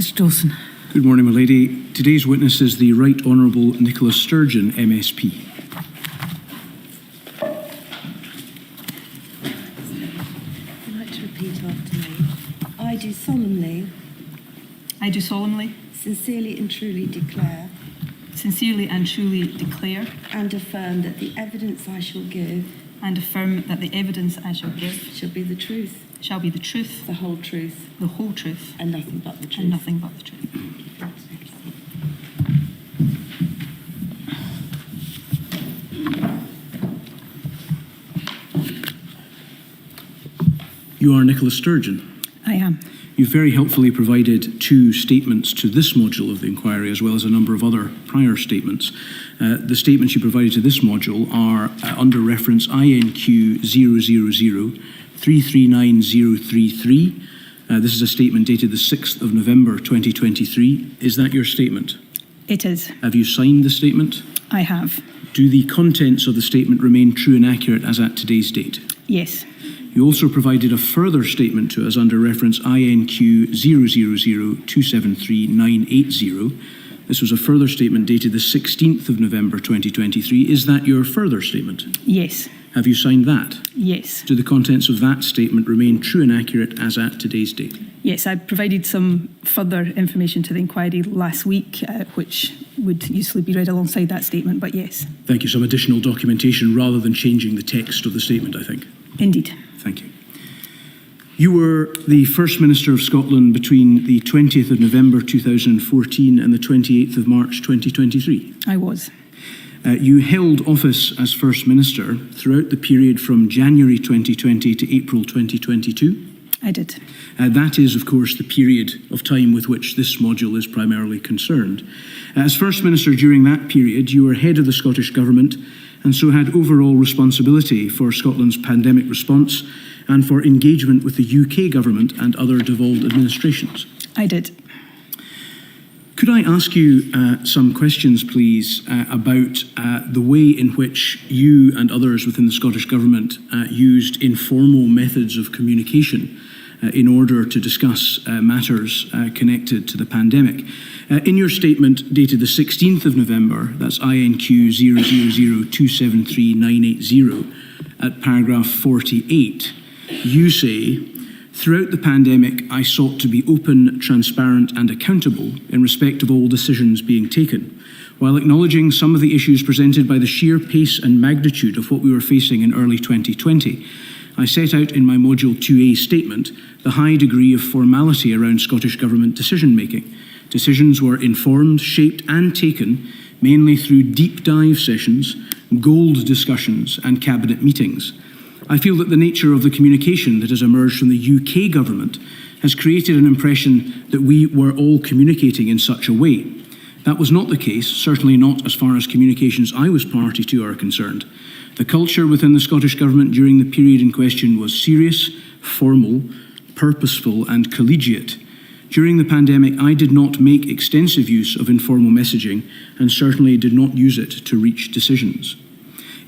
Mr Dawson. Good morning, my lady. Today's witness is the Right Honourable Nicolair, MSP. Would you like to repeat after me? I do solemnly, sincerely and truly declare and affirm that the evidence I shall give shall be the truth, the whole truth, and nothing but the truth. You are Nicolair Sturgeon. I am. You've very helpfully provided two statements to this module of the inquiry, as well as a number of other prior statements. The statements you provided to this module are under reference INQ 000339033. This is a statement dated the 6th of November 2023. Is that your statement? It is. Have you signed the statement? I have. Do the contents of the statement remain true and accurate as at today's date? Yes. You also provided a further statement to us under reference INQ 000273980. This was a further statement dated the 16th of November 2023. Is that your further statement? Yes. Have you signed that? Yes. Do the contents of that statement remain true and accurate as at today's date? Yes, I provided some further information to the inquiry last week, which would usefully be read alongside that statement, but yes. Thank you. Some additional documentation rather than changing the text of the statement, I think. Indeed. Thank you. You were the First Minister of Scotland between the 20th of November 2014 and the 28th of March 2023. I was. You held office as First Minister throughout the period from January 2020 to April 2022. I did. That is, of course, the period of time with which this module is primarily concerned. As First Minister during that period, you were head of the Scottish Government and so had overall responsibility for Scotland's pandemic response and for engagement with the UK Government and other devolved administrations. I did. Could I ask you some questions, please, about the way in which you and others within the Scottish Government used informal methods of communication in order to discuss matters connected to the pandemic? In your statement dated the 16th of November, that's INQ 000273980, at paragraph 48, you say, "Throughout the pandemic, I sought to be open, transparent and accountable in respect of all decisions being taken, while acknowledging some of the issues presented by the sheer pace and magnitude of what we were facing in early 2020. I set out in my Module 2A statement the high degree of formality around Scottish Government decision-making. Decisions were informed, shaped and taken mainly through deep dive sessions, gold discussions and cabinet meetings. I feel that the nature of the communication that has emerged from the UK Government has created an impression that we were all communicating in such a way. That was not the case, certainly not as far as communications I was party to are concerned. The culture within the Scottish Government during the period in question was serious, formal, purposeful and collegiate. During the pandemic, I did not make extensive use of informal messaging and certainly did not use it to reach decisions.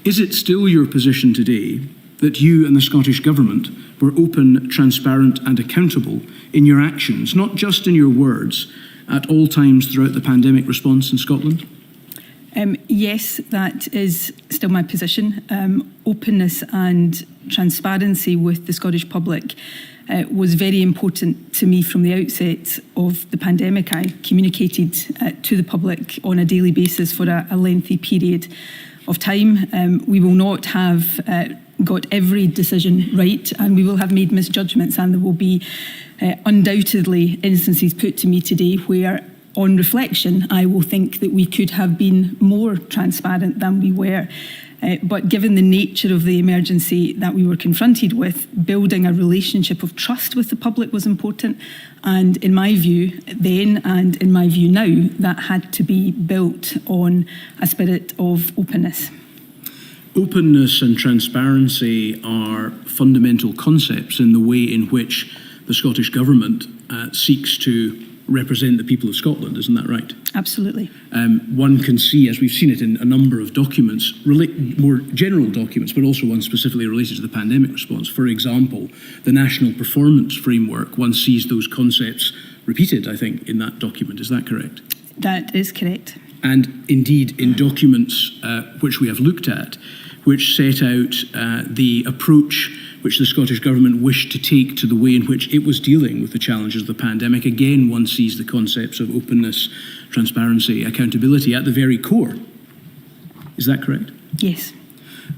Is it still your position today that you and the Scottish Government were open, transparent and accountable in your actions, not just in your words, at all times throughout the pandemic response in Scotland? Yes, that is still my position. Openness and transparency with the Scottish public was very important to me from the outset of the pandemic. I communicated to the public on a daily basis for a lengthy period of time. We will not have got every decision right, and we will have made misjudgments, and there will be undoubtedly instances put to me today where, on reflection, I will think that we could have been more transparent than we were. But given the nature of the emergency that we were confronted with, building a relationship of trust with the public was important. And in my view then, and in my view now, that had to be built on a spirit of openness. Openness and transparency are fundamental concepts in the way in which the Scottish Government seeks to represent the people of Scotland, isn't that right? Absolutely. One can see, as we've seen it in a number of documents, more general documents, but also one specifically related to the pandemic response. For example, the National Performance Framework, one sees those concepts repeated, I think, in that document. Is that correct? That is correct. And indeed, in documents which we have looked at, which set out the approach which the Scottish Government wished to take to the way in which it was dealing with the challenges of the pandemic, again, one sees the concepts of openness, transparency, accountability at the very core. Is that correct? Yes.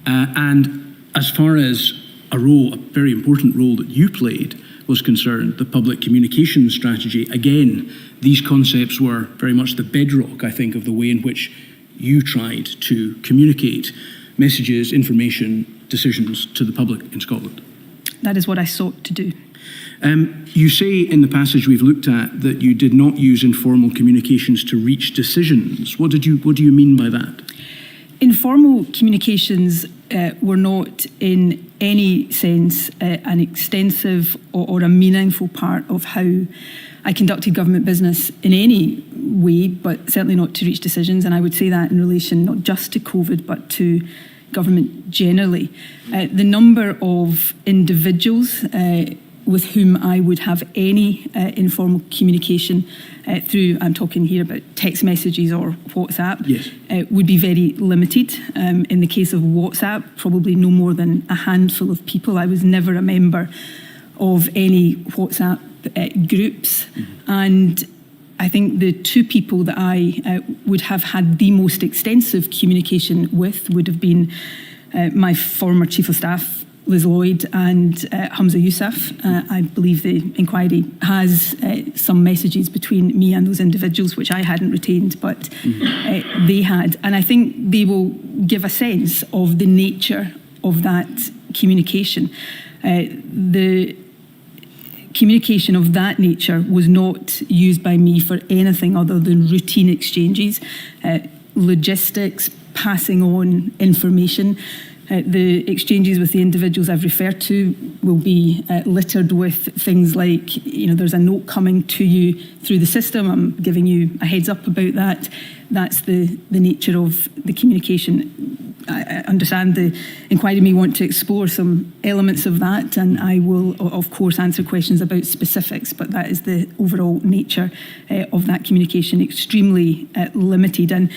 And as far as a very important role that you played was concerned, the public communications strategy, again, these concepts were very much the bedrock, I think, of the way in which you tried to communicate messages, information, decisions to the public in Scotland. That is what I sought to do. You say in the passage we've looked at that you did not use informal communications to reach decisions. What do you mean by that? Informal communications were not in any sense an extensive or a meaningful part of how I conducted government business in any way, but certainly not to reach decisions. And I would say that in relation not just to COVID, but to government generally. The number of individuals with whom I would have any informal communication through, I'm talking here about text messages or WhatsApp, yes, would be very limited. In the case of WhatsApp, probably no more than a handful of people. I was never a member of any WhatsApp groups. Mm-hmm. And I think the two people that I would have had the most extensive communication with would have been my former Chief of Staff, Liz Lloyd, and Humza Yousaf. I believe the Enquiry has some messages between me and those individuals which I hadn't retained, but mm-hmm. They had. And I think they will give a sense of the nature of that communication. The communication of that nature was not used by me for anything other than routine exchanges, logistics, passing on information. The exchanges with the individuals I've referred to will be littered with things like, there's a note coming to you through the system. I'm giving you a heads up about that. That's the nature of the communication. I understand the Enquiry may want to explore some elements of that, and I will, of course, answer questions about specifics, but that is the overall nature of that communication, extremely limited. And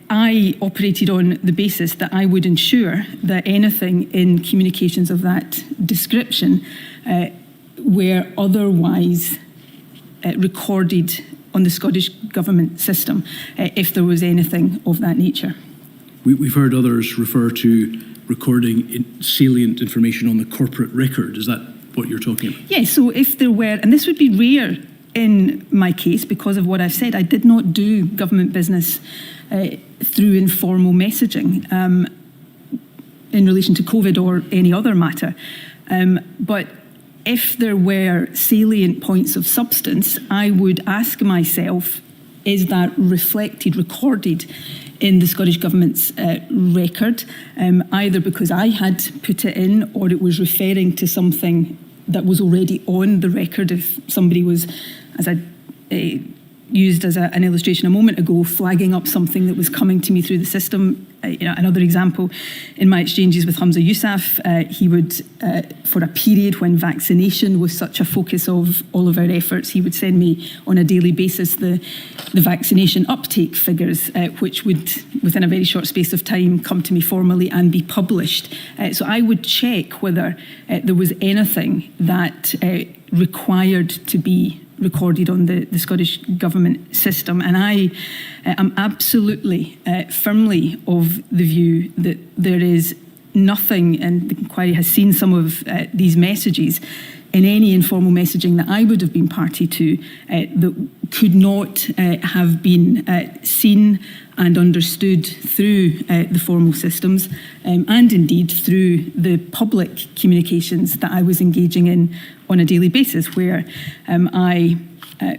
I operated on the basis that I would ensure that anything in communications of that description were otherwise recorded on the Scottish Government system if there was anything of that nature. We've heard others refer to recording salient information on the corporate record. Is that what you're talking about? Yes, so if there were, and this would be rare in my case because of what I've said, I did not do government business through informal messaging in relation to COVID or any other matter. But if there were salient points of substance, I would ask myself, is that recorded in the Scottish Government's record, either because I had put it in or it was referring to something that was already on the record. If somebody was, as I used as an illustration a moment ago, flagging up something that was coming to me through the system. Another example, in my exchanges with Humza Yousaf, he would, for a period when vaccination was such a focus of all of our efforts, he would send me on a daily basis the vaccination uptake figures, which would, within a very short space of time, come to me formally and be published. So I would check whether there was anything that required to be recorded on the Scottish Government system. And I am absolutely firmly of the view that there is nothing, and the Enquiry has seen some of these messages, in any informal messaging that I would have been party to that could not have been seen and understood through the formal systems and indeed through the public communications that I was engaging in on a daily basis, where I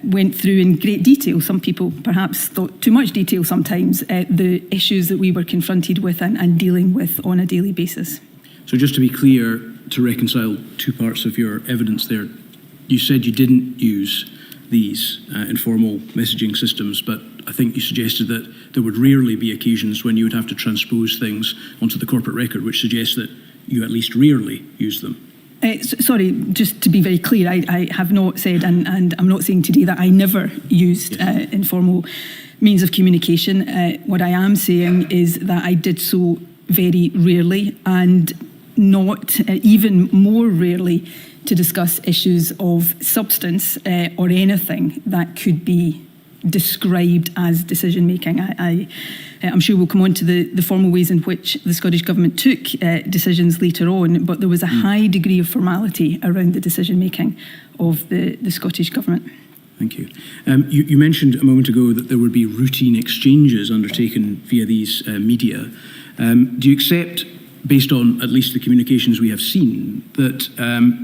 went through in great detail, some people perhaps thought too much detail sometimes, the issues that we were confronted with and dealing with on a daily basis. So just to be clear, to reconcile two parts of your evidence there, you said you didn't use these informal messaging systems, but I think you suggested that there would rarely be occasions when you would have to transpose things onto the corporate record, which suggests that you at least rarely use them. Sorry, just to be very clear, I have not said, and I'm not saying today that I never used informal means of communication. What I am saying is that I did so very rarely, and not even more rarely to discuss issues of substance or anything that could be described as decision making. I'm sure we'll come on to the formal ways in which the Scottish Government took decisions later on, but there was a high degree of formality around the decision making of the Scottish Government. Thank you. You mentioned a moment ago that there would be routine exchanges undertaken via these media. Do you accept, based on at least the communications we have seen, that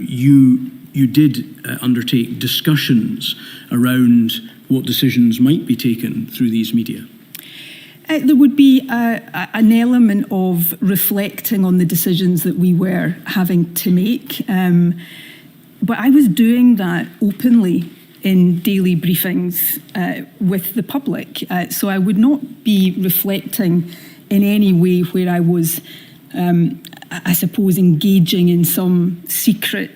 you did undertake discussions around what decisions might be taken through these media? There would be an element of reflecting on the decisions that we were having to make. But I was doing that openly in daily briefings with the public. So I would not be reflecting in any way where I was, I suppose, engaging in some secret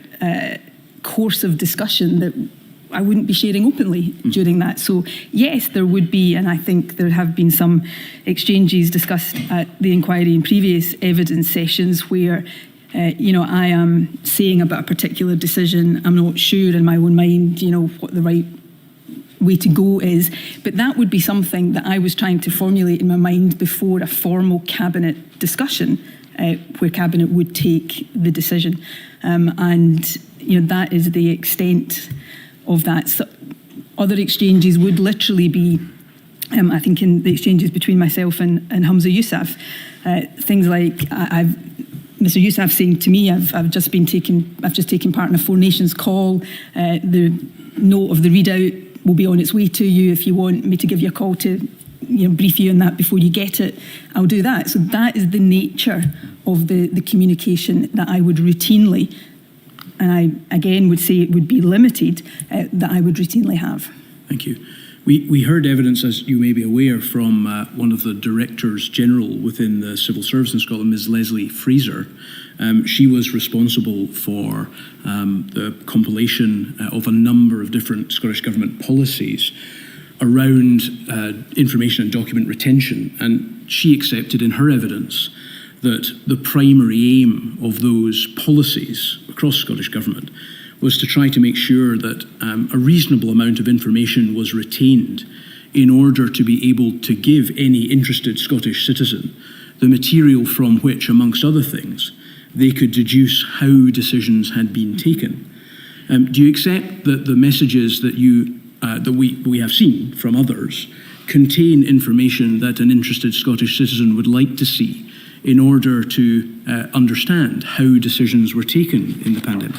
course of discussion that I wouldn't be sharing openly during that. So yes, there would be, and I think there have been some exchanges discussed at the inquiry in previous evidence sessions where, I am saying about a particular decision, I'm not sure in my own mind, what the right way to go is. But that would be something that I was trying to formulate in my mind before a formal cabinet discussion where cabinet would take the decision. That is the extent of that. So other exchanges would literally be, I think in the exchanges between myself and Humza Yousaf, things like Mr. Yousaf saying to me, I've just taken part in a Four Nations call. The note of the readout will be on its way to you. If you want me to give you a call to brief you on that before you get it, I'll do that. So that is the nature of the communication that I would routinely, and I again would say it would be limited, that I would routinely have. Thank you. We heard evidence, as you may be aware, from one of the Directors General within the Civil Service in Scotland, Ms. Leslie Fraser. She was responsible for the compilation of a number of different Scottish Government policies around information and document retention, and she accepted in her evidence that the primary aim of those policies across Scottish Government was to try to make sure that a reasonable amount of information was retained in order to be able to give any interested Scottish citizen the material from which, amongst other things, they could deduce how decisions had been taken. Do you accept that the messages that we have seen from others contain information that an interested Scottish citizen would like to see in order to understand how decisions were taken in the pandemic?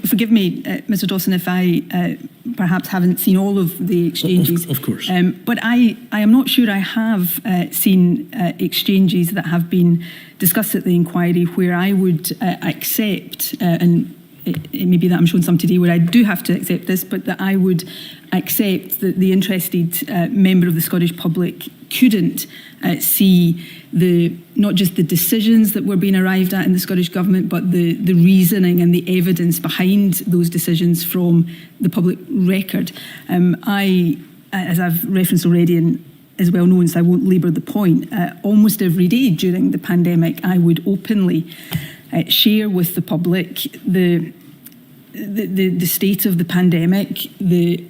Forgive me, Mr. Dawson, if I perhaps haven't seen all of the exchanges. Of course. But I am not sure I have seen exchanges that have been discussed at the inquiry where I would accept, and it may be that I'm showing some today where I do have to accept this, but that I would accept that the interested member of the Scottish public couldn't see not just the decisions that were being arrived at in the Scottish Government, but the reasoning and the evidence behind those decisions from the public record. As I've referenced already and is well known, so I won't labour the point, almost every day during the pandemic I would openly share with the public the state of the pandemic, the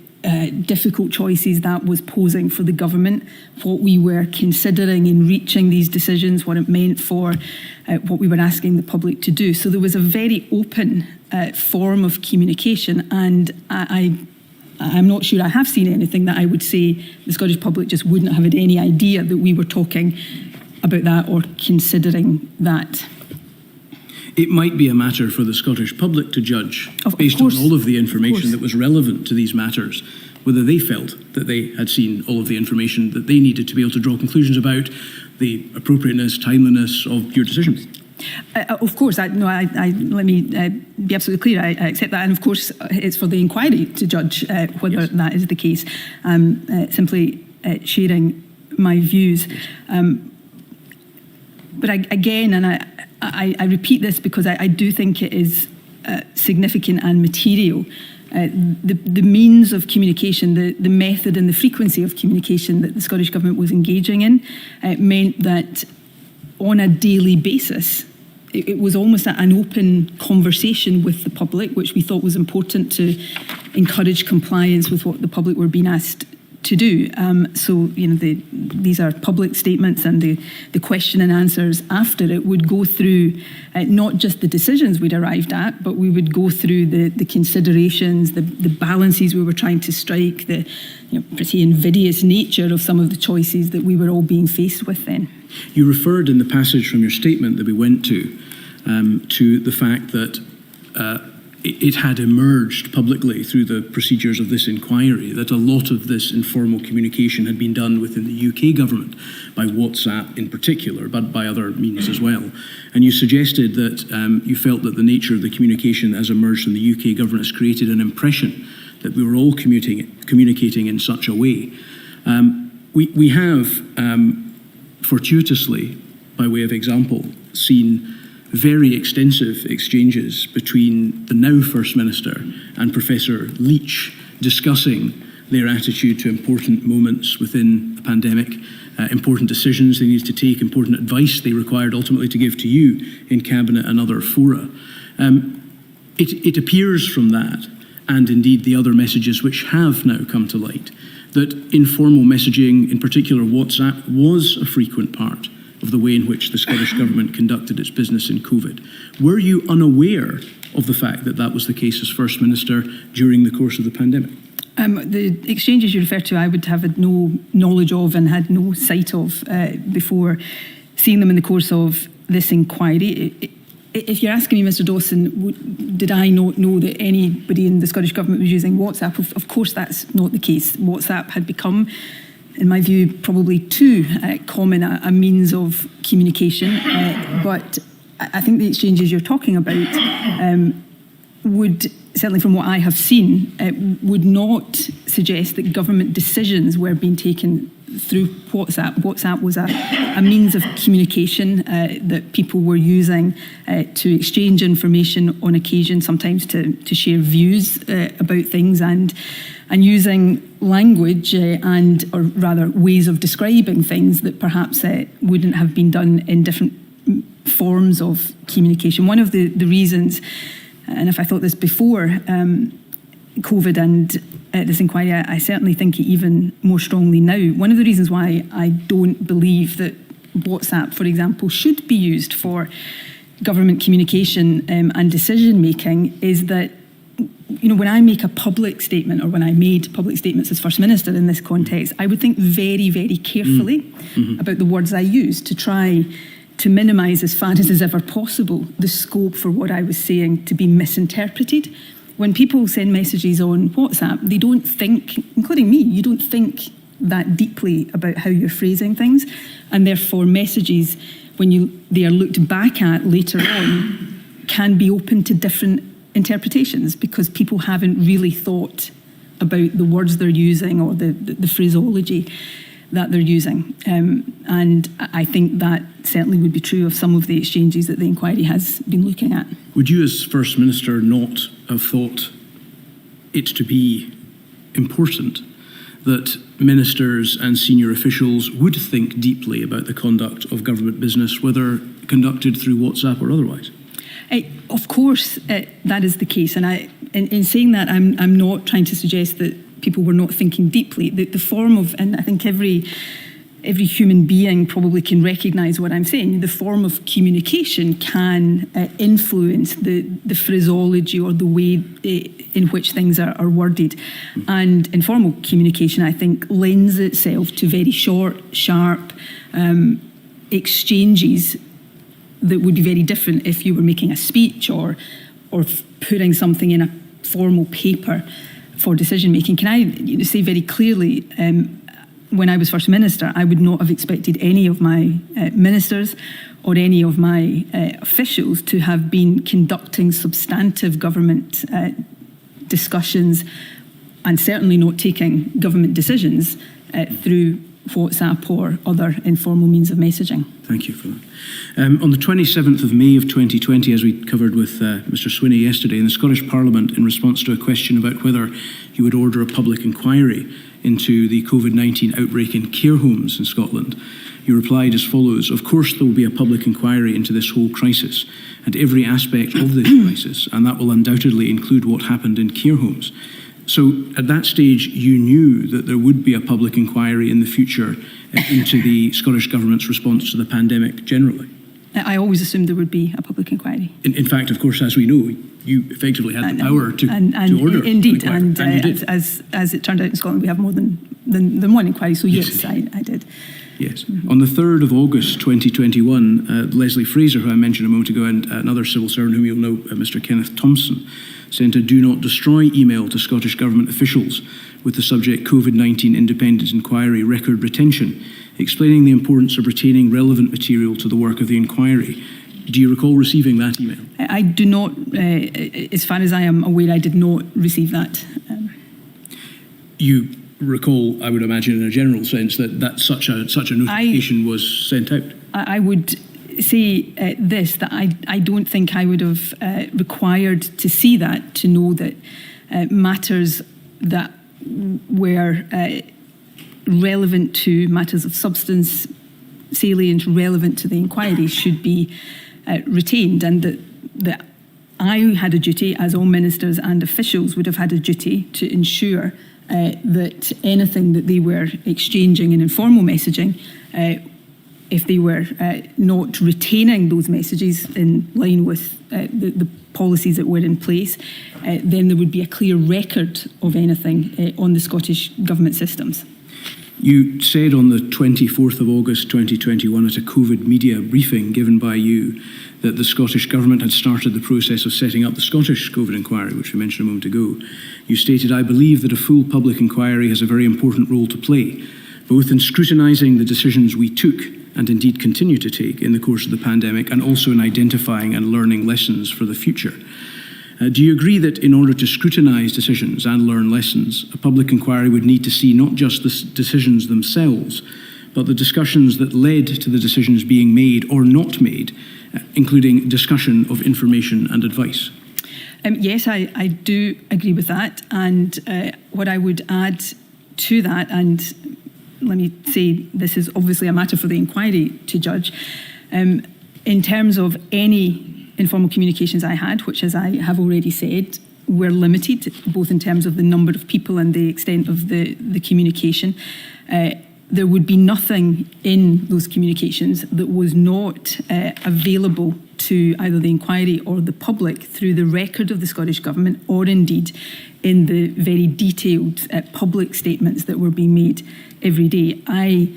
difficult choices that was posing for the government, what we were considering in reaching these decisions, what it meant for what we were asking the public to do. So there was a very open form of communication, and I'm not sure I have seen anything that I would say the Scottish public just wouldn't have had any idea that we were talking about that or considering that. It might be a matter for the Scottish public to judge, based course, on all of the information that was relevant to these matters, whether they felt that they had seen all of the information that they needed to be able to draw conclusions about the appropriateness, timeliness of your decisions. Of course, let me be absolutely clear, I accept that, and of course it's for the inquiry to judge whether that is the case. Simply sharing my views. But again, and I repeat this because I do think it is significant and material. The means of communication, the method and the frequency of communication that the Scottish Government was engaging in meant that on a daily basis, it was almost an open conversation with the public, which we thought was important to encourage compliance with what the public were being asked to do. So, these are public statements, and the question and answers after it would go through not just the decisions we'd arrived at, but we would go through the considerations, the balances we were trying to strike, the pretty invidious nature of some of the choices that we were all being faced with then. You referred in the passage from your statement that we went to the fact that it had emerged publicly through the procedures of this inquiry that a lot of this informal communication had been done within the UK government, by WhatsApp in particular, but by other means as well. And you suggested that you felt that the nature of the communication as emerged from the UK government has created an impression that we were all communicating in such a way. We have, fortuitously, by way of example, seen very extensive exchanges between the now First Minister and Professor Leach discussing their attitude to important moments within the pandemic, important decisions they needed to take, important advice they required ultimately to give to you in Cabinet and other fora. It appears from that, and indeed the other messages which have now come to light, that informal messaging, in particular WhatsApp, was a frequent part of the way in which the Scottish Government conducted its business in COVID. Were you unaware of the fact that that was the case as First Minister during the course of the pandemic? The exchanges you refer to, I would have had no knowledge of and had no sight of before seeing them in the course of this inquiry. If you're asking me, Mr Dawson, did I not know that anybody in the Scottish Government was using WhatsApp? Of course that's not the case. WhatsApp had become, in my view, probably too common a means of communication. But I think the exchanges you're talking about would, certainly from what I have seen, would not suggest that government decisions were being taken through WhatsApp. WhatsApp was a means of communication that people were using to exchange information on occasion, sometimes to share views about things, and using language or rather ways of describing things that perhaps wouldn't have been done in different forms of communication. One of the reasons, and if I thought this before COVID and this inquiry, I certainly think it even more strongly now. One of the reasons why I don't believe that WhatsApp, for example, should be used for government communication and decision making is that, when I make a public statement, or when I made public statements as First Minister in this context, I would think very, very carefully about the words I use to try to minimise as far as is ever possible the scope for what I was saying to be misinterpreted. When people send messages on WhatsApp, they don't think, including me, you don't think that deeply about how you're phrasing things, and therefore messages, when they are looked back at later on, can be open to different interpretations because people haven't really thought about the words they're using or the phraseology that they're using. And I think that certainly would be true of some of the exchanges that the inquiry has been looking at. Would you as First Minister not have thought it to be important that ministers and senior officials would think deeply about the conduct of government business, whether conducted through WhatsApp or otherwise? Of course, that is the case. And in saying that, I'm not trying to suggest that people were not thinking deeply. The form of, and I think every human being probably can recognise what I'm saying, the form of communication can influence the phraseology or the way in which things are worded. And informal communication, I think, lends itself to very short, sharp exchanges that would be very different if you were making a speech or putting something in a formal paper for decision making. Can I say very clearly, when I was First Minister, I would not have expected any of my ministers or any of my officials to have been conducting substantive government discussions, and certainly not taking government decisions through WhatsApp or other informal means of messaging. Thank you for that. On the 27th of May of 2020, as we covered with Mr Swinney yesterday, in the Scottish Parliament, in response to a question about whether you would order a public inquiry into the COVID-19 outbreak in care homes in Scotland, you replied as follows: "Of course there will be a public inquiry into this whole crisis and every aspect of this crisis, and that will undoubtedly include what happened in care homes." So at that stage, you knew that there would be a public inquiry in the future into the Scottish Government's response to the pandemic generally? I always assumed there would be a public inquiry. In fact, of course, as we know, you effectively had the power to order. Indeed, and you did. As it turned out in Scotland, we have more than one inquiry, so yes, I did. Yes. Mm-hmm. On the 3rd of August 2021, Leslie Fraser, who I mentioned a moment ago, and another civil servant whom you'll know, Mr Kenneth Thompson, sent a do not destroy email to Scottish Government officials with the subject COVID-19 Independent Inquiry Record Retention, explaining the importance of retaining relevant material to the work of the inquiry. Do you recall receiving that email? I do not, as far as I am aware, I did not receive that. You recall, I would imagine in a general sense, that such a notification was sent out? I would say that I don't think I would have required to see that to know that matters that were relevant to matters of substance, salient, relevant to the inquiry should be retained, and that I had a duty, as all ministers and officials would have had a duty, to ensure that anything that they were exchanging in informal messaging, if they were not retaining those messages in line with the policies that were in place, then there would be a clear record of anything on the Scottish Government systems. You said on the 24th of August 2021 at a COVID media briefing given by you that the Scottish Government had started the process of setting up the Scottish COVID inquiry, which we mentioned a moment ago. You stated, "I believe that a full public inquiry has a very important role to play, both in scrutinising the decisions we took and indeed continue to take in the course of the pandemic, and also in identifying and learning lessons for the future." Do you agree that in order to scrutinise decisions and learn lessons, a public inquiry would need to see not just the decisions themselves, but the discussions that led to the decisions being made or not made, including discussion of information and advice? Yes, I do agree with that. And what I would add to that, and let me say this is obviously a matter for the inquiry to judge, in terms of any informal communications I had, which, as I have already said, were limited, both in terms of the number of people and the extent of the communication. There would be nothing in those communications that was not available to either the inquiry or the public through the record of the Scottish Government, or indeed in the very detailed public statements that were being made every day. I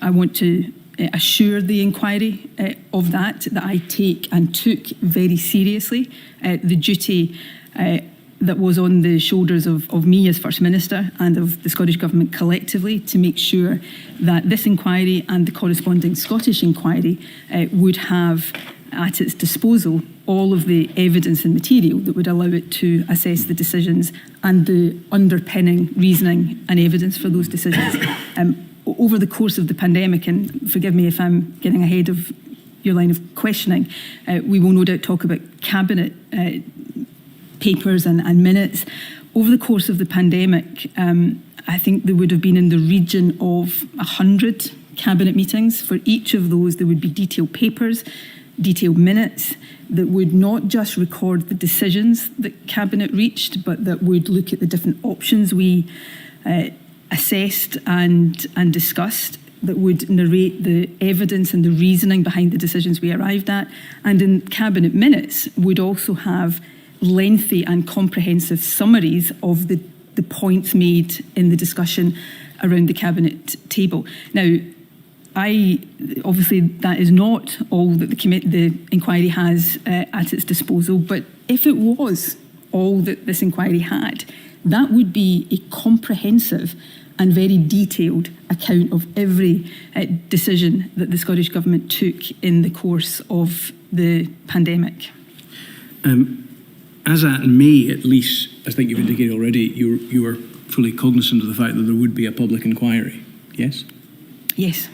want to assure the inquiry of that I take and took very seriously the duty that was on the shoulders of me as First Minister and of the Scottish Government collectively to make sure that this inquiry and the corresponding Scottish inquiry would have at its disposal all of the evidence and material that would allow it to assess the decisions and the underpinning reasoning and evidence for those decisions. Over the course of the pandemic, and forgive me if I'm getting ahead of your line of questioning, we will no doubt talk about cabinet papers and minutes. Over the course of the pandemic, I think there would have been in the region of 100 cabinet meetings. For each of those, there would be detailed papers, detailed minutes that would not just record the decisions that cabinet reached, but that would look at the different options we assessed and discussed, that would narrate the evidence and the reasoning behind the decisions we arrived at, and in cabinet minutes would also have lengthy and comprehensive summaries of the points made in the discussion around the cabinet table. Now, obviously that is not all that the inquiry has at its disposal, but if it was all that this inquiry had, that would be a comprehensive and very detailed account of every decision that the Scottish Government took in the course of the pandemic. As at May, at least, I think you've indicated already, you were fully cognizant of the fact that there would be a public inquiry, yes? Yes.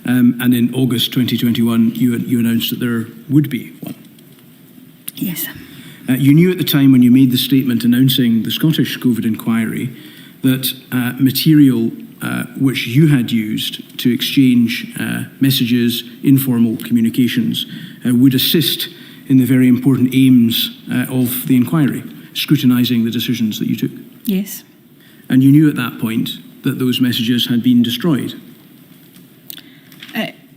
And in August 2021, you announced that there would be one. Yes. You knew at the time when you made the statement announcing the Scottish COVID inquiry that material which you had used to exchange messages, informal communications, would assist in the very important aims of the inquiry, scrutinising the decisions that you took. Yes. And you knew at that point that those messages had been destroyed.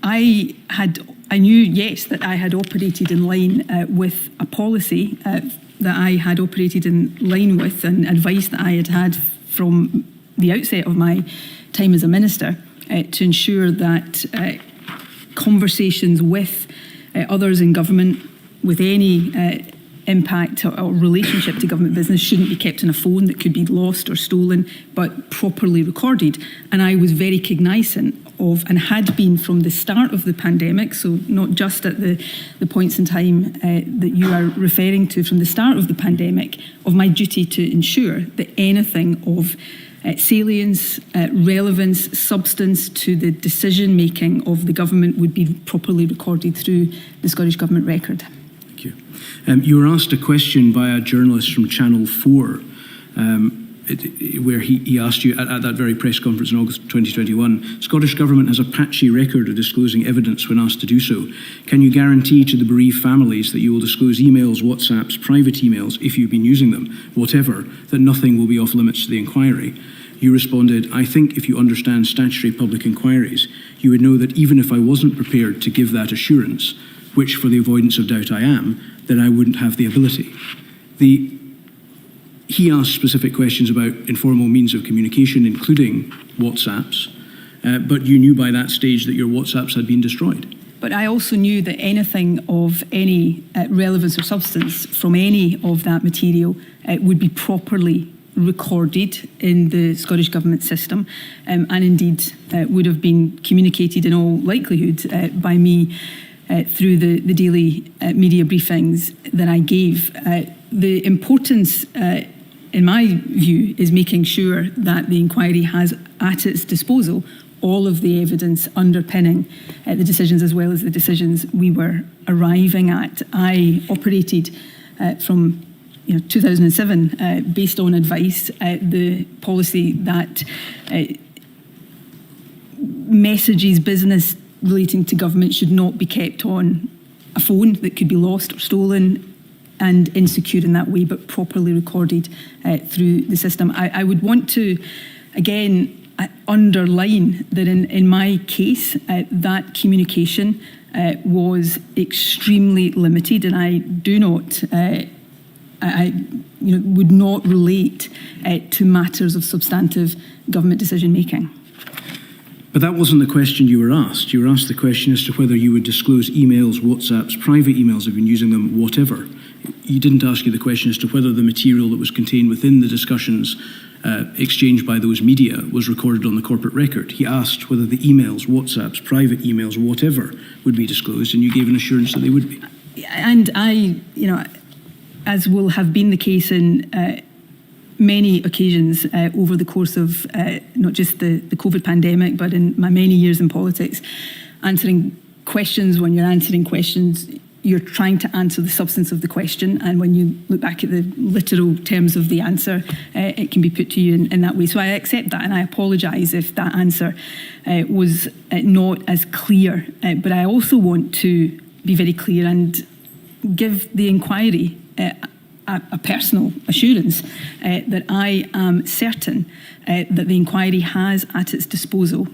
I knew, yes, that I had operated in line with a policy that I had operated in line with, and advice that I had had from the outset of my time as a minister to ensure that conversations with others in government with any impact or relationship to government business shouldn't be kept on a phone that could be lost or stolen, but properly recorded. And I was very cognisant of, and had been from the start of the pandemic, so not just at the points in time that you are referring to, from the start of the pandemic, of my duty to ensure that anything of salience, relevance, substance to the decision making of the government would be properly recorded through the Scottish Government record. Thank you. You were asked a question by a journalist from Channel 4 where he asked you at that very press conference in August 2021, Scottish Government has a patchy record of disclosing evidence when asked to do so. Can you guarantee to the bereaved families that you will disclose emails, WhatsApps, private emails, if you've been using them, whatever, that nothing will be off limits to the inquiry? You responded, I think if you understand statutory public inquiries, you would know that even if I wasn't prepared to give that assurance, which for the avoidance of doubt I am, then I wouldn't have the ability. He asked specific questions about informal means of communication, including WhatsApps, but you knew by that stage that your WhatsApps had been destroyed. But I also knew that anything of any relevance or substance from any of that material would be properly recorded in the Scottish Government system, and indeed would have been communicated in all likelihood by me through the daily media briefings that I gave. The importance, in my view, is making sure that the inquiry has at its disposal all of the evidence underpinning the decisions, as well as the decisions we were arriving at. I operated from 2007 based on advice, the policy that messages, business relating to government should not be kept on a phone that could be lost or stolen and insecure in that way, but properly recorded through the system. I would want to, again, underline that in my case, that communication was extremely limited, and I do not, would not relate to matters of substantive government decision making. But that wasn't the question you were asked. You were asked the question as to whether you would disclose emails, WhatsApps, private emails, if you've been using them, whatever. He didn't ask you the question as to whether the material that was contained within the discussions exchanged by those media was recorded on the corporate record. He asked whether the emails, WhatsApps, private emails, whatever, would be disclosed, and you gave an assurance that they would be. And I, as will have been the case in many occasions over the course of not just the COVID pandemic, but in my many years in politics, answering questions. When you're answering questions, you're trying to answer the substance of the question, and when you look back at the literal terms of the answer, it can be put to you in that way. So I accept that, and I apologise if that answer was not as clear. But I also want to be very clear and give the inquiry a personal assurance that I am certain that the inquiry has at its disposal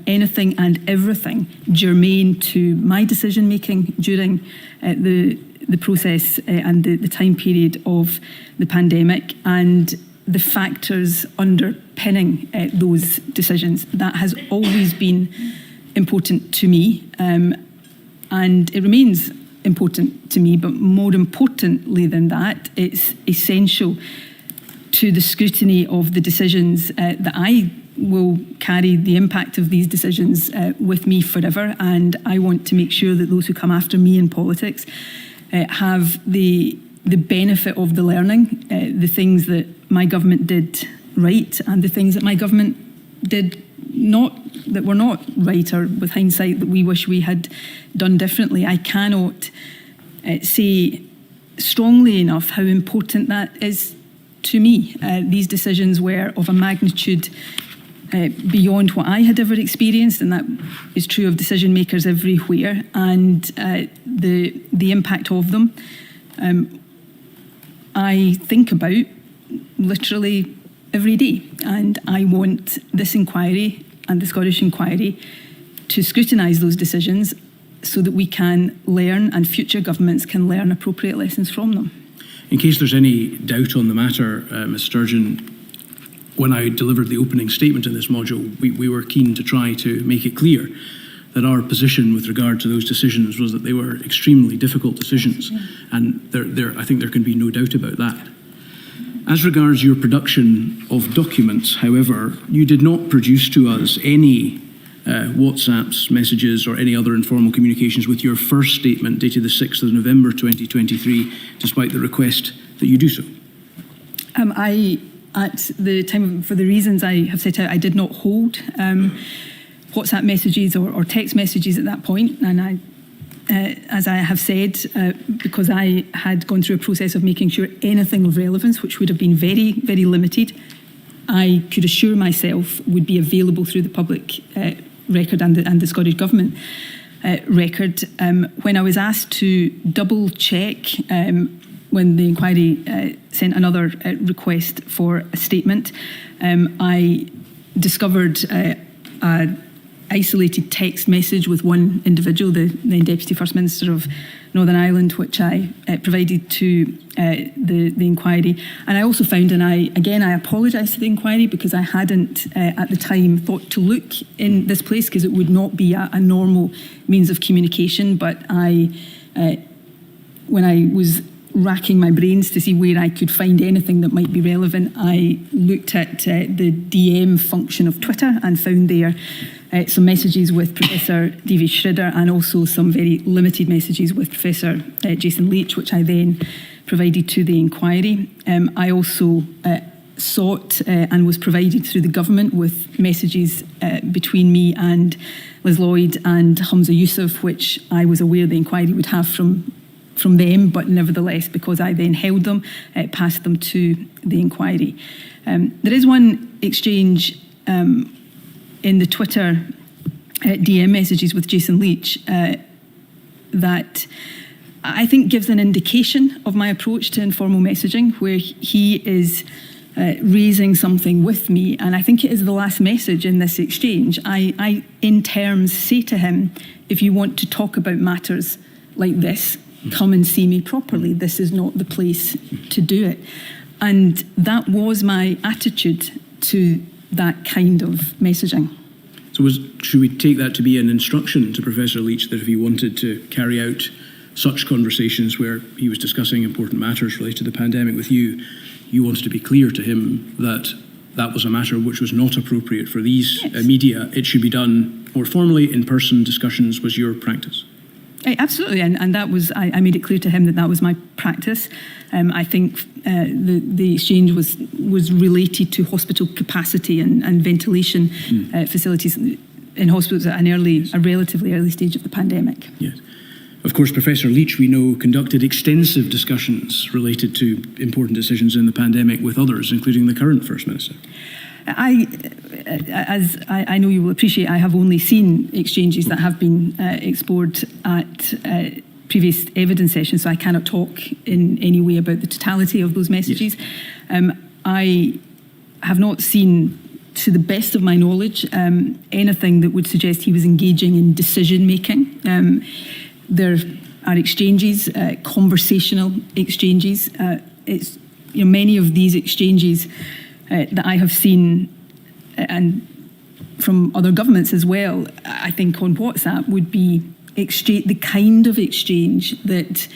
anything and everything germane to my decision making during the process and the time period of the pandemic, and the factors underpinning those decisions. That has always been important to me, and it remains important to me, but more importantly than that, it's essential to the scrutiny of the decisions that I will carry the impact of these decisions with me forever, and I want to make sure that those who come after me in politics have the benefit of the learning, the things that my government did right and the things that my government did not that we're not right, or with hindsight that we wish we had done differently. I cannot say strongly enough how important that is to me. These decisions were of a magnitude beyond what I had ever experienced, and that is true of decision makers everywhere, and the impact of them I think about literally every day, and I want this inquiry and the Scottish inquiry to scrutinise those decisions so that we can learn and future governments can learn appropriate lessons from them. In case there's any doubt on the matter, Ms Sturgeon, when I delivered the opening statement in this module, we were keen to try to make it clear that our position with regard to those decisions was that they were extremely difficult decisions, and I think there can be no doubt about that. As regards your production of documents, however, you did not produce to us any WhatsApps, messages, or any other informal communications with your first statement dated the 6th of November 2023, despite the request that you do so. At the time, for the reasons I have set out, I did not hold WhatsApp messages or text messages at that point, and as I have said, because I had gone through a process of making sure anything of relevance, which would have been very, very limited, I could assure myself would be available through the public record and the Scottish Government record. When I was asked to double check when the inquiry sent another request for a statement, I discovered a isolated text message with one individual, the then Deputy First Minister of Northern Ireland, which I provided to the inquiry. And I also found, and I apologise to the inquiry because I hadn't at the time thought to look in this place because it would not be a normal means of communication. But when I was racking my brains to see where I could find anything that might be relevant, I looked at the DM function of Twitter and found there some messages with Professor D.V. Schridder and also some very limited messages with Professor Jason Leach, which I then provided to the inquiry. I also sought and was provided through the government with messages between me and Liz Lloyd and Humza Yousaf, which I was aware the inquiry would have from them, but nevertheless, because I then held them, passed them to the inquiry. There is one exchange in the Twitter DM messages with Jason Leach that I think gives an indication of my approach to informal messaging, where he is raising something with me, and I think it is the last message in this exchange. I in terms say to him, if you want to talk about matters like this, come and see me properly. This is not the place to do it. And that was my attitude to that kind of messaging. So should we take that to be an instruction to Professor Leach that if he wanted to carry out such conversations where he was discussing important matters related to the pandemic with you, you wanted to be clear to him that that was a matter which was not appropriate for these media? It should be done more formally, in person. Discussions was your practice? Absolutely, and that was, I made it clear to him that was my practice. I think the exchange was related to hospital capacity and ventilation facilities in hospitals at a relatively early stage of the pandemic. Yes. Of course, Professor Leach, we know, conducted extensive discussions related to important decisions in the pandemic with others, including the current First Minister. As I know you will appreciate, I have only seen exchanges that have been explored at previous evidence sessions, so I cannot talk in any way about the totality of those messages. Yes. I have not seen, to the best of my knowledge, anything that would suggest he was engaging in decision making. There are exchanges, conversational exchanges. It's many of these exchanges that I have seen, and from other governments as well, I think on WhatsApp would be the kind of exchange that,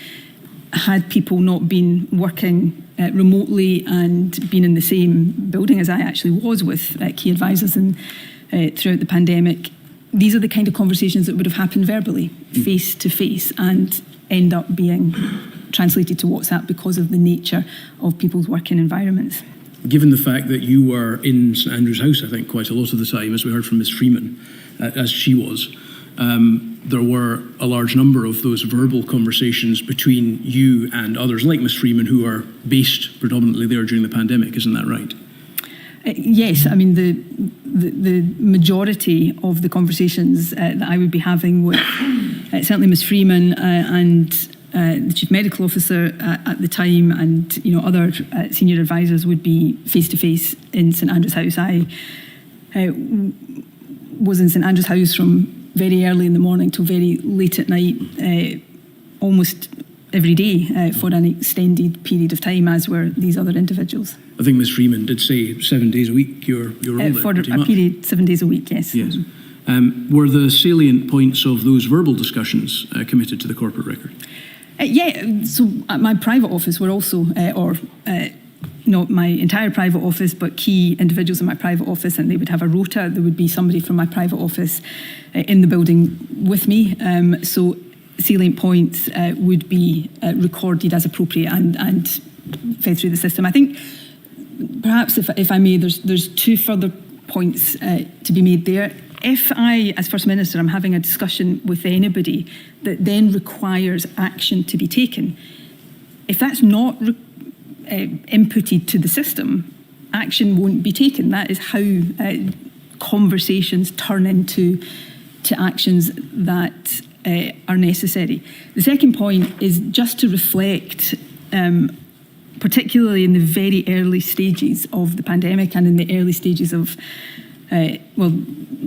had people not been working remotely and been in the same building as I actually was with key advisors and throughout the pandemic, these are the kind of conversations that would have happened verbally, face to face, and end up being translated to WhatsApp because of the nature of people's working environments. given the fact that you were in St Andrew's House, I think, quite a lot of the time, as we heard from Ms Freeman, as she was, there were a large number of those verbal conversations between you and others, like Ms Freeman, who are based predominantly there during the pandemic. Isn't that right? Yes, I mean, the majority of the conversations that I would be having with certainly Ms Freeman and the Chief Medical Officer at the time, and other senior advisors would be face-to-face in St Andrew's House. I was in St Andrew's House from very early in the morning till very late at night, almost every day for an extended period of time, as were these other individuals. I think Ms Freeman did say 7 days a week you're all there, for pretty a much. period, 7 days a week, yes. Yes. Were the salient points of those verbal discussions committed to the corporate record? Yeah, so at my private office were also, not my entire private office, but key individuals in my private office, and they would have a rota. There would be somebody from my private office in the building with me. So salient points would be recorded as appropriate and fed through the system. I think perhaps, if I may, there's two further points to be made there. If I, as First Minister, am having a discussion with anybody that then requires action to be taken, if that's not inputted to the system, action won't be taken. That is how conversations turn into actions that are necessary. The second point is just to reflect, particularly in the very early stages of the pandemic and in the early stages of,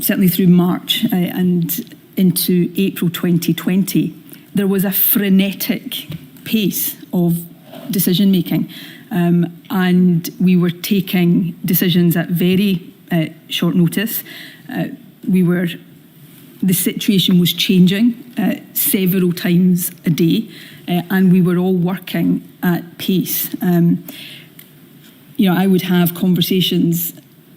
certainly through March and into April 2020, there was a frenetic pace of decision making, and we were taking decisions at very short notice. The situation was changing several times a day, and we were all working at pace. I would have conversations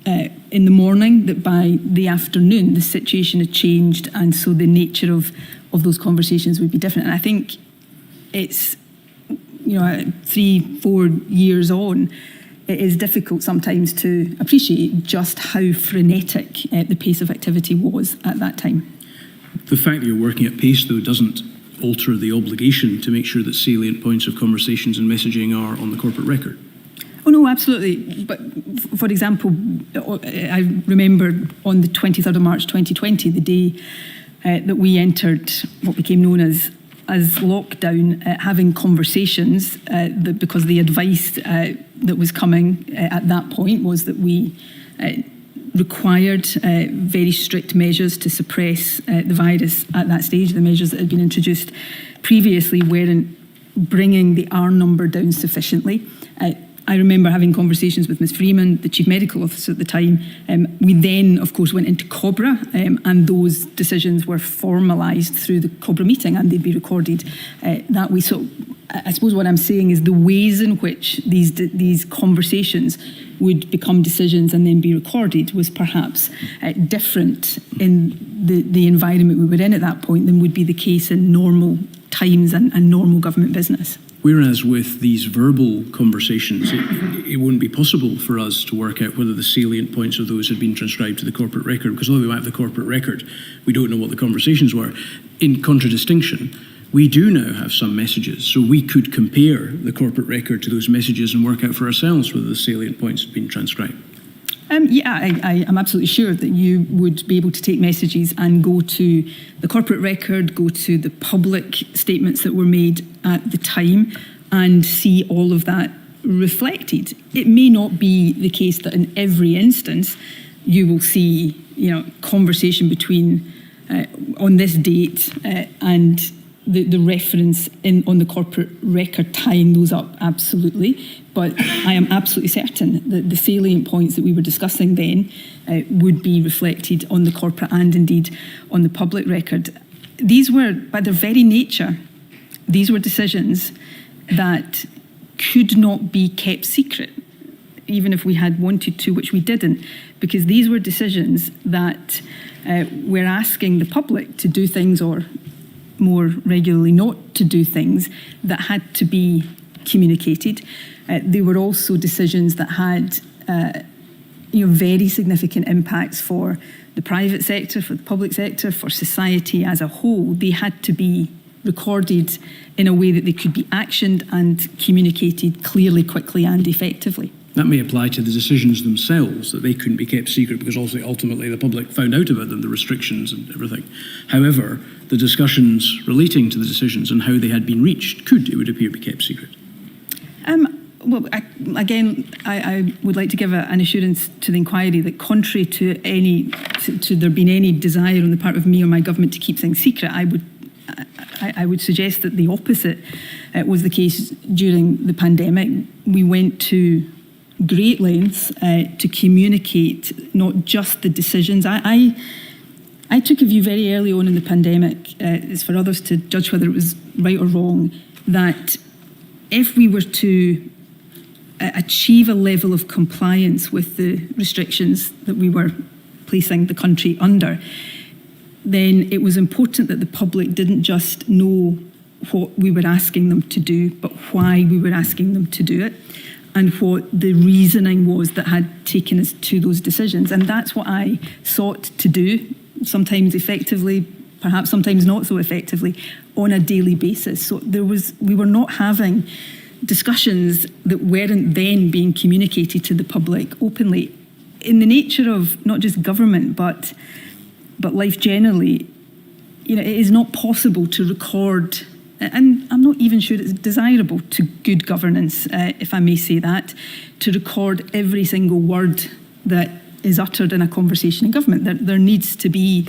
in the morning that by the afternoon the situation had changed, and so the nature of those conversations would be different. And I think it's 3-4 years on, it is difficult sometimes to appreciate just how frenetic the pace of activity was at that time. The fact that you're working at pace, though, doesn't alter the obligation to make sure that salient points of conversations and messaging are on the corporate record. Oh no, absolutely. But for example, I remember on the 23rd of March 2020, the day that we entered what became known as lockdown, having conversations because the advice that was coming at that point was that we required very strict measures to suppress the virus at that stage. The measures that had been introduced previously weren't bringing the R number down sufficiently. I remember having conversations with Ms Freeman, the Chief Medical Officer at the time. We then, of course, went into COBRA, and those decisions were formalised through the COBRA meeting, and they'd be recorded that way. So I suppose what I'm saying is the ways in which these conversations would become decisions and then be recorded was perhaps different in the environment we were in at that point than would be the case in normal times and normal government business. Whereas with these verbal conversations, it wouldn't be possible for us to work out whether the salient points of those had been transcribed to the corporate record, because although we might have the corporate record, we don't know what the conversations were. In contradistinction, we do now have some messages, so we could compare the corporate record to those messages and work out for ourselves whether the salient points had been transcribed. I am absolutely sure that you would be able to take messages and go to the corporate record, go to the public statements that were made at the time and see all of that reflected. It may not be the case that in every instance you will see, conversation between on this date and the reference on the corporate record tying those up, absolutely. But I am absolutely certain that the salient points that we were discussing then would be reflected on the corporate and indeed on the public record. These were, by their very nature, these were decisions that could not be kept secret, even if we had wanted to, which we didn't, because these were decisions that were asking the public to do things, or more regularly not to do things, that had to be communicated. They were also decisions that had very significant impacts for the private sector, for the public sector, for society as a whole. They had to be recorded in a way that they could be actioned and communicated clearly, quickly and effectively. That may apply to the decisions themselves, that they couldn't be kept secret because also ultimately the public found out about them, the restrictions and everything. However, the discussions relating to the decisions and how they had been reached could, it would appear, be kept secret. Well, I would like to give an assurance to the inquiry that contrary to there being any desire on the part of me or my government to keep things secret, I would suggest that the opposite was the case during the pandemic. We went to great lengths to communicate not just the decisions. I took a view very early on in the pandemic, it's for others to judge whether it was right or wrong, that if we were to achieve a level of compliance with the restrictions that we were placing the country under, then it was important that the public didn't just know what we were asking them to do, but why we were asking them to do it, and what the reasoning was that had taken us to those decisions. And that's what I sought to do, sometimes effectively, perhaps sometimes not so effectively, on a daily basis. So we were not having discussions that weren't then being communicated to the public openly. In the nature of not just government, but life generally, it is not possible to record, and I'm not even sure it's desirable to good governance, if I may say that, to record every single word that is uttered in a conversation in government. There needs to be,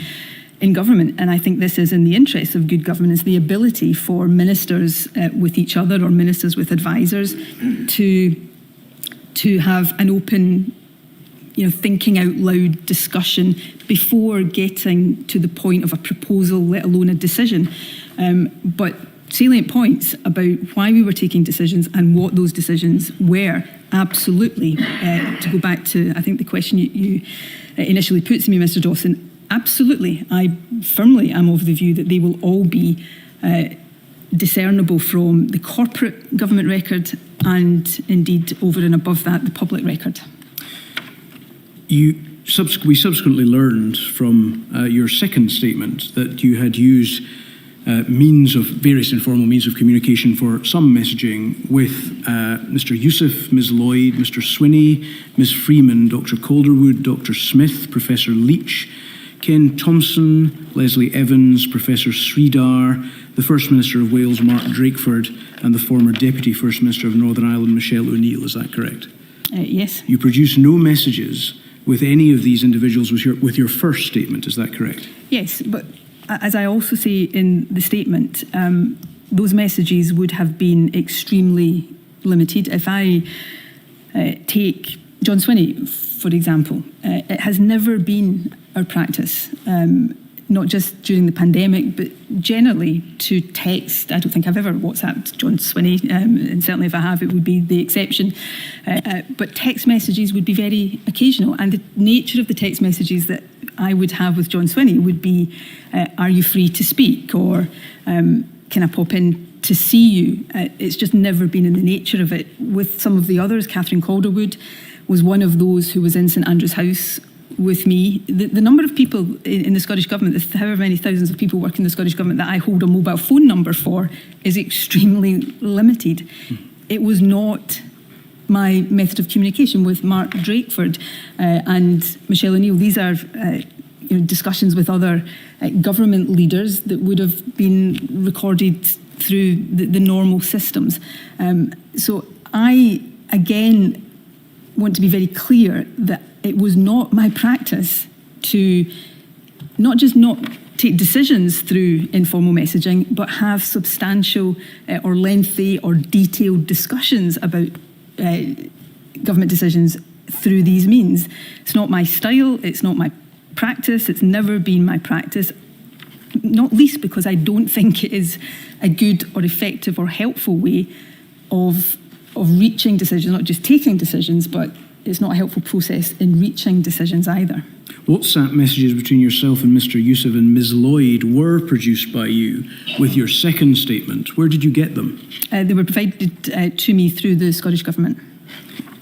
in government, and I think this is in the interest of good governance, the ability for ministers with each other or ministers with advisors to have an open, thinking out loud discussion before getting to the point of a proposal, let alone a decision. But salient points about why we were taking decisions and what those decisions were, absolutely. To go back to, I think, the question you initially put to me, Mr. Dawson, absolutely. I firmly am of the view that they will all be discernible from the corporate government record and indeed over and above that, the public record. We subsequently learned from your second statement that you had used various informal means of communication for some messaging with Mr. Youssef, Ms. Lloyd, Mr. Swinney, Ms. Freeman, Dr. Calderwood, Dr. Smith, Professor Leach, Ken Thompson, Leslie Evans, Professor Sridhar, the First Minister of Wales, Mark Drakeford, and the former Deputy First Minister of Northern Ireland, Michelle O'Neill. Is that correct? Yes. You produced no messages with any of these individuals with your first statement. Is that correct? Yes, but as I also say in the statement, those messages would have been extremely limited. If I take John Swinney, for example, it has never been our practice, not just during the pandemic, but generally to text. I don't think I've ever WhatsApped John Swinney, and certainly if I have, it would be the exception. But text messages would be very occasional, and the nature of the text messages that I would have with John Swinney would be, are you free to speak? Or can I pop in to see you? It's just never been in the nature of it. With some of the others, Catherine Calderwood was one of those who was in St Andrew's House with me. The number of people in the Scottish Government, however many thousands of people work in the Scottish Government that I hold a mobile phone number for, is extremely limited. It was not my method of communication with Mark Drakeford and Michelle O'Neill. These are discussions with other government leaders that would have been recorded through the normal systems. So I, again, want to be very clear that it was not my practice to not just not take decisions through informal messaging, but have substantial or lengthy or detailed discussions about government decisions through these means. It's not my style, it's not my practice, it's never been my practice, not least because I don't think it is a good or effective or helpful way of reaching decisions, not just taking decisions, but it's not a helpful process in reaching decisions either. WhatsApp messages between yourself and Mr. Youssef and Ms. Lloyd were produced by you with your second statement. Where did you get them? They were provided to me through the Scottish Government.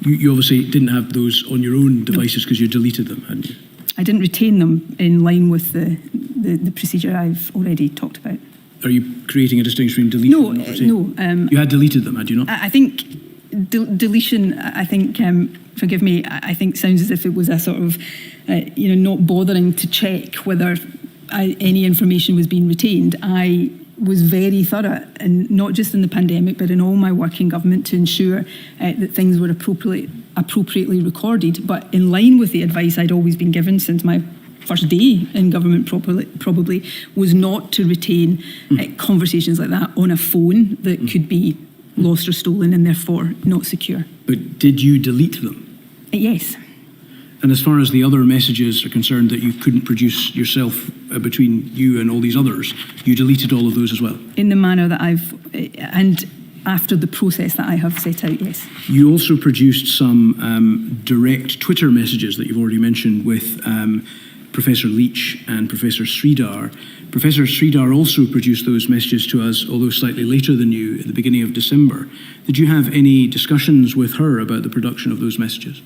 You obviously didn't have those on your own devices because you deleted them, hadn't you? I didn't retain them in line with the procedure I've already talked about. Are you creating a distinction between deletion and not retain? No. You had deleted them, had you not? I think deletion, I think, forgive me, I think sounds as if it was a sort of, not bothering to check whether any information was being retained. I was very thorough, and not just in the pandemic, but in all my work in government, to ensure that things were appropriately recorded, but in line with the advice I'd always been given since my first day in government probably was not to retain conversations like that on a phone that could be lost or stolen and therefore not secure. But did you delete them? Yes. And as far as the other messages are concerned that you couldn't produce yourself between you and all these others, you deleted all of those as well? In the manner that and after the process that I have set out, yes. You also produced some direct Twitter messages that you've already mentioned with Professor Leach and Professor Sridhar. Professor Sridhar also produced those messages to us, although slightly later than you, at the beginning of December. Did you have any discussions with her about the production of those messages?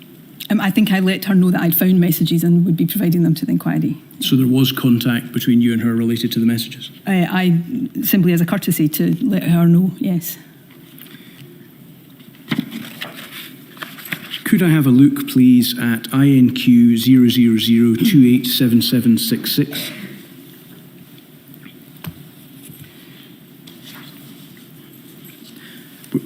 I think I let her know that I'd found messages and would be providing them to the inquiry. So there was contact between you and her related to the messages? I simply, as a courtesy, to let her know, yes. Could I have a look, please, at INQ 000287766?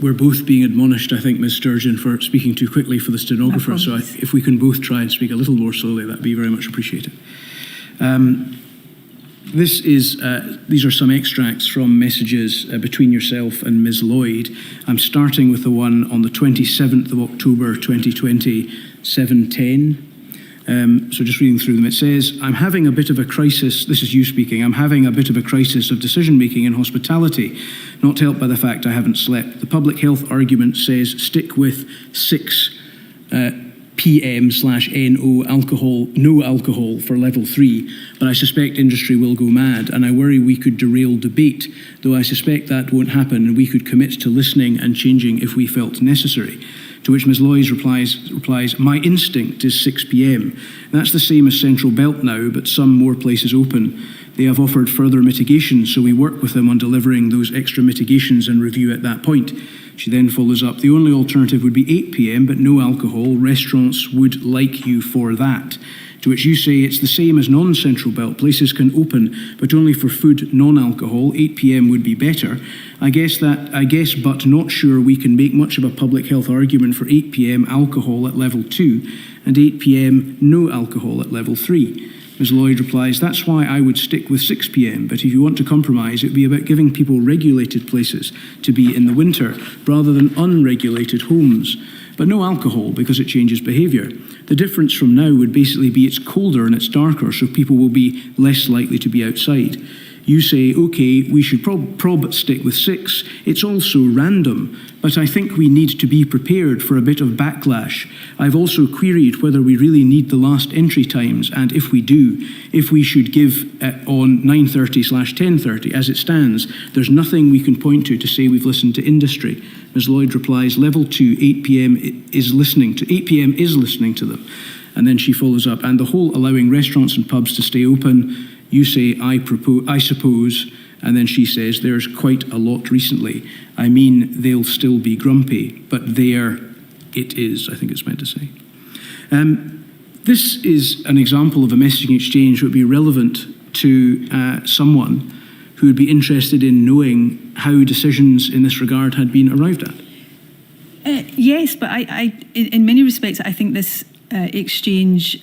We're both being admonished, I think, Ms. Sturgeon, for speaking too quickly for the stenographer. So if we can both try and speak a little more slowly, that'd be very much appreciated. These are some extracts from messages between yourself and Ms. Lloyd. I'm starting with the one on the 27th of October 2020, 7:10. So just reading through them, it says, I'm having a bit of a crisis, this is you speaking, I'm having a bit of a crisis of decision-making in hospitality, not helped by the fact I haven't slept. The public health argument says stick with 6 PM/NO alcohol, no alcohol for level 3, but I suspect industry will go mad, and I worry we could derail debate, though I suspect that won't happen, and we could commit to listening and changing if we felt necessary. To which Ms. Lloyd replies, my instinct is 6 PM. That's the same as Central Belt now, but some more places open. They have offered further mitigation, so we work with them on delivering those extra mitigations and review at that point. She then follows up, the only alternative would be 8 PM, but no alcohol. Restaurants would like you for that. To which you say it's the same as non-Central Belt. Places can open, but only for food, non-alcohol. 8 PM would be better. I guess, but not sure we can make much of a public health argument for 8 PM alcohol at level 2 and 8 PM no alcohol at level 3. Ms. Lloyd replies, that's why I would stick with 6 PM, but if you want to compromise, it would be about giving people regulated places to be in the winter rather than unregulated homes. But no alcohol because it changes behaviour. The difference from now would basically be it's colder and it's darker, so people will be less likely to be outside. You say, okay, we should stick with 6. It's also random, but I think we need to be prepared for a bit of backlash. I've also queried whether we really need the last entry times, and if we do, if we should give on 9:30/10:30 as it stands. There's nothing we can point to say we've listened to industry. Ms. Lloyd replies, level 2, 8 PM is listening to them. And then she follows up, and the whole allowing restaurants and pubs to stay open, you say, I suppose, and then she says, there's quite a lot recently. I mean, they'll still be grumpy, but there it is, I think it's meant to say. This is an example of a messaging exchange that would be relevant to someone who would be interested in knowing how decisions in this regard had been arrived at. Yes, but I in many respects, I think this exchange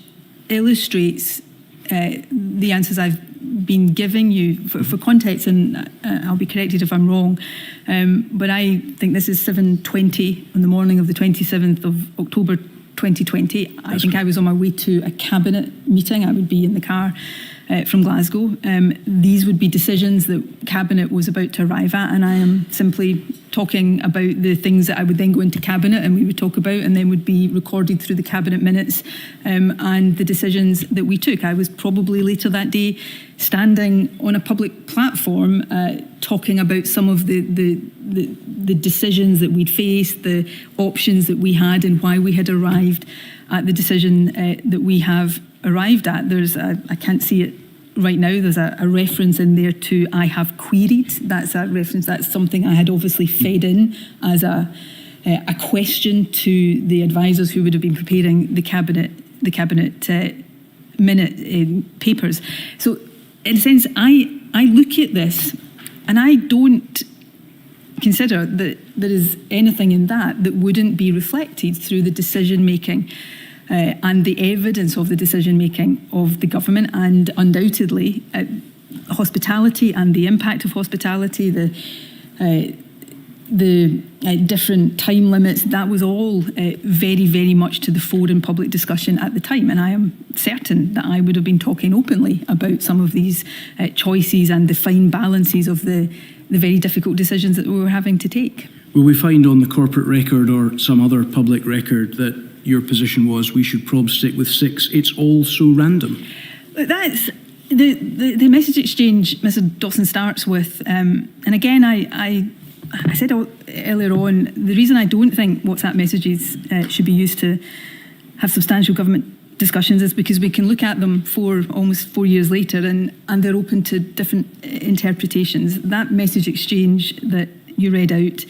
illustrates the answers I've been giving you for context, and I'll be corrected if I'm wrong, but I think this is 7:20 on the morning of the 27th of October 2020. I think I was on my way to a cabinet meeting. I would be in the car. from Glasgow. These would be decisions that Cabinet was about to arrive at, and I am simply talking about the things that I would then go into Cabinet and we would talk about, and then would be recorded through the Cabinet minutes, and the decisions that we took. I was probably later that day standing on a public platform talking about some of the decisions that we'd faced, the options that we had, and why we had arrived at the decision that we have arrived at. I can't see it right now, there's a reference in there to I have queried. That's a reference, that's something I had obviously fed in as a question to the advisors who would have been preparing the cabinet minute papers. So in a sense, I look at this and I don't consider that there is anything in that wouldn't be reflected through the decision making and the evidence of the decision-making of the government, and undoubtedly hospitality and the impact of hospitality, the different time limits, that was all very, very much to the fore in public discussion at the time. And I am certain that I would have been talking openly about some of these choices and the fine balances of the very difficult decisions that we were having to take. Will we find on the corporate record or some other public record that your position was we should probably stick with 6? It's all so random. That's the message exchange Mr. Dawson starts with, and again I said earlier on, the reason I don't think WhatsApp messages should be used to have substantial government discussions is because we can look at them almost 4 years later and they're open to different interpretations. That message exchange that you read out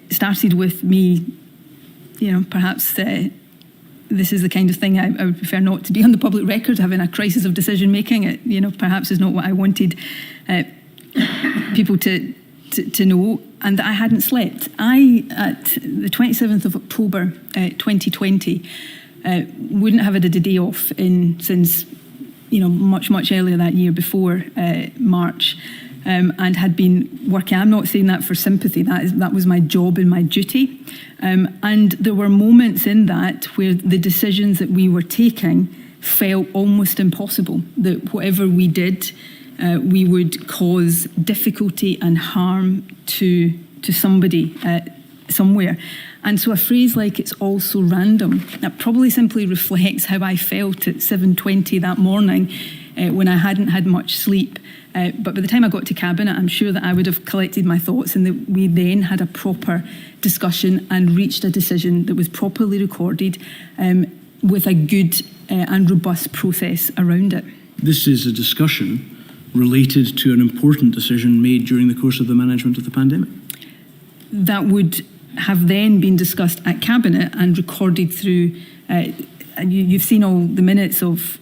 started with me, perhaps this is the kind of thing I would prefer not to be on the public record, having a crisis of decision making. It, perhaps is not what I wanted people to know, and that I hadn't slept. At the 27th of October 2020, wouldn't have had a day off since much earlier that year, before March. And had been working. I'm not saying that for sympathy. That was my job and my duty. And there were moments in that where the decisions that we were taking felt almost impossible. That whatever we did, we would cause difficulty and harm to somebody somewhere. And so a phrase like "it's all so random" that probably simply reflects how I felt at 7:20 that morning when I hadn't had much sleep. But by the time I got to Cabinet, I'm sure that I would have collected my thoughts and that we then had a proper discussion and reached a decision that was properly recorded with a good and robust process around it. This is a discussion related to an important decision made during the course of the management of the pandemic. That would have then been discussed at Cabinet and recorded through, you've seen all the minutes of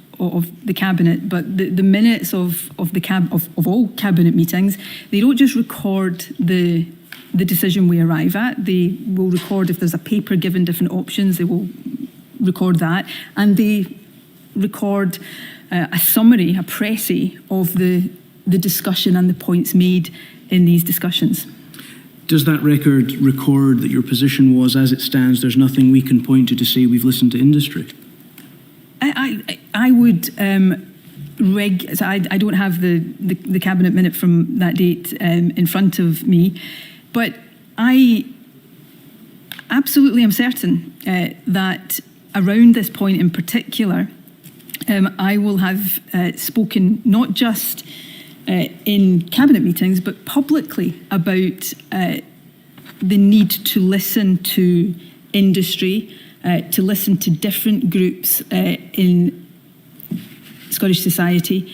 the Cabinet, but the minutes of all Cabinet meetings, they don't just record the decision we arrive at. They will record if there's a paper given different options, they will record that, and they record a summary, a précis of the discussion and the points made in these discussions. Does that record record that your position was, as it stands, there's nothing we can point to say we've listened to industry? I would so I don't have the Cabinet minute from that date in front of me, but I absolutely am certain that around this point in particular, I will have spoken not just in Cabinet meetings, but publicly about the need to listen to industry, to listen to different groups in Scottish society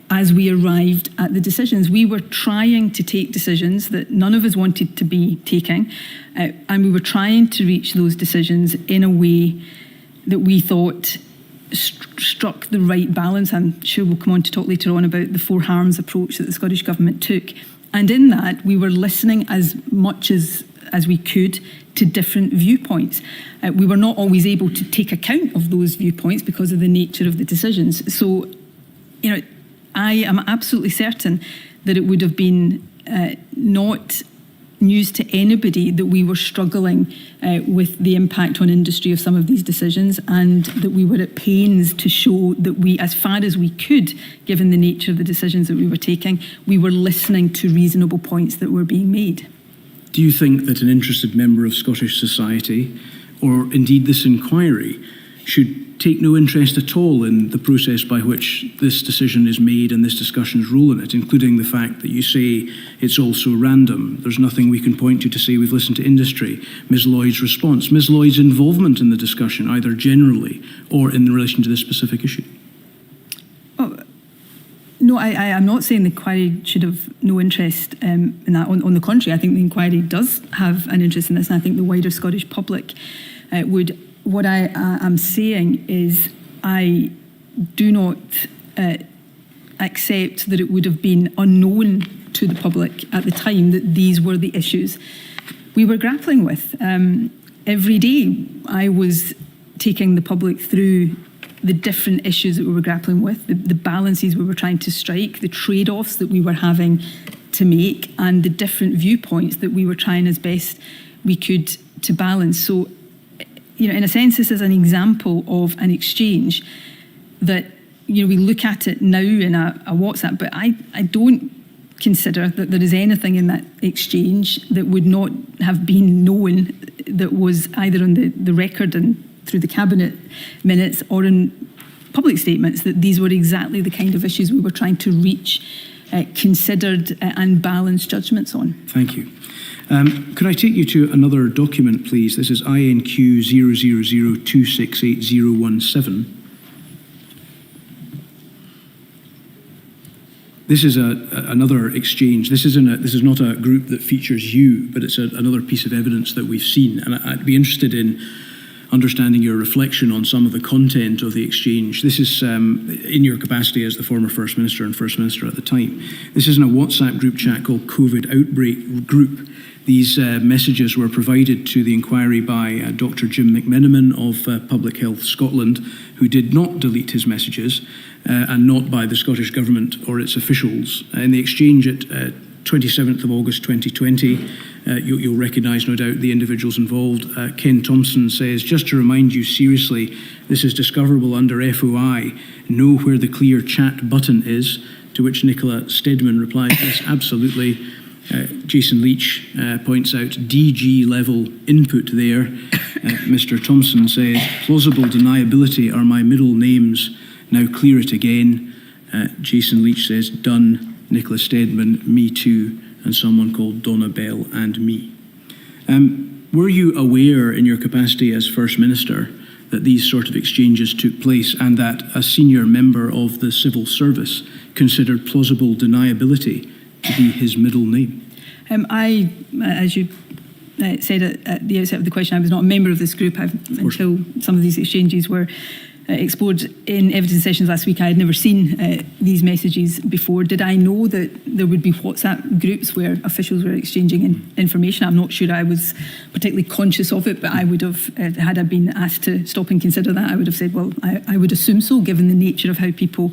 as we arrived at the decisions. We were trying to take decisions that none of us wanted to be taking, and we were trying to reach those decisions in a way that we thought struck the right balance. I'm sure we'll come on to talk later on about the four harms approach that the Scottish Government took. And in that, we were listening as much as we could to different viewpoints. We were not always able to take account of those viewpoints because of the nature of the decisions. So, I am absolutely certain that it would have been not news to anybody that we were struggling with the impact on industry of some of these decisions, and that we were at pains to show that we, as far as we could, given the nature of the decisions that we were taking, we were listening to reasonable points that were being made. Do you think that an interested member of Scottish society, or indeed this inquiry, should take no interest at all in the process by which this decision is made and this discussion's role in it, including the fact that you say it's also random? There's nothing we can point to say we've listened to industry. Ms Lloyd's response, Ms Lloyd's involvement in the discussion, either generally or in relation to this specific issue. Oh, no, I'm not saying the inquiry should have no interest in that. On the contrary, I think the inquiry does have an interest in this, and I think the wider Scottish public would. What I am saying is I do not accept that it would have been unknown to the public at the time that these were the issues we were grappling with. Every day I was taking the public through the different issues that we were grappling with, the balances we were trying to strike, the trade-offs that we were having to make, and the different viewpoints that we were trying as best we could to balance. So, in a sense, this is an example of an exchange that, we look at it now in a WhatsApp, but I don't consider that there is anything in that exchange that would not have been known, that was either on the record and through the Cabinet minutes or in public statements, that these were exactly the kind of issues we were trying to reach considered and balanced judgments on. Thank you. Could I take you to another document, please? This is INQ 000268017. This is another exchange. This is not a group that features you, but it's another piece of evidence that we've seen. And I'd be interested in understanding your reflection on some of the content of the exchange. This is in your capacity as the former First Minister and First Minister at the time. This is in a WhatsApp group chat called COVID Outbreak Group. These messages were provided to the inquiry by Dr. Jim McMenamin of Public Health Scotland, who did not delete his messages, and not by the Scottish Government or its officials. In the exchange at 27th of August 2020, you'll recognise, no doubt, the individuals involved. Ken Thompson says, just to remind you seriously, this is discoverable under FOI. Know where the clear chat button is, to which Nicola Steadman replied, yes, absolutely. Jason Leach points out DG level input there. Mr. Thompson says, plausible deniability are my middle names. Now clear it again. Jason Leach says, done. Nicola Steadman, me too, and someone called Donna Bell and me. Were you aware in your capacity as First Minister that these sort of exchanges took place, and that a senior member of the civil service considered plausible deniability to be his middle name? I, as you said at the outset of the question, I was not a member of this group until some of these exchanges were explored in evidence sessions last week. I had never seen these messages before. Did I know that there would be WhatsApp groups where officials were exchanging information? I'm not sure I was particularly conscious of it, but I would have, had I been asked to stop and consider that, I would have said, well, I would assume so, given the nature of how people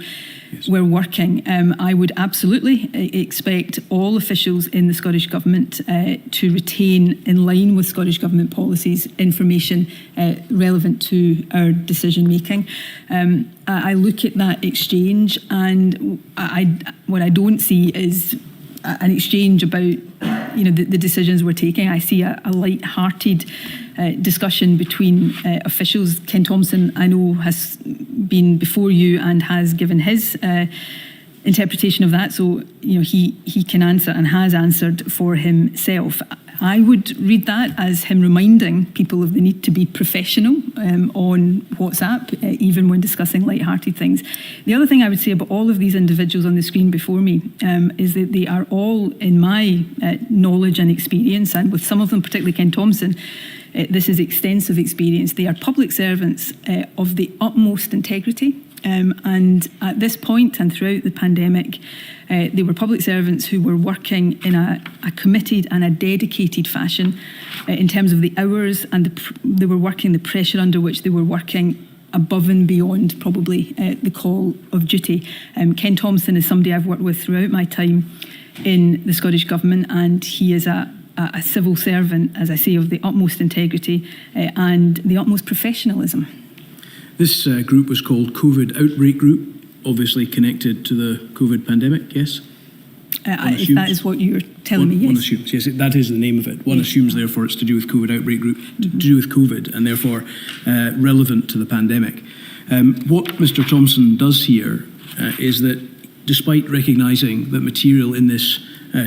were working. I would absolutely expect all officials in the Scottish Government to retain, in line with Scottish Government policies, information relevant to our decision making. I look at that exchange, and what I don't see is an exchange about the decisions we're taking. I see a light-hearted discussion between officials. Ken Thompson, I know, has been before you and has given his interpretation of that, so he can answer and has answered for himself. I would read that as him reminding people of the need to be professional on WhatsApp, even when discussing light-hearted things. The other thing I would say about all of these individuals on the screen before me is that they are all, in my knowledge and experience, and with some of them, particularly Ken Thompson, this is extensive experience. They are public servants of the utmost integrity. And at this point and throughout the pandemic, they were public servants who were working in a committed and a dedicated fashion in terms of the hours, and they were working the pressure under which they were working above and beyond probably the call of duty. Ken Thompson is somebody I've worked with throughout my time in the Scottish Government, and he is a a civil servant, as I say, of the utmost integrity and the utmost professionalism. This group was called COVID Outbreak Group, obviously connected to the COVID pandemic, yes? If that is what you're telling me, yes. One assumes, yes, that is the name of it. One assumes, therefore, it's to do with COVID Outbreak Group, to do with COVID, and therefore relevant to the pandemic. What Mr. Thompson does here is that, despite recognising that material in this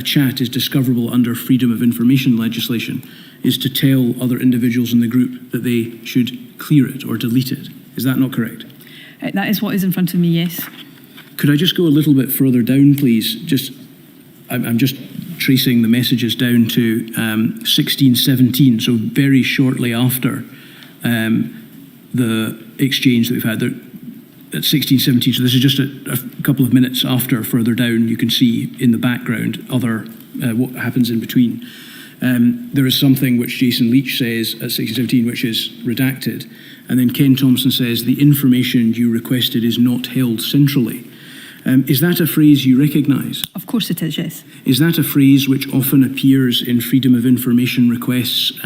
chat is discoverable under freedom of information legislation, is to tell other individuals in the group that they should clear it or delete it. Is that not correct? That is what is in front of me, yes. Could I just go a little bit further down, please? I'm just tracing the messages down to 1617, so very shortly after the exchange that we've had. At 1617, so this is just a couple of minutes after. Further down, you can see in the background other what happens in between. There is something which Jason Leach says at 1617, which is redacted, and then Ken Thompson says the information you requested is not held centrally. Is that a phrase you recognise? Of course it is, yes. Is that a phrase which often appears in freedom of information requests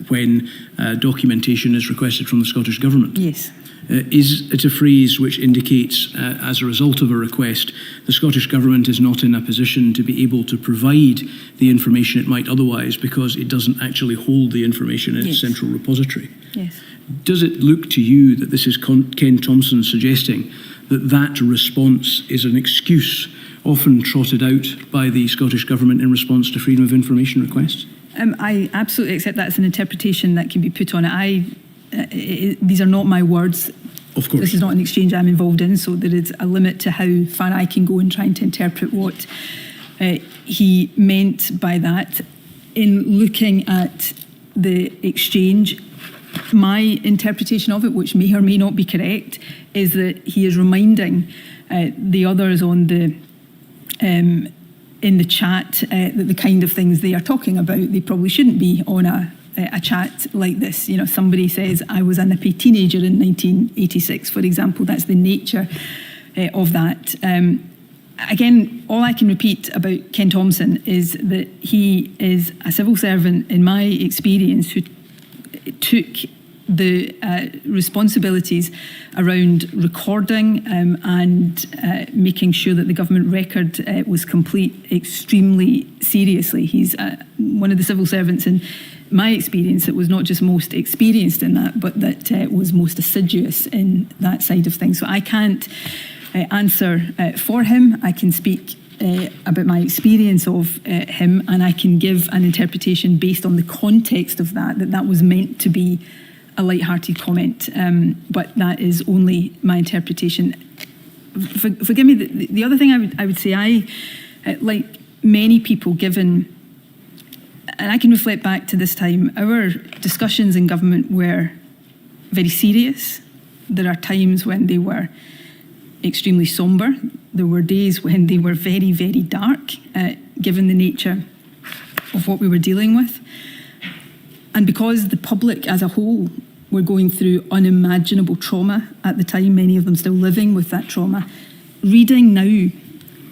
when documentation is requested from the Scottish Government? Yes. Is it a phrase which indicates, as a result of a request, the Scottish Government is not in a position to be able to provide the information it might otherwise because it doesn't actually hold the information in its central repository? Yes. Does it look to you that this is Ken Thompson suggesting that that response is an excuse often trotted out by the Scottish Government in response to freedom of information requests? I absolutely accept that as an interpretation that can be put on it. These are not my words. Of course. This is not an exchange I'm involved in, so there is a limit to how far I can go in trying to interpret what he meant by that. In looking at the exchange, my interpretation of it, which may or may not be correct, is that he is reminding the others on the in the chat that the kind of things they are talking about, they probably shouldn't be on a chat like this. You know, somebody says, I was a nippy teenager in 1986, for example. That's the nature of that. Again, all I can repeat about Ken Thompson is that he is a civil servant, in my experience, who took the responsibilities around recording and making sure that the government record was complete extremely seriously. He's one of the civil servants in my experience that was not just most experienced in that, but that was most assiduous in that side of things. So I can't answer for him. I can speak about my experience of him, and I can give an interpretation based on the context of that was meant to be a light-hearted comment, but that is only my interpretation. Forgive me, the other thing I would say, like many people, given, and I can reflect back to this time, our discussions in government were very serious. There are times when they were extremely sombre. There were days when they were very, very dark, given the nature of what we were dealing with. And because the public as a whole were going through unimaginable trauma at the time, many of them still living with that trauma, reading now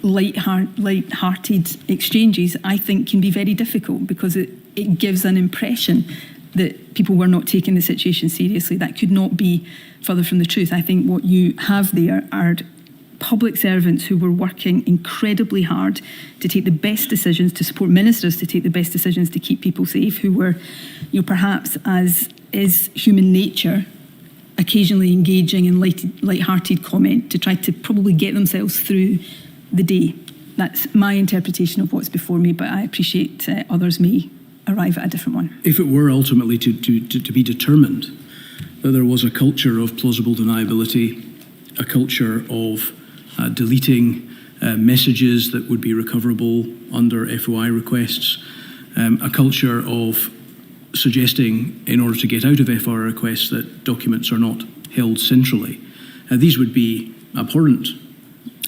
light-hearted exchanges, I think, can be very difficult because it gives an impression that people were not taking the situation seriously. That could not be further from the truth. I think what you have there are public servants who were working incredibly hard to take the best decisions, to support ministers to take the best decisions to keep people safe, who were, perhaps, as is human nature, occasionally engaging in light-hearted comment to try to probably get themselves through the day. That's my interpretation of what's before me, but I appreciate others may arrive at a different one. If it were ultimately to be determined that there was a culture of plausible deniability, a culture of deleting messages that would be recoverable under FOI requests, a culture of suggesting, in order to get out of FOI requests, that documents are not held centrally, these would be abhorrent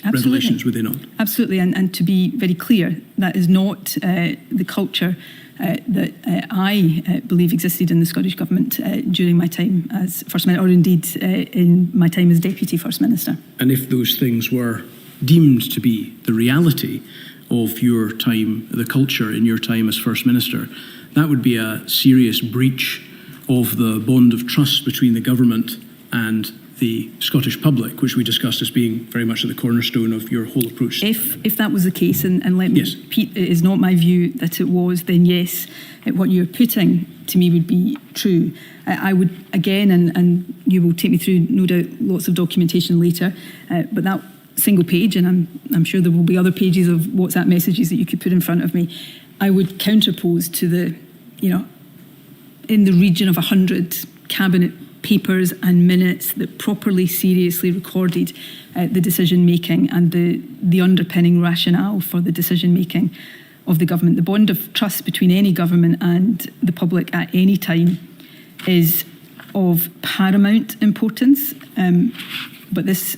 revelations, would they not? Absolutely, and to be very clear, that is not the culture that I believe existed in the Scottish Government during my time as First Minister, or indeed in my time as Deputy First Minister. And if those things were deemed to be the reality of your time, the culture in your time as First Minister, that would be a serious breach of the bond of trust between the government and the Scottish public, which we discussed as being very much at the cornerstone of your whole approach. If that was the case, and let me repeat, it is not my view that it was, then yes, what you're putting to me would be true. I would, again, and you will take me through, no doubt, lots of documentation later, but that single page, and I'm sure there will be other pages of WhatsApp messages that you could put in front of me, I would counterpose to the, in the region of 100 cabinet papers and minutes that properly, seriously recorded the decision making and the underpinning rationale for the decision making of the government. The bond of trust between any government and the public at any time is of paramount importance, but this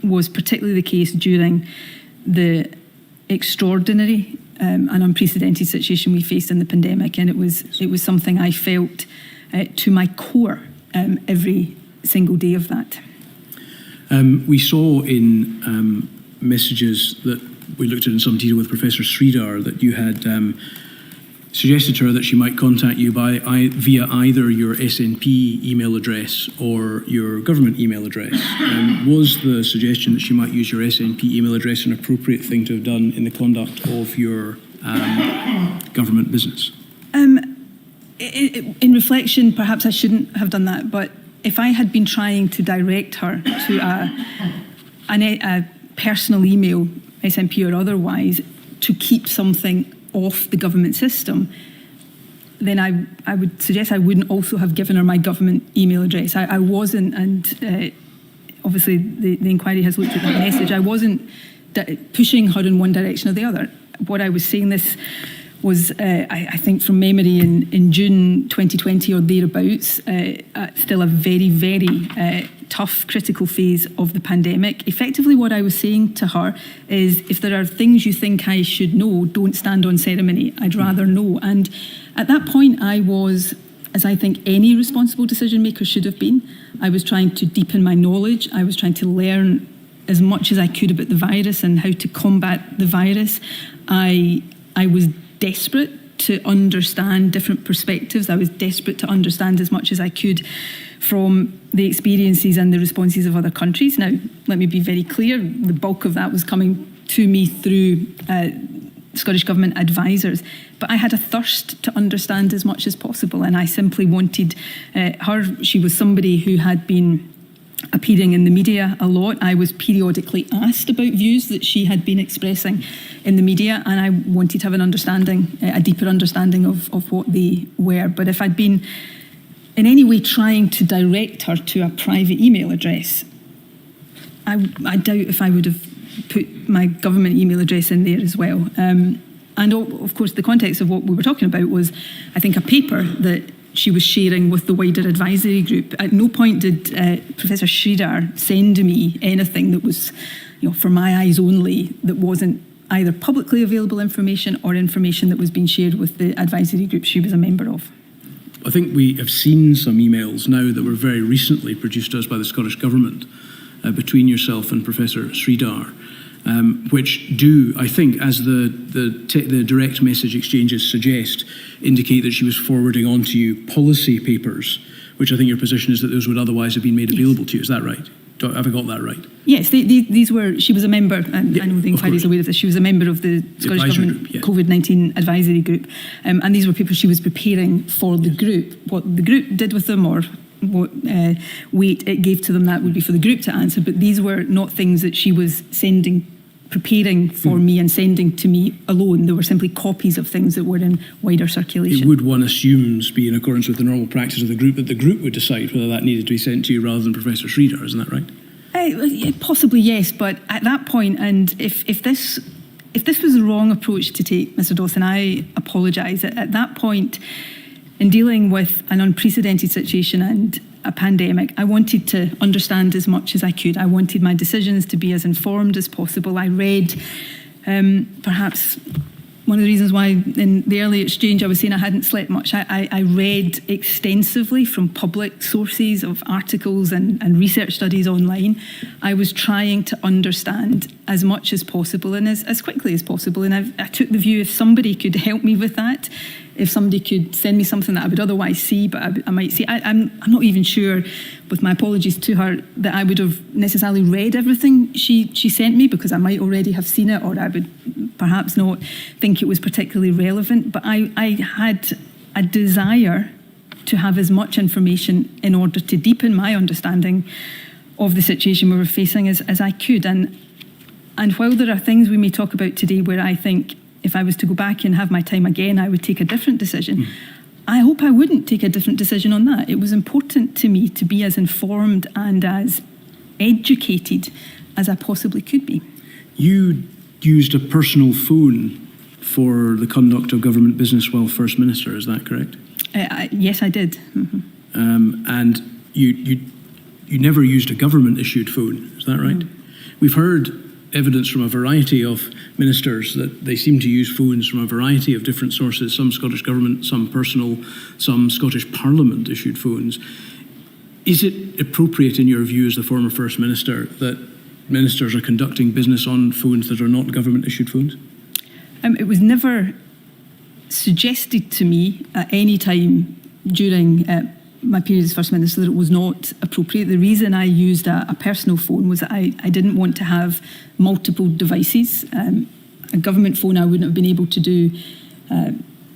was particularly the case during the extraordinary and unprecedented situation we faced in the pandemic, and it was something I felt to my core every single day of that. We saw in messages that we looked at in some detail with Professor Sridhar that you had suggested to her that she might contact you via either your SNP email address or your government email address. Was the suggestion that she might use your SNP email address an appropriate thing to have done in the conduct of your government business? In reflection, perhaps I shouldn't have done that, but if I had been trying to direct her to a personal email, SNP or otherwise, to keep something off the government system, then I would suggest I wouldn't also have given her my government email address. I wasn't, and obviously the inquiry has looked at that message, I wasn't pushing her in one direction or the other. What I was saying, this was, I think from memory, in June 2020 or thereabouts, still a very, very tough, critical phase of the pandemic. Effectively, what I was saying to her is, if there are things you think I should know, don't stand on ceremony. I'd rather know. And at that point, I was, as I think any responsible decision maker should have been, I was trying to deepen my knowledge. I was trying to learn as much as I could about the virus and how to combat the virus. I was desperate to understand different perspectives. I was desperate to understand as much as I could from the experiences and the responses of other countries. Now, let me be very clear, the bulk of that was coming to me through Scottish Government advisors, but I had a thirst to understand as much as possible, and I simply wanted her. She was somebody who had been appearing in the media a lot. I was periodically asked about views that she had been expressing in the media, and I wanted to have an understanding, a deeper understanding of what they were. But if I'd been in any way trying to direct her to a private email address, I doubt if I would have put my government email address in there as well. And of course, the context of what we were talking about was, I think, a paper that she was sharing with the wider advisory group. At no point did Professor Sridhar send me anything that was, for my eyes only, that wasn't either publicly available information or information that was being shared with the advisory group she was a member of. I think we have seen some emails now that were very recently produced to us by the Scottish Government between yourself and Professor Sridhar, which do, I think, as the direct message exchanges suggest, indicate that she was forwarding on to you policy papers, which I think your position is that those would otherwise have been made available to you. Is that right? Have I got that right? Yes, these were, she was a member, and I know the inquiry is aware of this, she was a member of the Scottish Government COVID-19 advisory group, and these were papers she was preparing for the group. What the group did with them, or what weight it gave to them, that would be for the group to answer, but these were not things that she was preparing for me and sending to me alone. They were simply copies of things that were in wider circulation. It would, one assumes, be in accordance with the normal practice of the group, that the group would decide whether that needed to be sent to you rather than Professor Sridhar, isn't that right? Possibly, yes, but at that point, and if this was the wrong approach to take, Mr. Dawson, I apologise. At that point, in dealing with an unprecedented situation and a pandemic, I wanted to understand as much as I could. I wanted my decisions to be as informed as possible. I read perhaps one of the reasons why in the early exchange I was saying I hadn't slept much. I read extensively from public sources of articles and research studies online. I was trying to understand as much as possible and as quickly as possible. And I took the view, if somebody could help me with that, if somebody could send me something that I would otherwise see, but I might see. I'm not even sure, with my apologies to her, that I would have necessarily read everything she sent me, because I might already have seen it, or I would perhaps not think it was particularly relevant. But I had a desire to have as much information in order to deepen my understanding of the situation we were facing as I could. And while there are things we may talk about today where I think if I was to go back and have my time again, I would take a different decision. I hope I wouldn't take a different decision on that. It was important to me to be as informed and as educated as I possibly could be. You used a personal phone for the conduct of government business while First Minister, is that correct? Yes, I did. And you never used a government-issued phone, is that right? We've heard evidence from a variety of ministers that they seem to use phones from a variety of different sources, some Scottish Government, some personal, some Scottish Parliament issued phones. Is it appropriate in your view as the former First Minister that ministers are conducting business on phones that are not government issued phones? It was never suggested to me at any time during my period as First Minister that it was not appropriate. The reason I used a personal phone was that I didn't want to have multiple devices. A government phone, I wouldn't have been able to do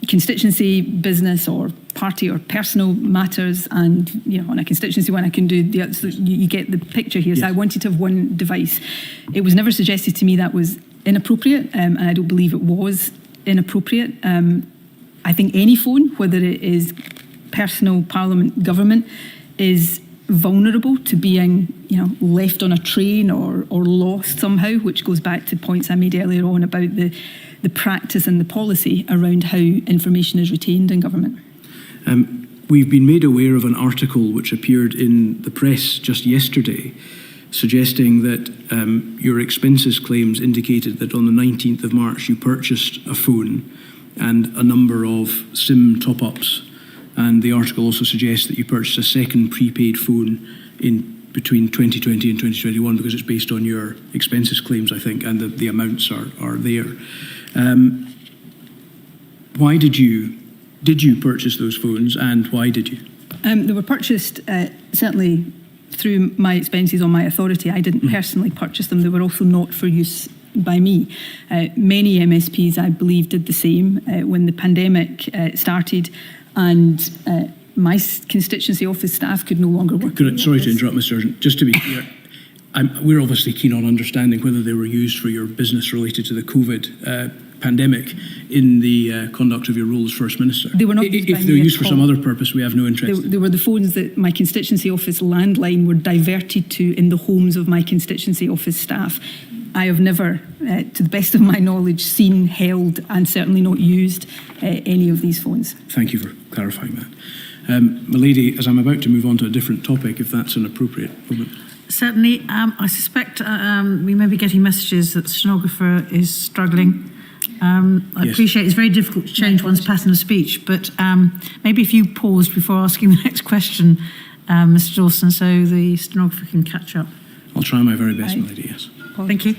constituency business or party or personal matters, and on a constituency one I can do the other. So you get the picture here. Yes. So I wanted to have one device. It was never suggested to me that was inappropriate, and I don't believe it was inappropriate. I think any phone, whether it is personal, Parliament, government, is vulnerable to being left on a train or lost somehow, which goes back to points I made earlier on about the practice and the policy around how information is retained in government. We've been made aware of an article which appeared in the press just yesterday suggesting that your expenses claims indicated that on the 19th of March you purchased a phone and a number of SIM top-ups. And the article also suggests that you purchased a second prepaid phone in between 2020 and 2021 because it's based on your expenses claims, I think, and the amounts are there. Why did you purchase those phones, and why did you? They were purchased certainly through my expenses on my authority. I didn't personally purchase them. They were also not for use by me. Many MSPs, I believe, did the same when the pandemic started, and my constituency office staff could no longer work. Sorry to interrupt, Mr. Sturgeon. Just to be clear, we're obviously keen on understanding whether they were used for your business related to the COVID pandemic in the conduct of your role as First Minister. They were not used if they're used for some other purpose, we have no interest. They were the phones that my constituency office landline were diverted to in the homes of my constituency office staff. I have never, to the best of my knowledge, seen, held, and certainly not used any of these phones. Thank you for clarifying that. My lady, as I'm about to move on to a different topic, if that's an appropriate moment. Certainly. I suspect we may be getting messages that the stenographer is struggling. I appreciate it's very difficult to change one's pattern of speech, but maybe if you paused before asking the next question, Mr. Dawson, so the stenographer can catch up. I'll try my very best, my lady, yes. Thank you.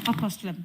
11:30.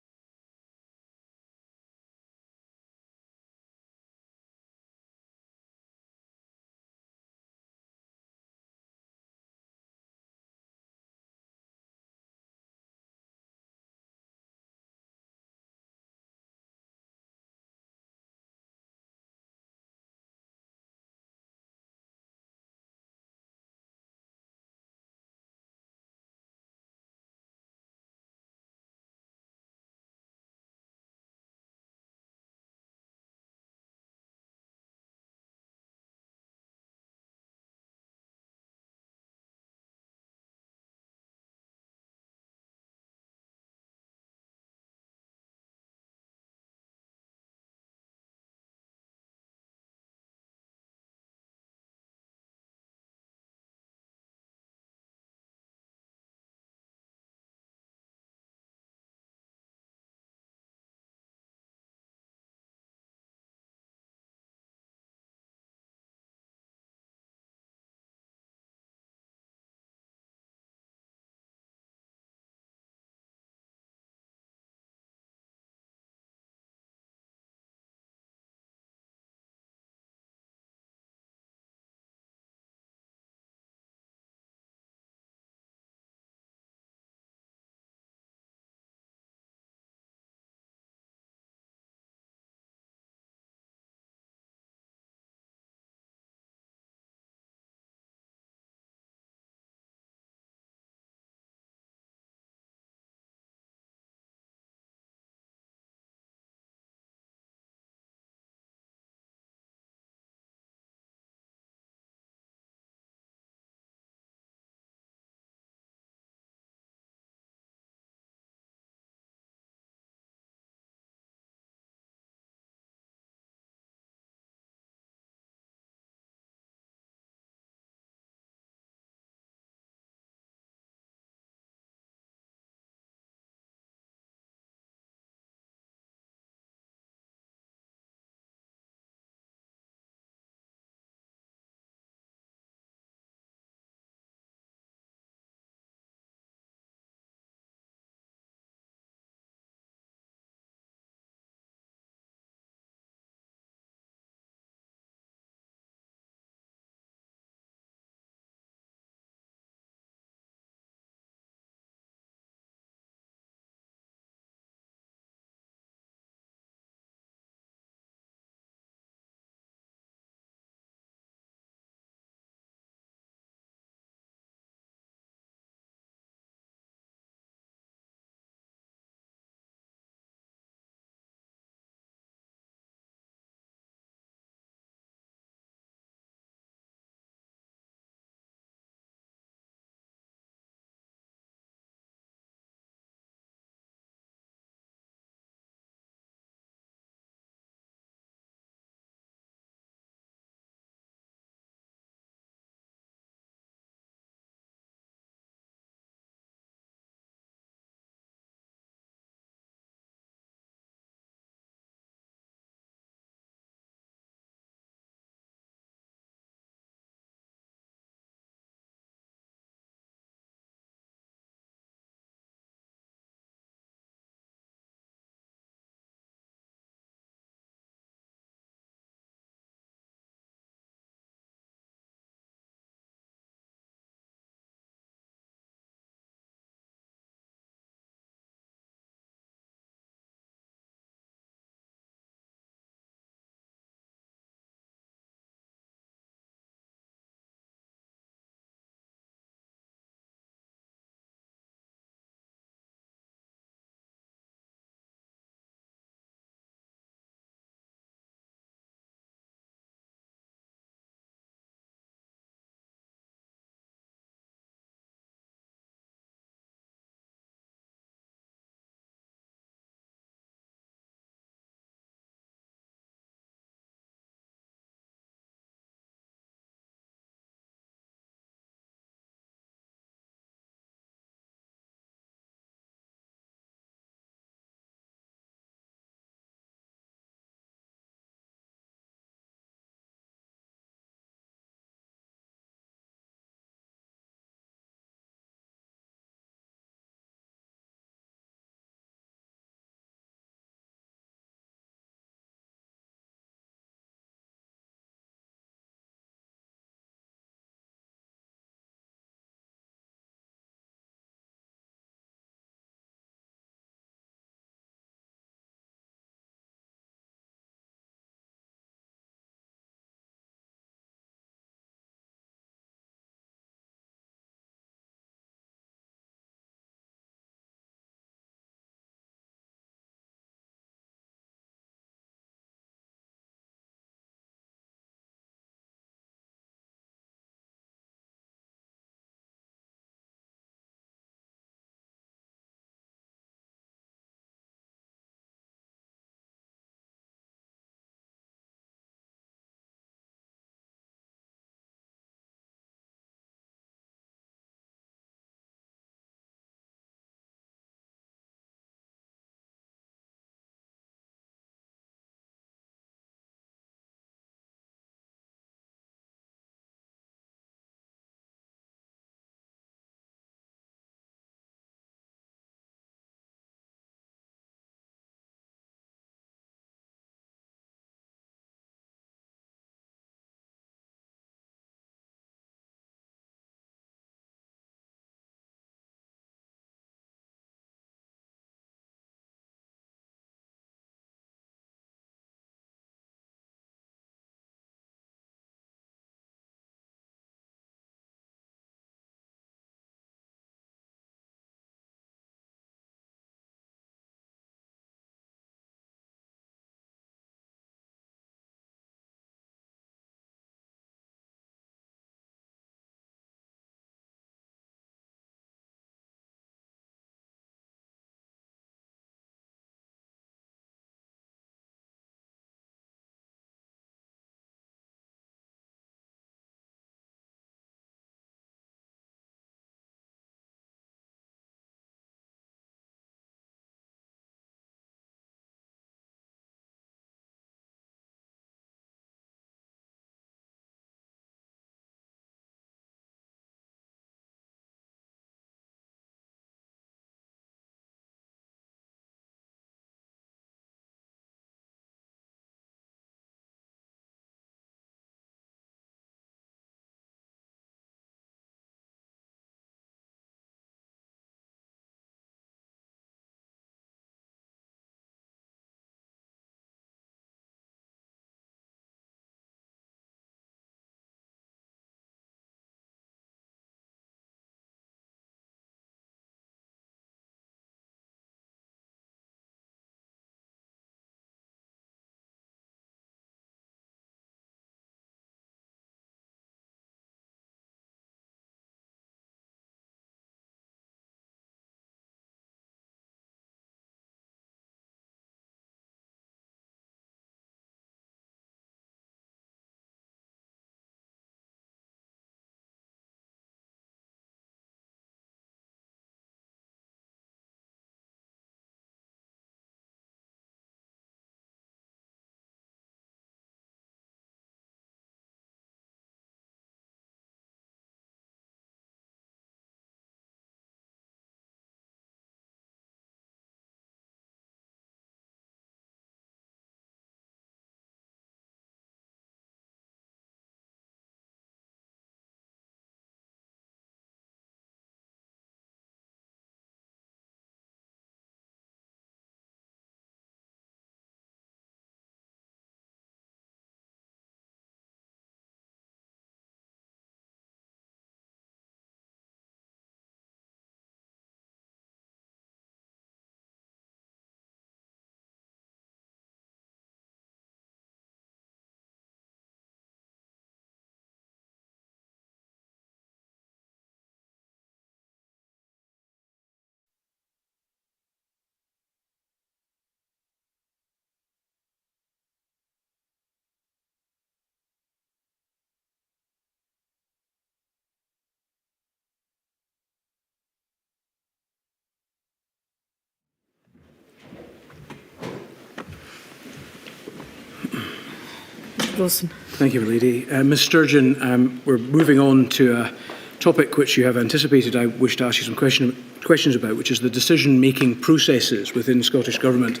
Wilson. Thank you, Lady. Ms Sturgeon, we're moving on to a topic which you have anticipated I wish to ask you some questions about, which is the decision-making processes within Scottish Government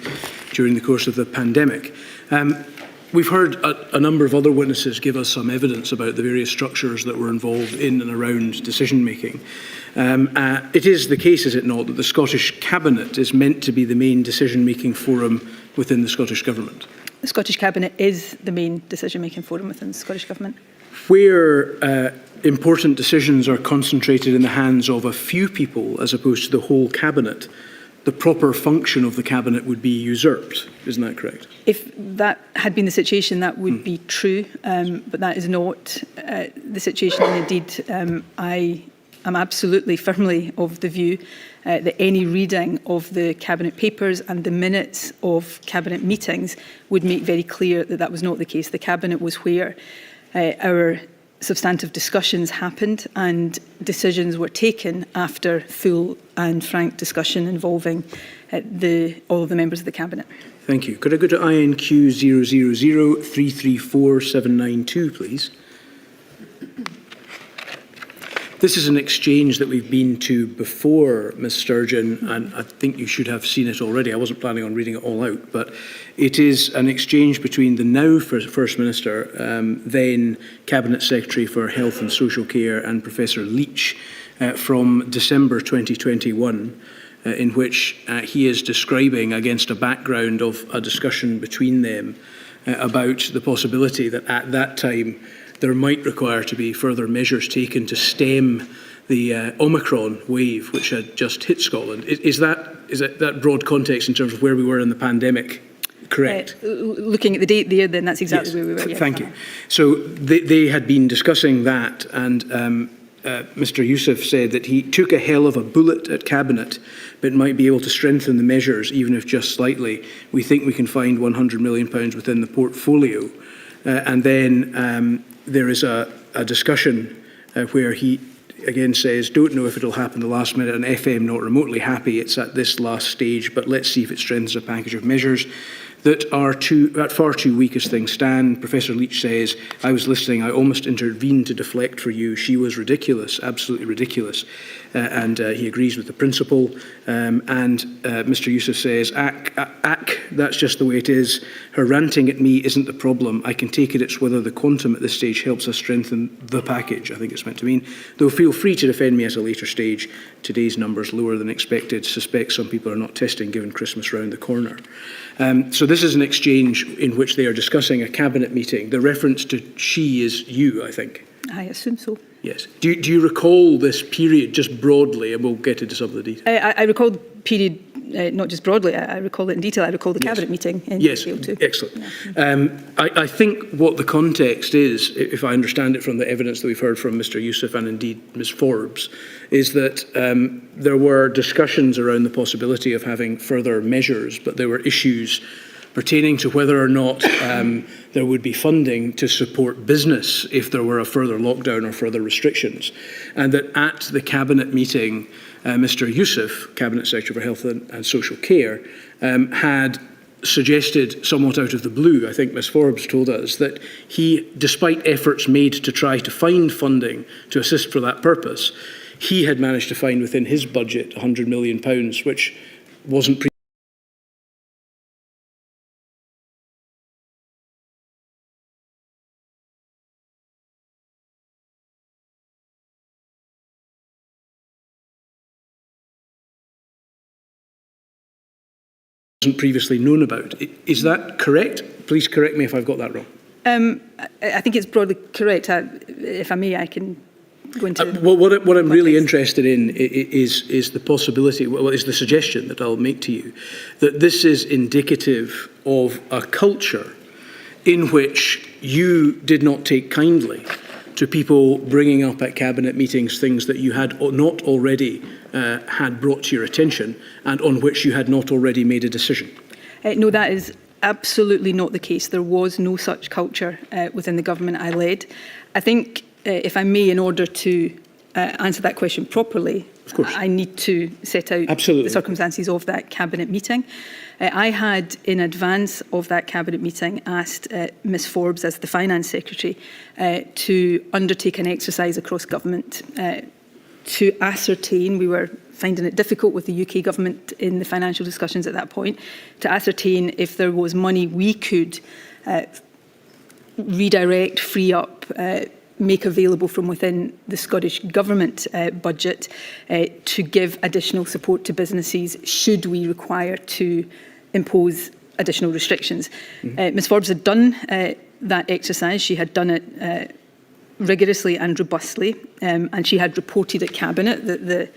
during the course of the pandemic. We've heard a number of other witnesses give us some evidence about the various structures that were involved in and around decision-making. It is the case, is it not, that the Scottish Cabinet is meant to be the main decision-making forum within the Scottish Government? The Scottish Cabinet is the main decision-making forum within the Scottish Government. Where important decisions are concentrated in the hands of a few people as opposed to the whole Cabinet, the proper function of the Cabinet would be usurped. Isn't that correct? If that had been the situation, that would be true, but that is not the situation. And indeed, I am absolutely firmly of the view that any reading of the Cabinet papers and the minutes of Cabinet meetings would make very clear that that was not the case. The Cabinet was where our substantive discussions happened and decisions were taken after full and frank discussion involving all of the members of the Cabinet. Thank you. Could I go to INQ 000334792, please? This is an exchange that we've been to before, Ms Sturgeon, and I think you should have seen it already. I wasn't planning on reading it all out, but it is an exchange between the now First Minister, then Cabinet Secretary for Health and Social Care, and Professor Leach from December 2021, in which he is describing, against a background of a discussion between them, about the possibility that at that time there might require to be further measures taken to stem the Omicron wave which had just hit Scotland. Is that broad context in terms of where we were in the pandemic correct? Looking at the date there, then that's exactly where we were. Yeah. Thank you. So they had been discussing that, and Mr Youssef said that he took a hell of a bullet at Cabinet, but might be able to strengthen the measures, even if just slightly. We think we can find £100 million within the portfolio. And then there is a discussion where he again says, don't know if it'll happen the last minute, and FM not remotely happy it's at this last stage, but let's see if it strengthens a package of measures that are far too weak as things stand. Professor Leach says, I was listening, I almost intervened to deflect for you. She was ridiculous, absolutely ridiculous. And he agrees with the principle. And Mr Youssef says, that's just the way it is. Her ranting at me isn't the problem. I can take it's whether the quantum at this stage helps us strengthen the package, I think it's meant to mean. Though feel free to defend me at a later stage. Today's numbers lower than expected. Suspect some people are not testing given Christmas round the corner. So this is an exchange in which they are discussing a Cabinet meeting. The reference to she is you, I think. I assume so. Yes. Do you recall this period just broadly, and we'll get into some of the details? I recall the period not just broadly, I recall it in detail. I recall the Cabinet meeting in detail too. Excellent. Yeah. I think what the context is, if I understand it from the evidence that we've heard from Mr Youssef and indeed Ms Forbes, is that there were discussions around the possibility of having further measures, but there were issues pertaining to whether or not there would be funding to support business if there were a further lockdown or further restrictions. And that at the Cabinet meeting, Mr Youssef, Cabinet Secretary for Health and Social Care, had suggested somewhat out of the blue, I think Ms Forbes told us, that he, despite efforts made to try to find funding to assist for that purpose, he had managed to find within his budget £100 million, which wasn't previously known about. Is that correct? Please correct me if I've got that wrong. I think it's broadly correct. If I may, I can go into what I'm really interested in is the possibility, is the suggestion that I'll make to you, that this is indicative of a culture in which you did not take kindly to people bringing up at Cabinet meetings things that you had not already had brought to your attention and on which you had not already made a decision. No, that is absolutely not the case. There was no such culture within the government I led. I think, if I may, in order to answer that question properly, Of course. I need to set out Absolutely. the circumstances of that cabinet meeting. I had, in advance of that cabinet meeting, asked Ms Forbes, as the Finance Secretary, to undertake an exercise across government to ascertain, we were finding it difficult with the UK government in the financial discussions at that point, to ascertain if there was money we could redirect, free up, make available from within the Scottish Government budget to give additional support to businesses should we require to impose additional restrictions. Ms Forbes had done that exercise. She had done it rigorously and robustly, and she had reported at Cabinet that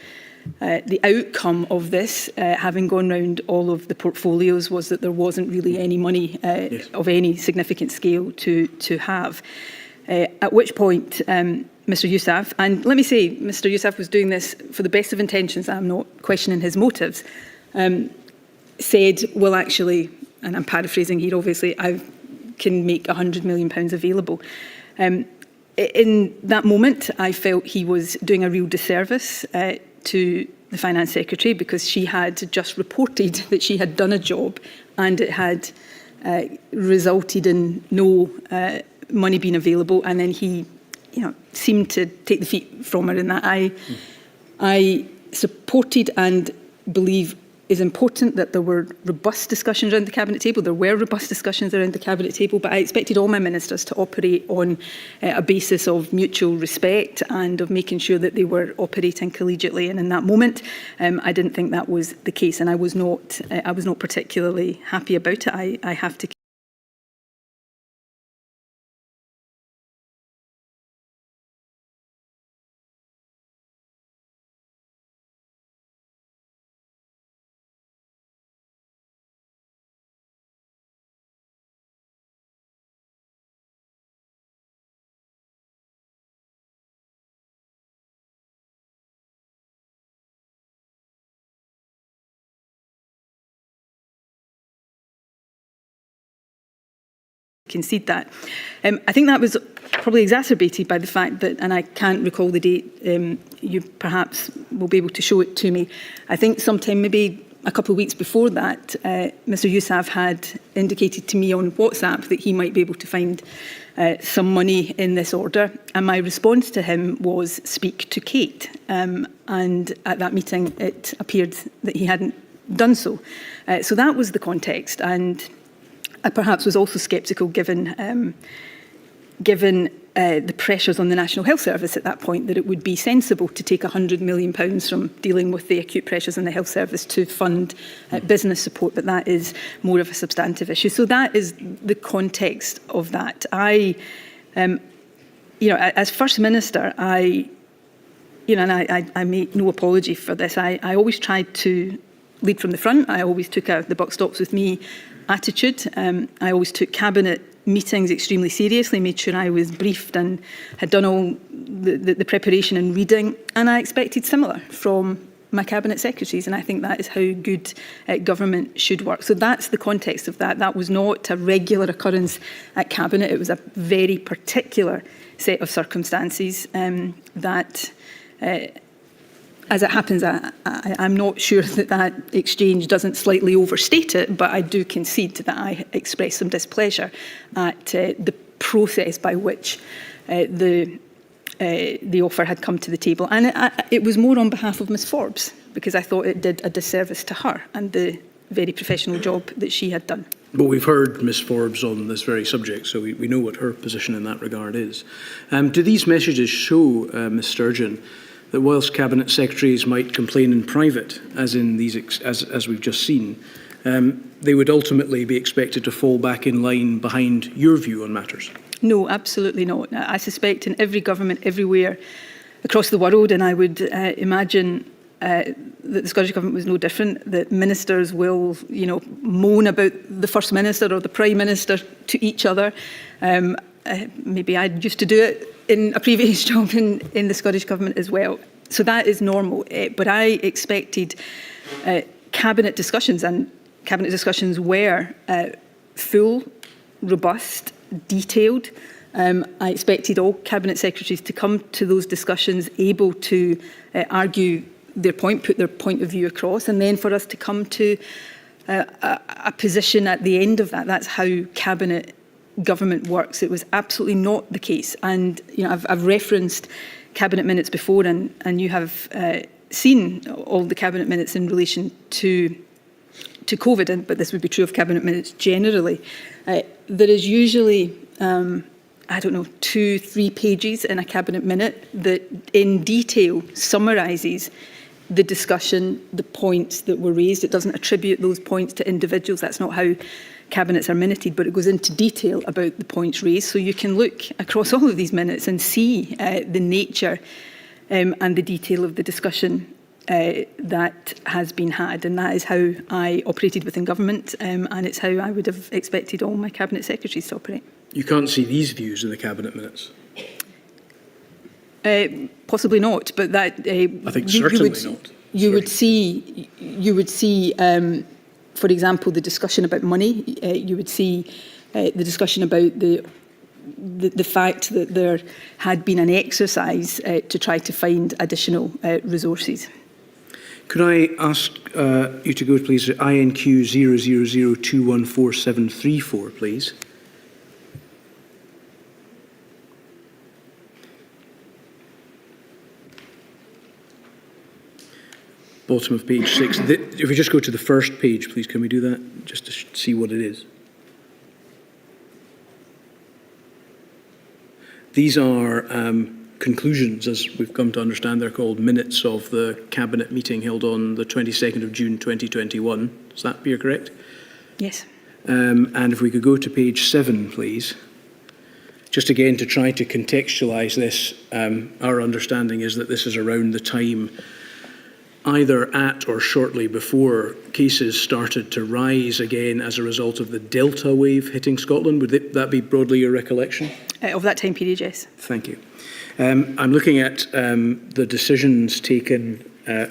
the outcome of this, having gone round all of the portfolios, was that there wasn't really any money of any significant scale to have. At which point, Mr Yousaf, and let me say, Mr Yousaf was doing this for the best of intentions, I'm not questioning his motives, said, well, actually, and I'm paraphrasing here, obviously, I can make £100 million available. In that moment, I felt he was doing a real disservice to the Finance Secretary, because she had just reported that she had done a job and it had resulted in no money being available, and then he, seemed to take the feet from her in that. I supported and believe is important that there were robust discussions around the Cabinet table. There were robust discussions around the Cabinet table, but I expected all my ministers to operate on a basis of mutual respect and of making sure that they were operating collegiately. And in that moment, I didn't think that was the case, and I was not particularly happy about it. I have to concede that. I think that was probably exacerbated by the fact that, and I can't recall the date, you perhaps will be able to show it to me, I think sometime maybe a couple of weeks before that, Mr Yousaf had indicated to me on WhatsApp that he might be able to find some money in this order, and my response to him was speak to Kate, and at that meeting it appeared that he hadn't done so. So that was the context, and I perhaps was also sceptical given the pressures on the National Health Service at that point, that it would be sensible to take £100 million from dealing with the acute pressures on the health service to fund business support, but that is more of a substantive issue. So that is the context of that. As First Minister, I make no apology for this. I always tried to lead from the front. I always took the buck stops with me attitude. I always took Cabinet meetings extremely seriously, made sure I was briefed and had done all the preparation and reading, and I expected similar from my Cabinet Secretaries, and I think that is how good government should work. So that's the context of that. That was not a regular occurrence at Cabinet. It was a very particular set of circumstances that as it happens, I'm not sure that exchange doesn't slightly overstate it, but I do concede that I expressed some displeasure at the process by which the offer had come to the table. And it was more on behalf of Ms Forbes, because I thought it did a disservice to her and the very professional job that she had done. But we've heard Ms Forbes on this very subject, so we know what her position in that regard is. Do these messages show, Ms Sturgeon, that whilst Cabinet Secretaries might complain in private, as in these as we've just seen, they would ultimately be expected to fall back in line behind your view on matters? No, absolutely not. I suspect in every government everywhere across the world, and I would imagine that the Scottish Government was no different, that ministers will, moan about the First Minister or the Prime Minister to each other. Maybe I used to do it in a previous job in the Scottish Government as well. So that is normal. But I expected Cabinet discussions, and Cabinet discussions were full, robust, detailed. I expected all Cabinet Secretaries to come to those discussions able to argue their point, put their point of view across, and then for us to come to a position at the end of that. That's how cabinet government works. It was absolutely not the case. And I've referenced cabinet minutes before, and you have seen all the cabinet minutes in relation to COVID, but this would be true of cabinet minutes generally. There is usually 2-3 pages in a cabinet minute that in detail summarises the discussion, the points that were raised. It doesn't attribute those points to individuals. That's not how cabinets are minuted, but it goes into detail about the points raised. So you can look across all of these minutes and see the nature and the detail of the discussion that has been had. And that is how I operated within government, and it's how I would have expected all my cabinet secretaries to operate. You can't see these views in the cabinet minutes? Possibly not, but that I think certainly not. You would see, for example, the discussion about money. You would see the discussion about the fact that there had been an exercise to try to find additional resources. Could I ask you to go, please, to INQ 000214734, please? Bottom of page 6. If we just go to the first page, please, can we do that? Just to see what it is. These are conclusions, as we've come to understand. They're called minutes of the cabinet meeting held on the 22nd of June 2021. Does that be correct? Yes. And if we could go to page 7, please. Just again to try to contextualise this, our understanding is that this is around the time either at or shortly before cases started to rise again as a result of the Delta wave hitting Scotland. Would that be broadly your recollection? Of that time period, yes. Thank you. I'm looking at the decisions taken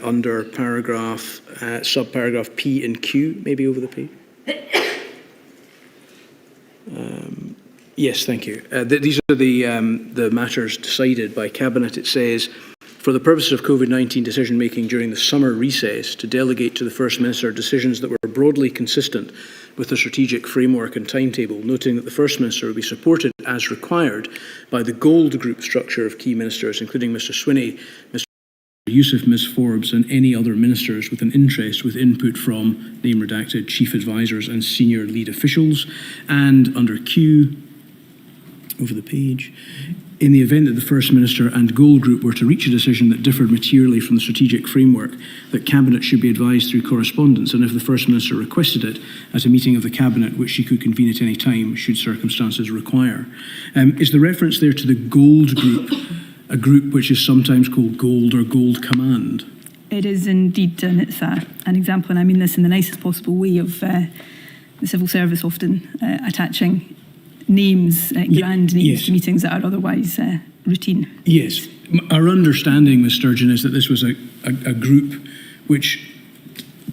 under subparagraph P and Q, maybe over the page. Yes, thank you. These are the matters decided by Cabinet. It says, for the purposes of COVID-19 decision-making during the summer recess, to delegate to the First Minister decisions that were broadly consistent with the strategic framework and timetable, noting that the First Minister will be supported as required by the gold group structure of key ministers, including Mr Swinney, Mr Youssef, Ms Forbes and any other ministers with an interest with input from, name redacted, chief advisors and senior lead officials. And under Q, over the page, in the event that the First Minister and Gold Group were to reach a decision that differed materially from the strategic framework, that Cabinet should be advised through correspondence, and if the First Minister requested it at a meeting of the Cabinet, which she could convene at any time, should circumstances require. Is the reference there to the Gold Group, a group which is sometimes called Gold or Gold Command? It is indeed, and it's an example, and I mean this in the nicest possible way, of the civil service often attaching names, grand names to meetings that are otherwise routine. Yes. Our understanding, Ms Sturgeon, is that this was a group which,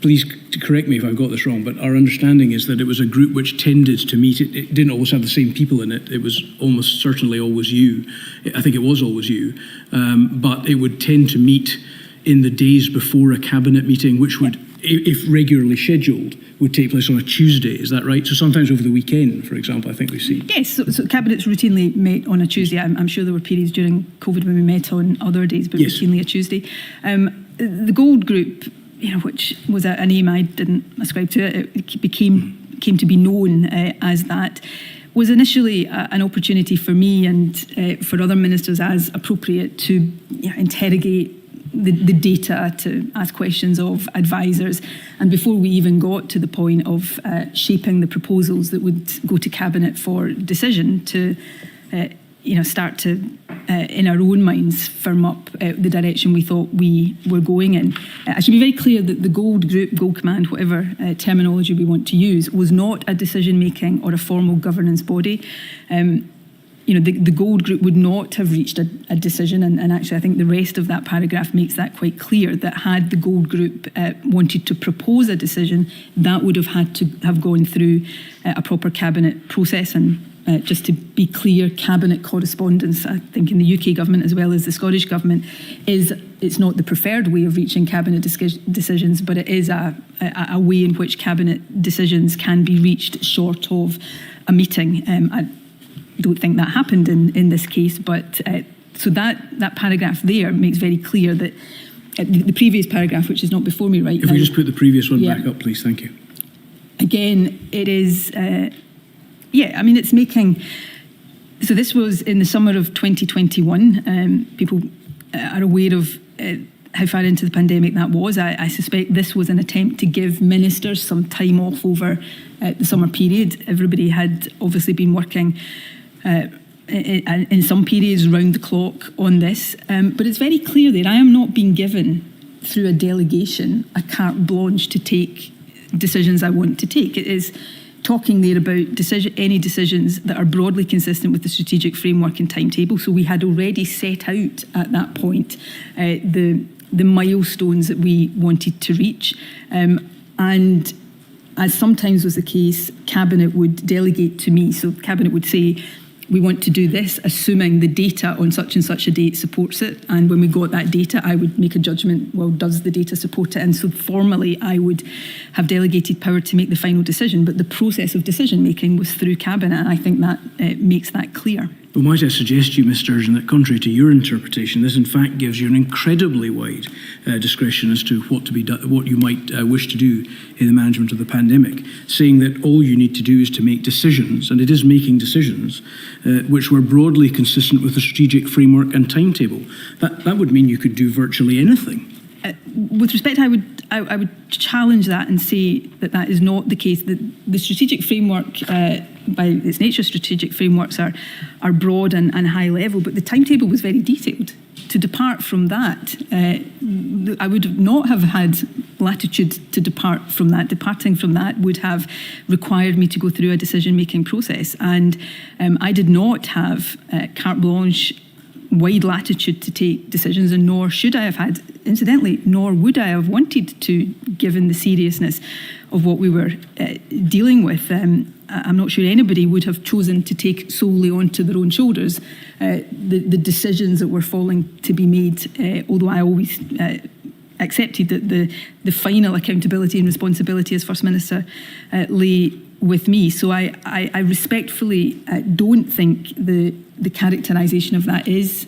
please correct me if I've got this wrong, but our understanding is that it was a group which tended to meet. It didn't always have the same people in it. It was almost certainly always you. I think it was always you. But it would tend to meet in the days before a cabinet meeting, which would, if regularly scheduled, would take place on a Tuesday. Is that right? So sometimes over the weekend, for example, I think we see. Yes, so cabinets routinely met on a Tuesday. I'm sure there were periods during COVID when we met on other days, but yes, routinely a Tuesday. The Gold Group, which was a name I didn't ascribe to it came to be known as that, was initially an opportunity for me and for other ministers as appropriate to interrogate the data, to ask questions of advisors, and before we even got to the point of shaping the proposals that would go to Cabinet for decision, to start to in our own minds firm up the direction we thought we were going in. I should be very clear that the Gold Group, Gold Command, whatever terminology we want to use, was not a decision-making or a formal governance body. The Gold Group would not have reached a decision, and actually I think the rest of that paragraph makes that quite clear, that had the Gold Group wanted to propose a decision, that would have had to have gone through a proper Cabinet process, and just to be clear, Cabinet correspondence, I think in the UK government as well as the Scottish government, it's not the preferred way of reaching Cabinet decisions, but it is a way in which Cabinet decisions can be reached short of a meeting. I don't think that happened in this case, but so that paragraph there makes very clear that the previous paragraph, which is not before me right now. If we just put the previous one back up, please, thank you. Again, it is, it's making, so this was in the summer of 2021. People are aware of how far into the pandemic that was. I suspect this was an attempt to give ministers some time off over the summer period. Everybody had obviously been working in some periods round the clock on this, but it's very clear that I am not being given through a delegation a carte blanche to take decisions I want to take. It is talking there about any decisions that are broadly consistent with the strategic framework and timetable. So we had already set out at that point the milestones that we wanted to reach, and as sometimes was the case, Cabinet would delegate to me. So Cabinet would say, we want to do this, assuming the data on such and such a date supports it. And when we got that data, I would make a judgment, well, does the data support it? And so formally, I would have delegated power to make the final decision. But the process of decision making was through Cabinet, and I think that makes that clear. Well, might I suggest to you, Ms Sturgeon, that contrary to your interpretation, this in fact gives you an incredibly wide discretion as to what to be done, what you might wish to do in the management of the pandemic, saying that all you need to do is to make decisions, and it is making decisions, which were broadly consistent with the strategic framework and timetable. That would mean you could do virtually anything. With respect, I would challenge that and say that is not the case. The strategic framework, by its nature, strategic frameworks are broad and high level, but the timetable was very detailed. To depart from that, I would not have had latitude to depart from that. Departing from that would have required me to go through a decision-making process, and I did not have carte blanche, wide latitude to take decisions, and nor should I have had, incidentally, nor would I have wanted to, given the seriousness of what we were dealing with. I'm not sure anybody would have chosen to take solely onto their own shoulders the decisions that were falling to be made, although I always accepted that the final accountability and responsibility as First Minister lay with me. So I respectfully don't think the characterisation of that is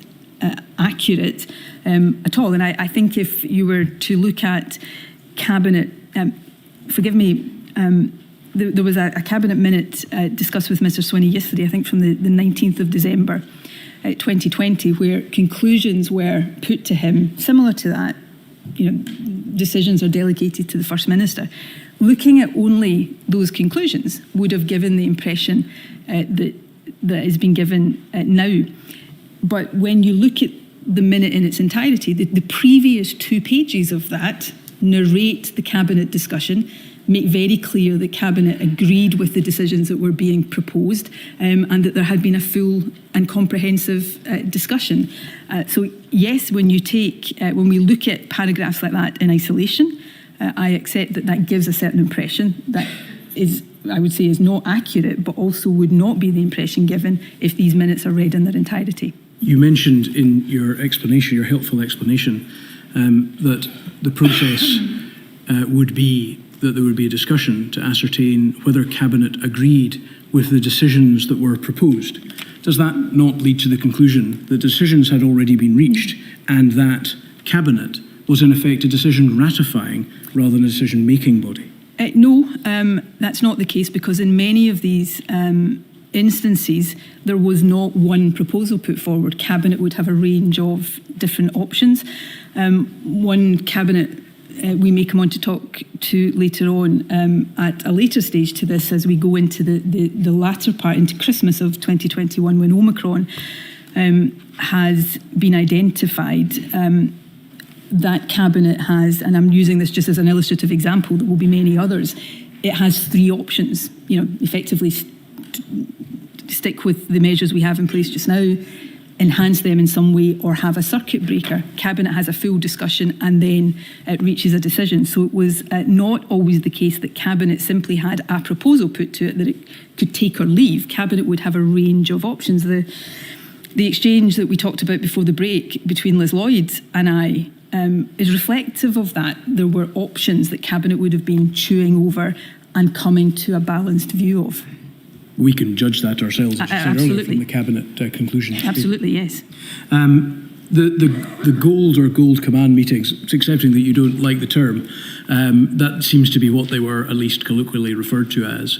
accurate at all. And I think if you were to look at Cabinet, forgive me, there was a Cabinet minute discussed with Mr Swinney yesterday, I think from the 19th of December 2020, where conclusions were put to him similar to that. Decisions are delegated to the First Minister. Looking at only those conclusions would have given the impression that has been given now. But when you look at the minute in its entirety, the previous 2 pages of that narrate the Cabinet discussion, make very clear that Cabinet agreed with the decisions that were being proposed, and that there had been a full and comprehensive discussion. So yes, when we look at paragraphs like that in isolation, I accept that gives a certain impression that is, I would say, is not accurate, but also would not be the impression given if these minutes are read in their entirety. You mentioned in your explanation, your helpful explanation, that the process would be that there would be a discussion to ascertain whether Cabinet agreed with the decisions that were proposed. Does that not lead to the conclusion that decisions had already been reached and that Cabinet was in effect a decision ratifying rather than a decision-making body? No, that's not the case, because in many of these instances, there was not one proposal put forward. Cabinet would have a range of different options. One Cabinet we may come on to talk to later on at a later stage to this, as we go into the latter part, into Christmas of 2021, when Omicron has been identified. That Cabinet has, and I'm using this just as an illustrative example, there will be many others, it has 3 options. Effectively stick with the measures we have in place just now, enhance them in some way or have a circuit breaker. Cabinet has a full discussion and then it reaches a decision. So it was not always the case that Cabinet simply had a proposal put to it that it could take or leave. Cabinet would have a range of options. The exchange that we talked about before the break between Liz Lloyd and I is reflective of that. There were options that Cabinet would have been chewing over and coming to a balanced view of. We can judge that ourselves, as you said earlier, from the Cabinet conclusions. Absolutely, yes. The gold or gold command meetings, accepting that you don't like the term, that seems to be what they were at least colloquially referred to as.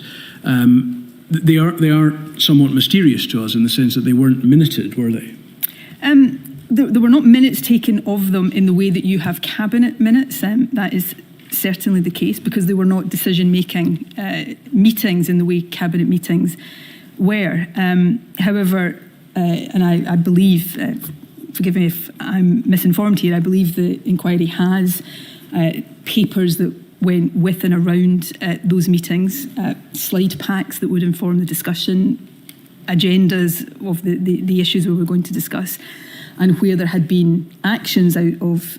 They are somewhat mysterious to us in the sense that they weren't minuted, were they? There were not minutes taken of them in the way that you have Cabinet minutes. That is certainly the case because they were not decision-making meetings in the way Cabinet meetings were. However, and I believe, forgive me if I'm misinformed here, I believe the inquiry has papers that went with and around those meetings, slide packs that would inform the discussion, agendas of the issues we were going to discuss, and where there had been actions out of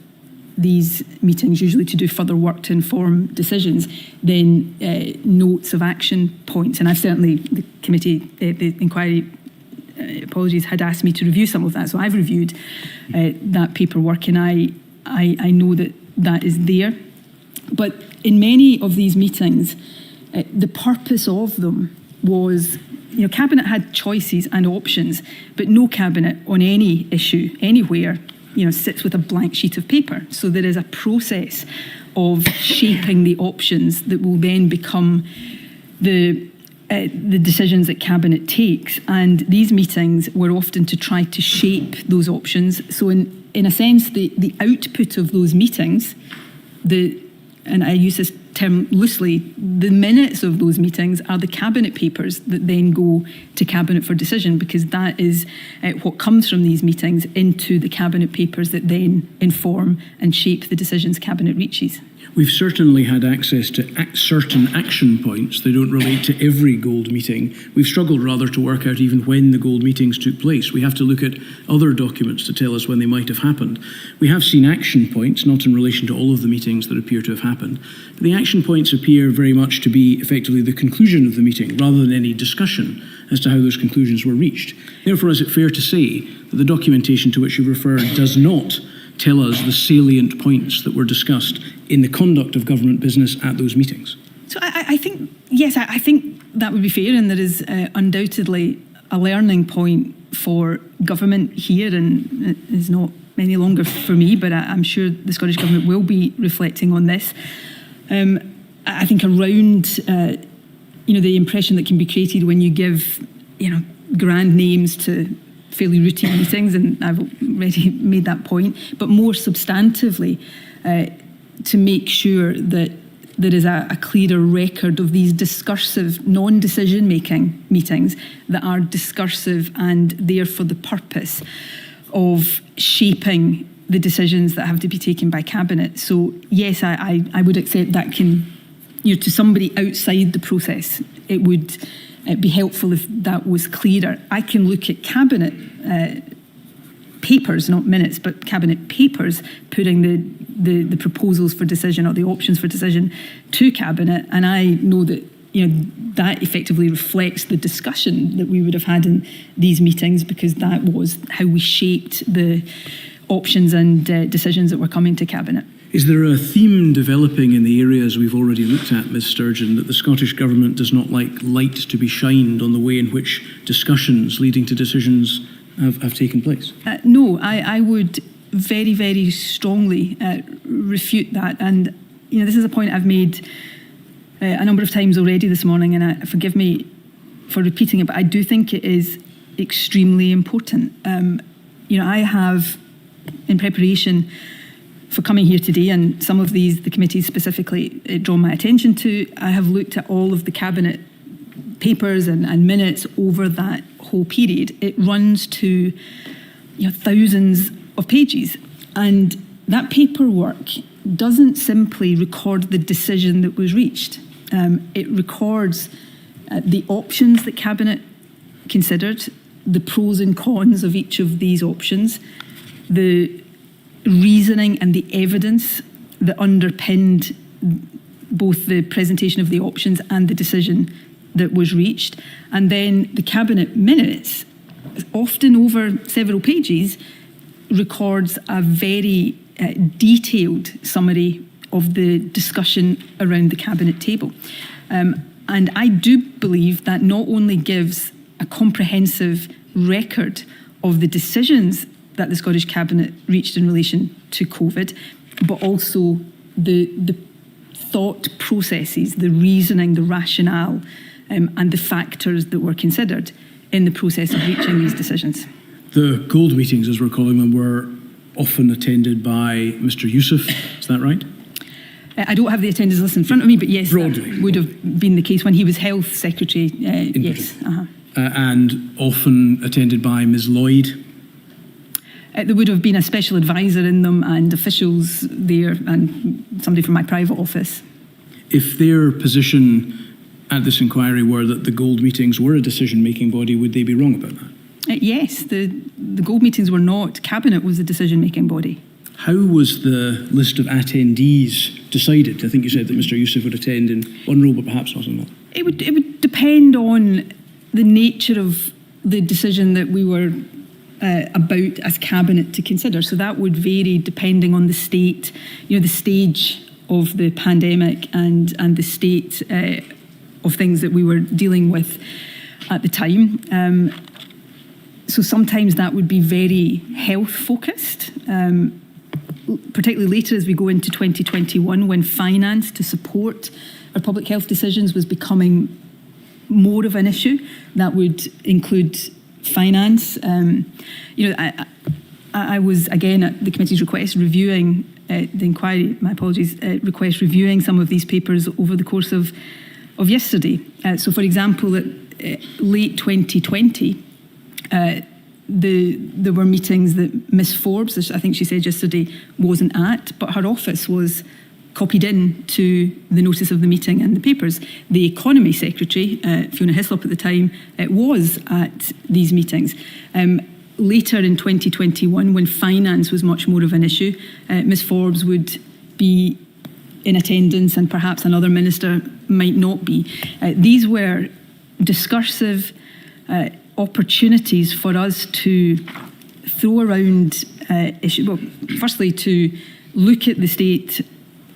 these meetings, usually to do further work to inform decisions, then notes of action points. And I've certainly, the committee, the inquiry, apologies, had asked me to review some of that. So I've reviewed that paperwork and I know that is there. But in many of these meetings, the purpose of them was, Cabinet had choices and options, but no Cabinet on any issue, anywhere, sits with a blank sheet of paper. So there is a process of shaping the options that will then become the decisions that Cabinet takes. And these meetings were often to try to shape those options. So in a sense, the output of those meetings, and I use this term loosely, the minutes of those meetings are the Cabinet papers that then go to Cabinet for decision, because that is what comes from these meetings into the Cabinet papers that then inform and shape the decisions Cabinet reaches. We've certainly had access to certain action points. They don't relate to every gold meeting. We've struggled rather to work out even when the gold meetings took place. We have to look at other documents to tell us when they might have happened. We have seen action points, not in relation to all of the meetings that appear to have happened, but the action points appear very much to be effectively the conclusion of the meeting rather than any discussion as to how those conclusions were reached. Therefore, is it fair to say that the documentation to which you refer does not tell us the salient points that were discussed in the conduct of government business at those meetings? So I think, yes, I think that would be fair, and there is undoubtedly a learning point for government here, and it is not any longer for me, but I'm sure the Scottish Government will be reflecting on this. I think around, the impression that can be created when you give, grand names to fairly routine meetings, and I've already made that point, but more substantively to make sure that there is a clearer record of these discursive, non-decision-making meetings that are discursive and there for the purpose of shaping the decisions that have to be taken by Cabinet. So yes, I would accept that can, to somebody outside the process, it would be helpful if that was clearer. I can look at Cabinet papers, not minutes, but Cabinet papers putting the proposals for decision or the options for decision to Cabinet, and I know that that effectively reflects the discussion that we would have had in these meetings, because that was how we shaped the options and decisions that were coming to Cabinet. Is there a theme developing in the areas we've already looked at, Ms Sturgeon, that the Scottish Government does not like light to be shined on the way in which discussions leading to decisions have taken place? No, I would very, very strongly refute that. And, this is a point I've made a number of times already this morning, and forgive me for repeating it, but I do think it is extremely important. I have, in preparation for coming here today, and some of these the committees specifically draw my attention to, I have looked at all of the Cabinet papers and minutes over that whole period. It runs to thousands of pages, and that paperwork doesn't simply record the decision that was reached. It records the options that Cabinet considered, the pros and cons of each of these options, the reasoning and the evidence that underpinned both the presentation of the options and the decision that was reached. And then the Cabinet minutes, often over several pages, records a very detailed summary of the discussion around the Cabinet table. And I do believe that not only gives a comprehensive record of the decisions that the Scottish Cabinet reached in relation to COVID, but also the thought processes, the reasoning, the rationale, and the factors that were considered in the process of reaching these decisions. The gold meetings, as we're calling them, were often attended by Mr. Youssef, is that right? I don't have the attendance list in front of me, but yes, Broadly. that would have been the case when he was Health Secretary, yes. And often attended by Ms. Lloyd? There would have been a special advisor in them and officials there and somebody from my private office. If their position at this inquiry were that the gold meetings were a decision-making body, would they be wrong about that? Yes, the gold meetings were not. Cabinet was the decision-making body. How was the list of attendees decided? I think you said that Mr. Youssef would attend in one role, but perhaps not in that. It would depend on the nature of the decision that we were about as Cabinet to consider. So that would vary depending on the state, the stage of the pandemic and the state of things that we were dealing with at the time. So sometimes that would be very health focused, particularly later as we go into 2021, when finance to support our public health decisions was becoming more of an issue. That would include finance. I was, again, at the committee's request, reviewing the inquiry, request, reviewing some of these papers over the course of yesterday. So, for example, at late 2020, there were meetings that Ms. Forbes, as I think she said yesterday, wasn't at, but her office was copied in to the notice of the meeting and the papers. The Economy Secretary, Fiona Hislop at the time, was at these meetings. Later in 2021, when finance was much more of an issue, Ms. Forbes would be in attendance and perhaps another minister might not be. These were discursive opportunities for us to throw around issues. Well, firstly, to look at the state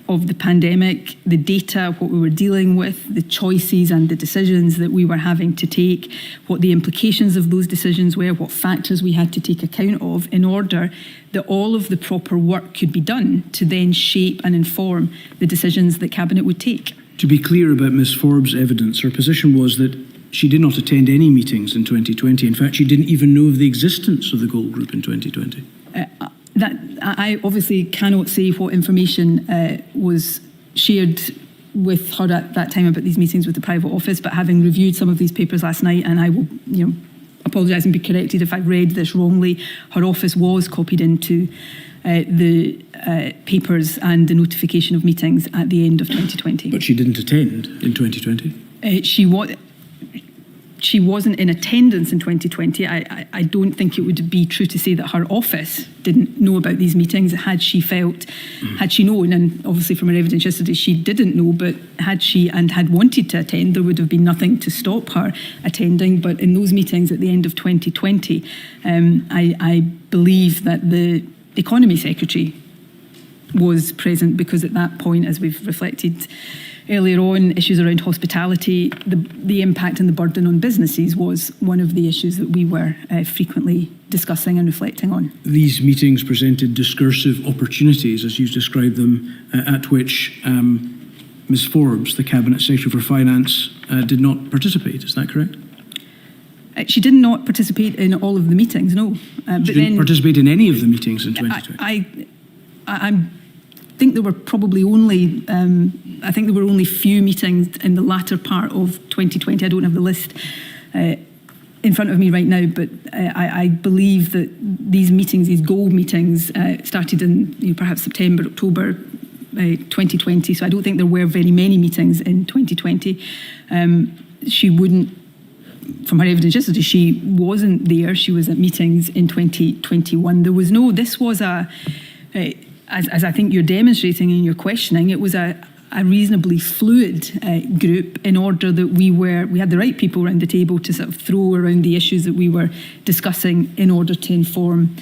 of the pandemic, the data, what we were dealing with, the choices and the decisions that we were having to take, what the implications of those decisions were, what factors we had to take account of in order that all of the proper work could be done to then shape and inform the decisions that Cabinet would take. To be clear about Ms. Forbes' evidence, her position was that she did not attend any meetings in 2020. In fact, she didn't even know of the existence of the Gold Group in 2020. That I obviously cannot say what information was shared with her at that time about these meetings with the private office, but having reviewed some of these papers last night, and I will apologise and be corrected if I've read this wrongly, her office was copied into the papers and the notification of meetings at the end of 2020. But she didn't attend in 2020? She wasn't in attendance in 2020. I don't think it would be true to say that her office didn't know about these meetings. Had she known, and obviously from her evidence yesterday she didn't know, but had she and had wanted to attend, there would have been nothing to stop her attending. But in those meetings at the end of 2020, I believe that the Economy Secretary was present, because at that point, as we've reflected earlier on, issues around hospitality, the impact and the burden on businesses was one of the issues that we were frequently discussing and reflecting on. These meetings presented discursive opportunities, as you described them, at which Ms. Forbes, the Cabinet Secretary for Finance, did not participate. Is that correct? She did not participate in all of the meetings, no. She didn't participate in any of the meetings in 2020? I think there were probably only few meetings in the latter part of 2020. I don't have the list in front of me right now, but I believe that these meetings, these gold meetings, started in perhaps September, October 2020. So I don't think there were very many meetings in 2020. She wouldn't from her evidence yesterday, she wasn't there. She was at meetings in 2021. There was no, this was as I think you're demonstrating in your questioning, it was a reasonably fluid group in order that we had the right people around the table to sort of throw around the issues that we were discussing in order to inform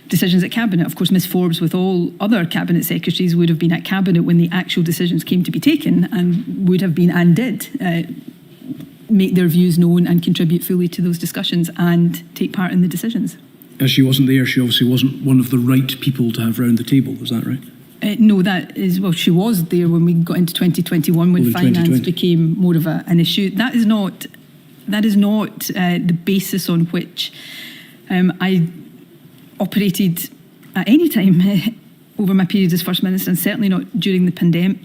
decisions at Cabinet. Of course, Ms Forbes, with all other Cabinet secretaries, would have been at Cabinet when the actual decisions came to be taken, and would have been and did make their views known and contribute fully to those discussions and take part in the decisions. As she wasn't there, she obviously wasn't one of the right people to have round the table, was that right? No, that is, well, she was there when we got into 2021 when finance became more of an issue. That is not the basis on which I operated at any time over my period as First Minister, and certainly not during the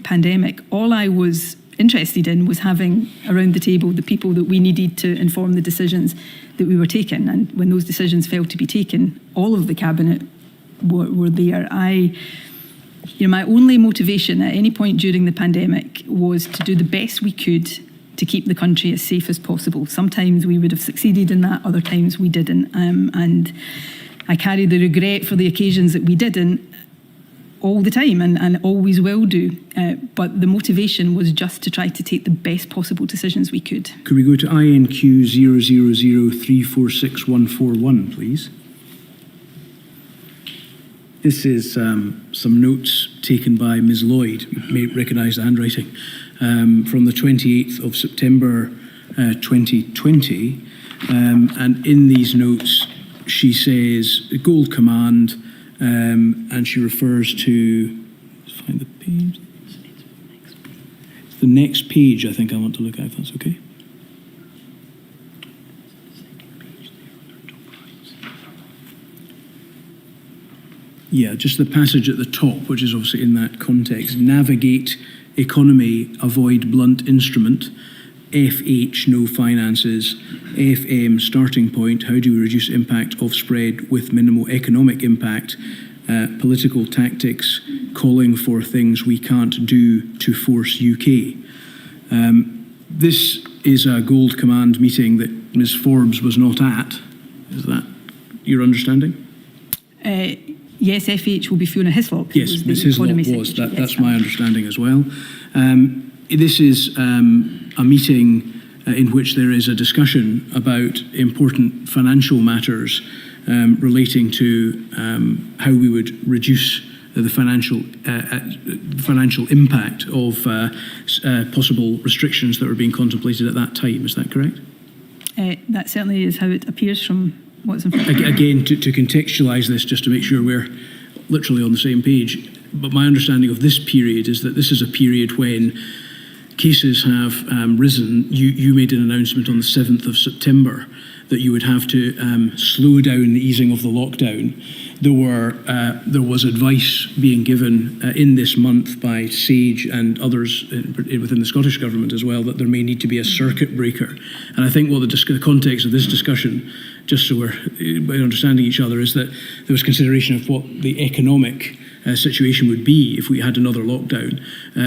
pandemic. All I was interested in was having around the table the people that we needed to inform the decisions that we were taking. And when those decisions failed to be taken, all of the Cabinet were there. My only motivation at any point during the pandemic was to do the best we could to keep the country as safe as possible. Sometimes we would have succeeded in that, other times we didn't. And I carry the regret for the occasions that we didn't all the time and always will do. But the motivation was just to try to take the best possible decisions we could. Could we go to INQ 000346141, please? This is some notes taken by Ms Lloyd. You may recognise the handwriting. From the 28th of September 2020. And in these notes, she says, Gold Command, and she refers to, let's find the page. The next page I think I want to look at, if that's okay. Yeah, just the passage at the top, which is obviously in that context. Navigate economy, avoid blunt instrument. FH, no finances. FM, starting point, how do we reduce impact of spread with minimal economic impact? Political tactics, calling for things we can't do to force UK. This is a Gold Command meeting that Ms Forbes was not at. Is that your understanding? Yes, FH will be Fiona Hislop. Yes, Ms Hislop was. That's my understanding as well. This is a meeting in which there is a discussion about important financial matters relating to how we would reduce the financial impact of possible restrictions that were being contemplated at that time. Is that correct? That certainly is how it appears from what's in front of me. Again, to contextualise this, just to make sure we're literally on the same page, but my understanding of this period is that this is a period when cases have risen. You made an announcement on the 7th of September that you would have to slow down the easing of the lockdown. There was advice being given in this month by SAGE and others within the Scottish Government as well that there may need to be a circuit breaker. And I think what the context of this discussion, just so we're understanding each other, is that there was consideration of what the economic situation would be if we had another lockdown,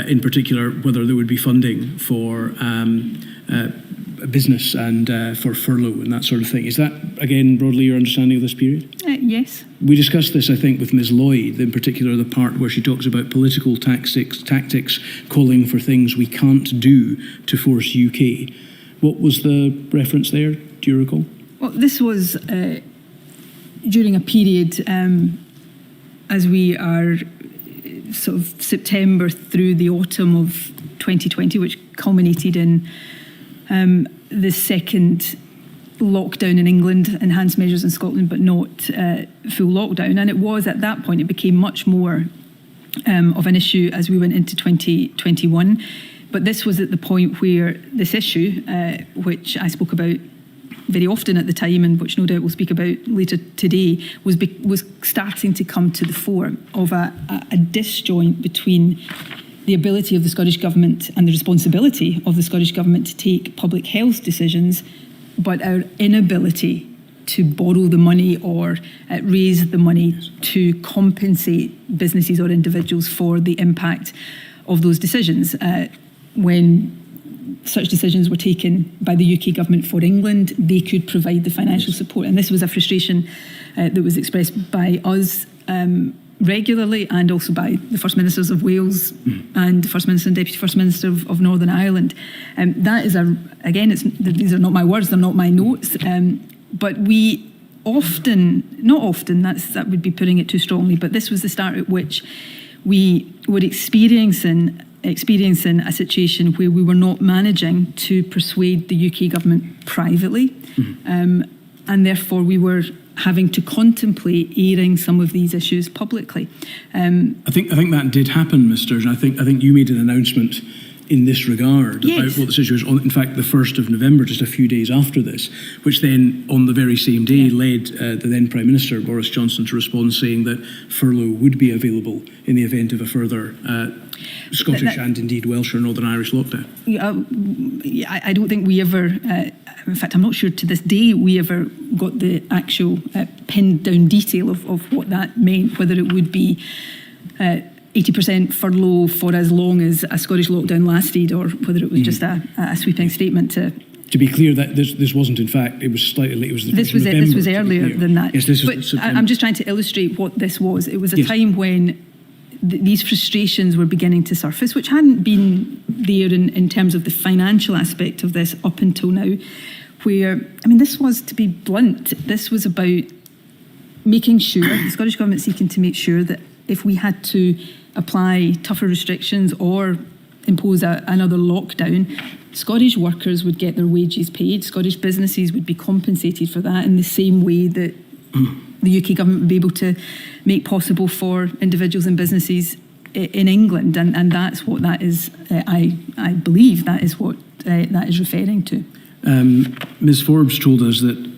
in particular whether there would be funding for business and for furlough and that sort of thing. Is that, again, broadly your understanding of this period? Yes. We discussed this, I think, with Ms Lloyd, in particular the part where she talks about political tactics calling for things we can't do to force UK. What was the reference there? Do you recall? Well, this was during a period as we are sort of September through the autumn of 2020, which culminated in the second lockdown in England, enhanced measures in Scotland, but not full lockdown. And it was at that point, it became much more of an issue as we went into 2021. But this was at the point where this issue, which I spoke about very often at the time, and which no doubt we'll speak about later today, was starting to come to the fore of a disjoint between the ability of the Scottish Government and the responsibility of the Scottish Government to take public health decisions, but our inability to borrow the money or raise the money to compensate businesses or individuals for the impact of those decisions. When such decisions were taken by the UK government for England, they could provide the financial support. And this was a frustration that was expressed by us regularly, and also by the First Ministers of Wales and the First Minister and Deputy First Minister of Northern Ireland. That is these are not my words, they're not my notes, but we not often, that would be putting it too strongly, but this was the start at which we were experiencing a situation where we were not managing to persuade the UK government privately, and therefore we were having to contemplate airing some of these issues publicly. I think that did happen, Ms. Sturgeon. I think you made an announcement in this regard about what the situation was. In fact, the 1st of November, just a few days after this, which then on the very same day led the then Prime Minister, Boris Johnson, to respond saying that furlough would be available in the event of a further Scottish and indeed Welsh or Northern Irish lockdown. I don't think we ever, in fact, I'm not sure to this day we ever got the actual pinned down detail of what that meant, whether it would be 80% furlough for as long as a Scottish lockdown lasted, or whether it was just a sweeping statement to... To be clear, that this wasn't, in fact, it was slightly late. It was the this was November, this was earlier than that. Yes, this but was September. I'm just trying to illustrate what this was. It was a time when these frustrations were beginning to surface, which hadn't been there in terms of the financial aspect of this up until now, where, I mean, this was, to be blunt, this was about making sure, the Scottish Government seeking to make sure that if we had to apply tougher restrictions or impose another lockdown, Scottish workers would get their wages paid, Scottish businesses would be compensated for that in the same way that the UK government would be able to make possible for individuals and businesses in England. And that's what that is, I believe that is what that is referring to. Ms. Forbes told us that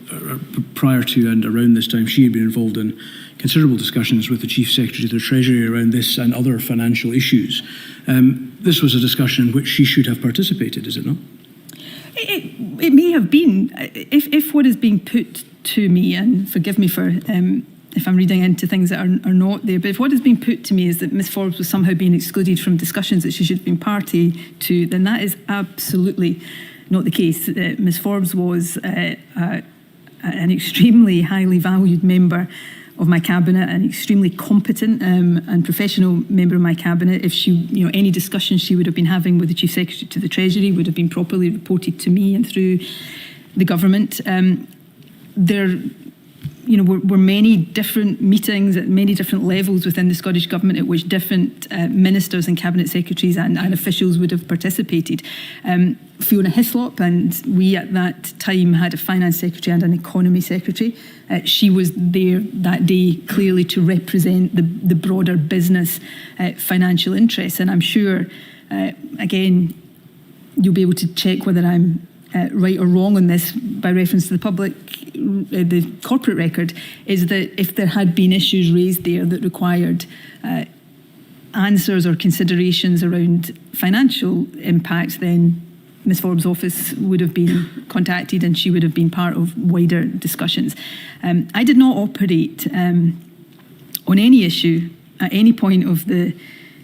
prior to and around this time, she had been involved in considerable discussions with the Chief Secretary of the Treasury around this and other financial issues. This was a discussion in which she should have participated, is it not? It may have been. If what is being put to me, and forgive me for if I'm reading into things that are not there, but if what is being put to me is that Ms. Forbes was somehow being excluded from discussions that she should have been party to, then that is absolutely not the case. Ms. Forbes was an extremely highly valued member of my cabinet, an extremely competent and professional member of my cabinet. If she, any discussion she would have been having with the Chief Secretary to the Treasury would have been properly reported to me and through the government. There were many different meetings at many different levels within the Scottish Government at which different ministers and cabinet secretaries and officials would have participated. Fiona Hislop, and we at that time had a finance secretary and an economy secretary. She was there that day clearly to represent the broader business financial interests. And I'm sure, again, you'll be able to check whether I'm right or wrong on this by reference to the corporate record, is that if there had been issues raised there that required answers or considerations around financial impacts, then Ms. Forbes' office would have been contacted and she would have been part of wider discussions. I did not operate on any issue at any point of the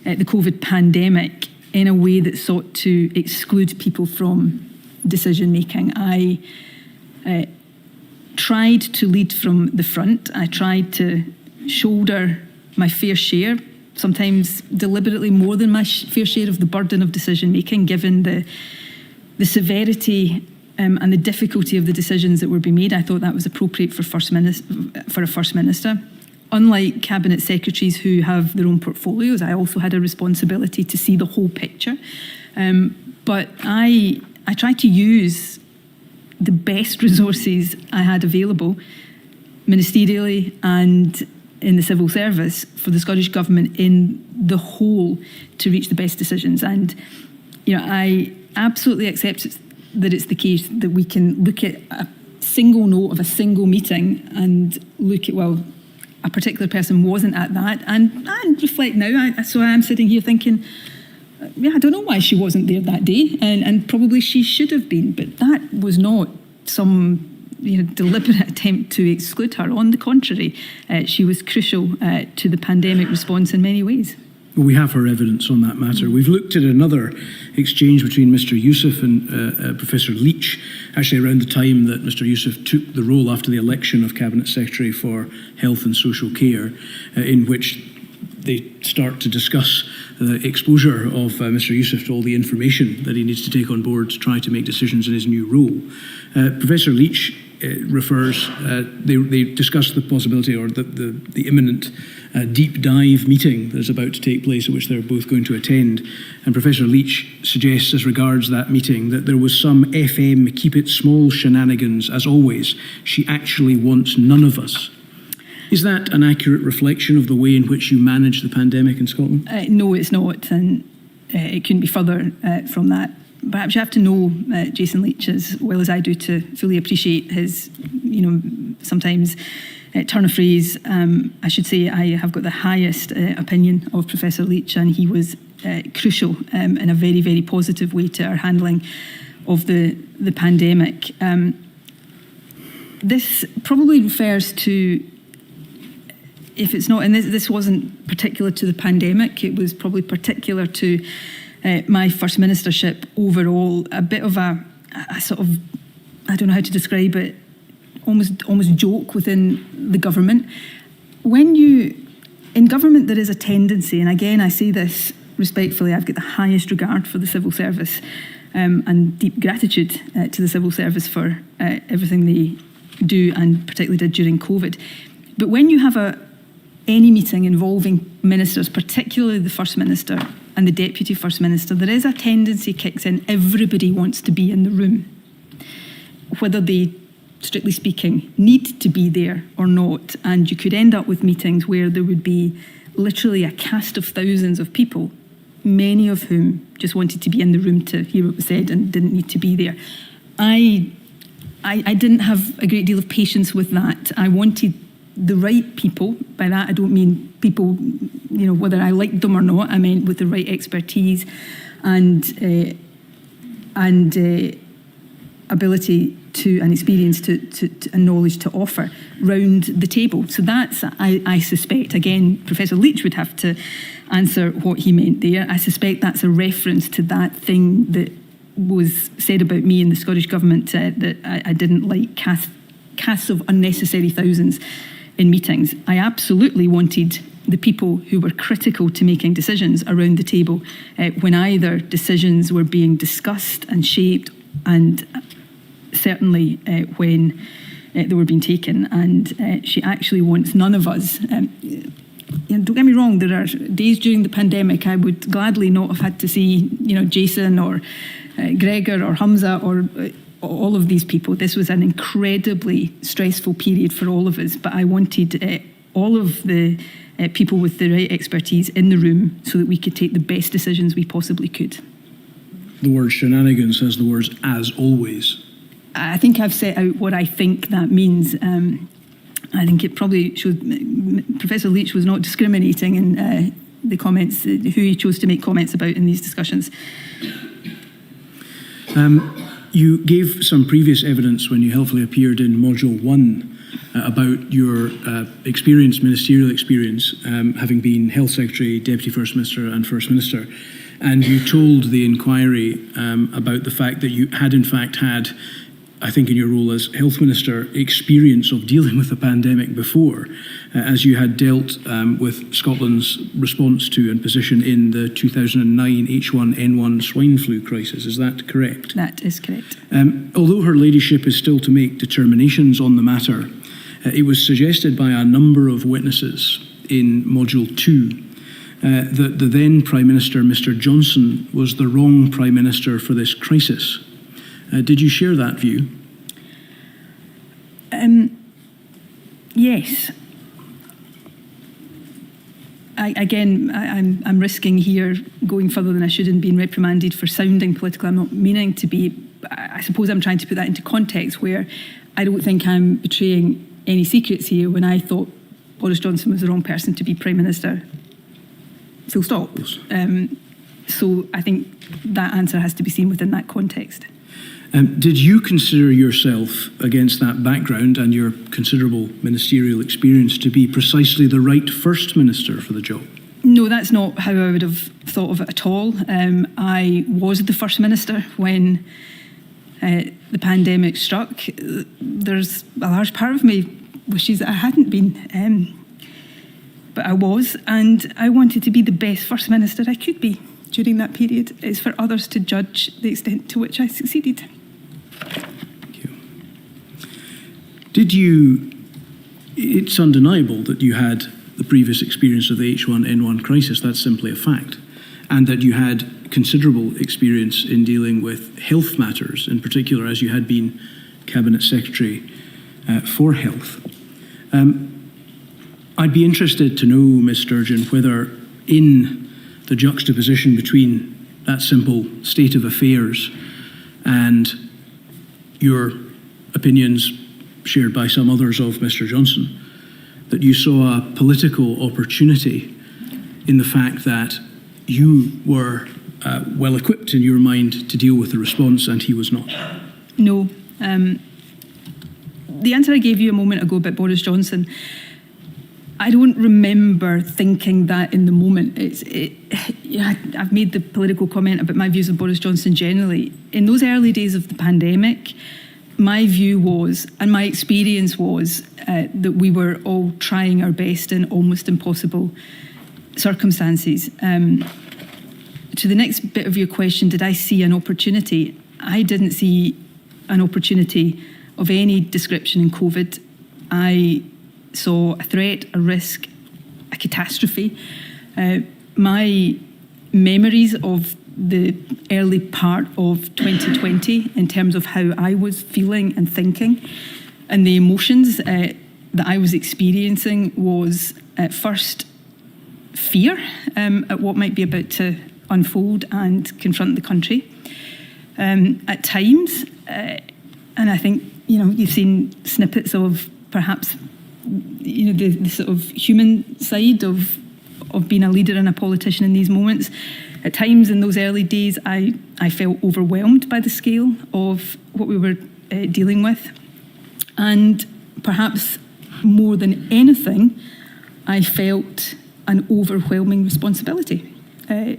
COVID pandemic in a way that sought to exclude people from decision making. I tried to lead from the front. I tried to shoulder my fair share, sometimes deliberately more than my fair share of the burden of decision making, given the severity and the difficulty of the decisions that were being made. I thought that was appropriate for a First Minister. Unlike cabinet secretaries who have their own portfolios, I also had a responsibility to see the whole picture. But I tried to use the best resources I had available, ministerially and in the civil service, for the Scottish Government in the whole to reach the best decisions. And I absolutely accept that it's the case that we can look at a single note of a single meeting and look at, well, a particular person wasn't at that, and reflect now. So I'm sitting here thinking, I don't know why she wasn't there that day, and probably she should have been, but that was not some deliberate attempt to exclude her. On the contrary, she was crucial to the pandemic response in many ways. Well, we have her evidence on that matter. We've looked at another exchange between Mr. Youssef and Professor Leach, actually around the time that Mr. Youssef took the role after the election of Cabinet Secretary for Health and Social Care, in which they start to discuss the exposure of Mr. Youssef to all the information that he needs to take on board to try to make decisions in his new role. Professor Leach refers, they discuss the possibility or the imminent deep dive meeting that is about to take place, at which they're both going to attend. And Professor Leach suggests, as regards that meeting, that there was some FM keep it small shenanigans, as always. She actually wants none of us. Is that an accurate reflection of the way in which you manage the pandemic in Scotland? No, it's not, and it couldn't be further from that. Perhaps you have to know Jason Leach as well as I do to fully appreciate his, sometimes turn of phrase. I should say I have got the highest opinion of Professor Leach, and he was crucial in a very, very positive way to our handling of the pandemic. This probably refers to, if it's not, and this wasn't particular to the pandemic, it was probably particular to my First Ministership overall, a bit of a sort of, I don't know how to describe it, almost joke within the government. In government there is a tendency, and again I say this respectfully, I've got the highest regard for the civil service and deep gratitude to the civil service for everything they do, and particularly did during COVID. But when you have any meeting involving ministers, particularly the First Minister and the Deputy First Minister, there is a tendency kicks in, everybody wants to be in the room, whether they, strictly speaking, need to be there or not. And you could end up with meetings where there would be literally a cast of thousands of people, many of whom just wanted to be in the room to hear what was said and didn't need to be there. I didn't have a great deal of patience with that. I wanted the right people. By that I don't mean people, whether I liked them or not. I meant with the right expertise and ability to and experience to and knowledge to offer round the table. So that's, I suspect, again, Professor Leach would have to answer what he meant there. I suspect that's a reference to that thing that was said about me in the Scottish Government, that I didn't like casts of unnecessary thousands in meetings. I absolutely wanted the people who were critical to making decisions around the table when either decisions were being discussed and shaped, and certainly when they were being taken. And she actually wants none of us. Don't get me wrong, there are days during the pandemic I would gladly not have had to see, Jason or Gregor or Hamza or all of these people. This was an incredibly stressful period for all of us, but I wanted all of the people with the right expertise in the room so that we could take the best decisions we possibly could. The word shenanigans has the words "as always." I think I've set out what I think that means. I think it probably showed Professor Leach was not discriminating in the comments, who he chose to make comments about in these discussions. You gave some previous evidence when you helpfully appeared in Module 1 about your ministerial experience, having been Health Secretary, Deputy First Minister and First Minister. And you told the Enquiry about the fact that you had in fact had, I think in your role as Health Minister, experience of dealing with a pandemic before, as you had dealt with Scotland's response to and position in the 2009 H1N1 swine flu crisis. Is that correct? That is correct. Although her ladyship is still to make determinations on the matter, it was suggested by a number of witnesses in Module 2 that the then Prime Minister, Mr. Johnson, was the wrong Prime Minister for this crisis. Did you share that view? Yes. I'm risking here going further than I should and being reprimanded for sounding political. I'm not meaning to be. I suppose I'm trying to put that into context where I don't think I'm betraying any secrets here when I thought Boris Johnson was the wrong person to be Prime Minister. Full stop. Yes. So I think that answer has to be seen within that context. Did you consider yourself, against that background and your considerable ministerial experience, to be precisely the right First Minister for the job? No, that's not how I would have thought of it at all. I was the First Minister when the pandemic struck. There's a large part of me wishes that I hadn't been, but I was, and I wanted to be the best First Minister I could be during that period. It's for others to judge the extent to which I succeeded. Thank you. It's undeniable that you had the previous experience of the H1N1 crisis, that's simply a fact, and that you had considerable experience in dealing with health matters, in particular as you had been Cabinet Secretary for Health. I'd be interested to know, Ms Sturgeon, whether in the juxtaposition between that simple state of affairs and your opinions shared by some others of Mr Johnson, that you saw a political opportunity in the fact that you were well equipped in your mind to deal with the response and he was not? No. The answer I gave you a moment ago about Boris Johnson, I don't remember thinking that in the moment. I've made the political comment about my views of Boris Johnson generally. In those early days of the pandemic, my view was, and my experience was, that we were all trying our best in almost impossible circumstances. To the next bit of your question, did I see an opportunity? I didn't see an opportunity of any description in COVID. I saw a threat, a risk, a catastrophe. My memories of the early part of 2020 in terms of how I was feeling and thinking and the emotions that I was experiencing was at first fear at what might be about to unfold and confront the country. At times, and I think you've seen snippets of perhaps the sort of human side of being a leader and a politician in these moments. At times in those early days, I felt overwhelmed by the scale of what we were dealing with. And perhaps more than anything, I felt an overwhelming responsibility to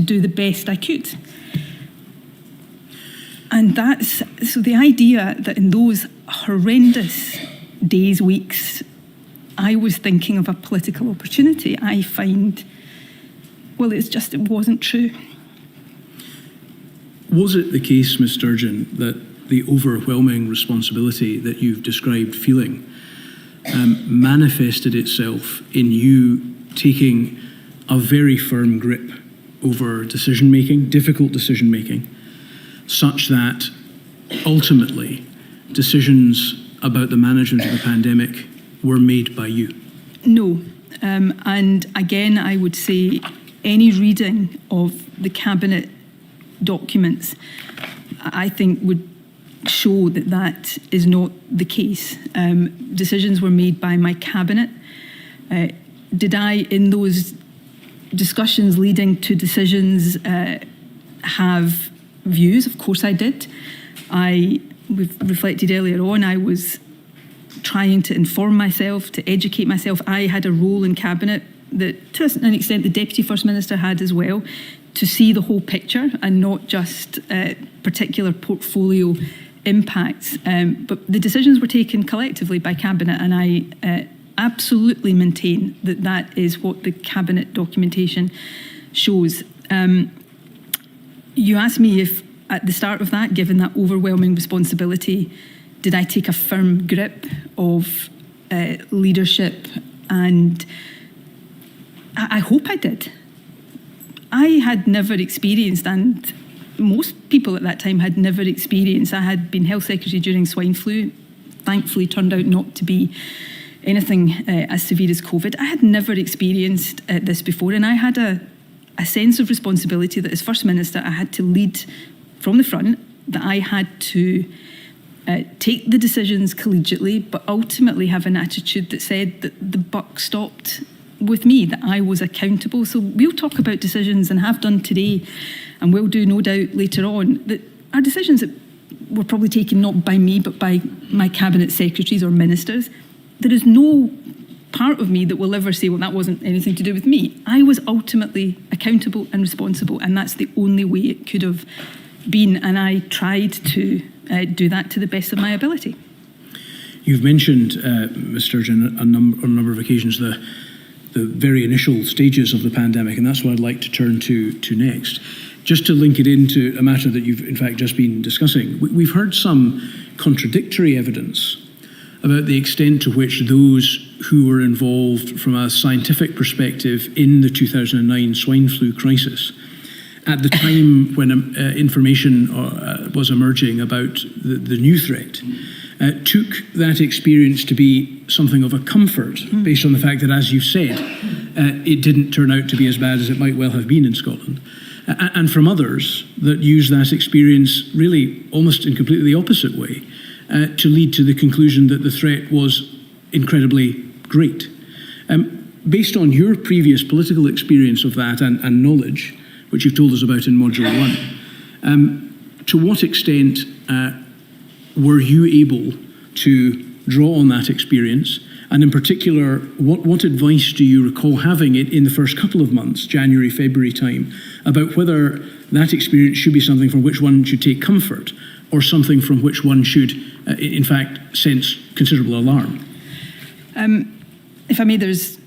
do the best I could. And so the idea that in those horrendous days, weeks, I was thinking of a political opportunity, I find, well, it wasn't true. Was it the case, Ms Sturgeon, that the overwhelming responsibility that you've described feeling manifested itself in you taking a very firm grip over decision-making, difficult decision-making, such that ultimately decisions about the management of the pandemic were made by you? No. And again, I would say any reading of the Cabinet documents, I think would show that that is not the case. Decisions were made by my Cabinet. Did I, in those discussions leading to decisions, have views? Of course I did. We've reflected earlier on, I was trying to inform myself, to educate myself. I had a role in Cabinet that, to an extent, the Deputy First Minister had as well, to see the whole picture and not just particular portfolio impacts. But the decisions were taken collectively by Cabinet, and I absolutely maintain that that is what the Cabinet documentation shows. You asked me if, at the start of that, given that overwhelming responsibility, did I take a firm grip of leadership? And I hope I did. I had never experienced, and most people at that time had never experienced, I had been Health Secretary during swine flu, thankfully turned out not to be anything as severe as COVID. I had never experienced this before, and I had a sense of responsibility that as First Minister I had to lead from the front, that I had to take the decisions collegiately, but ultimately have an attitude that said that the buck stopped with me, that I was accountable. So we'll talk about decisions, and have done today, and will do no doubt later on, that are decisions that were probably taken not by me but by my Cabinet secretaries or ministers. There is no part of me that will ever say, well, that wasn't anything to do with me. I was ultimately accountable and responsible, and that's the only way it could have been, and I tried to do that to the best of my ability. You've mentioned, Ms Sturgeon, on a number of occasions the very initial stages of the pandemic, and that's what I'd like to turn to next. Just to link it into a matter that you've in fact just been discussing, we've heard some contradictory evidence about the extent to which those who were involved from a scientific perspective in the 2009 swine flu crisis, at the time when information was emerging about the new threat, took that experience to be something of a comfort, based on the fact that, as you said, it didn't turn out to be as bad as it might well have been in Scotland. And from others that used that experience really almost in completely the opposite way, to lead to the conclusion that the threat was incredibly great. Based on your previous political experience of that and knowledge, which you've told us about in Module 1, to what extent were you able to draw on that experience? And in particular, what advice do you recall having it in the first couple of months, January, February time, about whether that experience should be something from which one should take comfort or something from which one should, in fact, sense considerable alarm? If I may, there's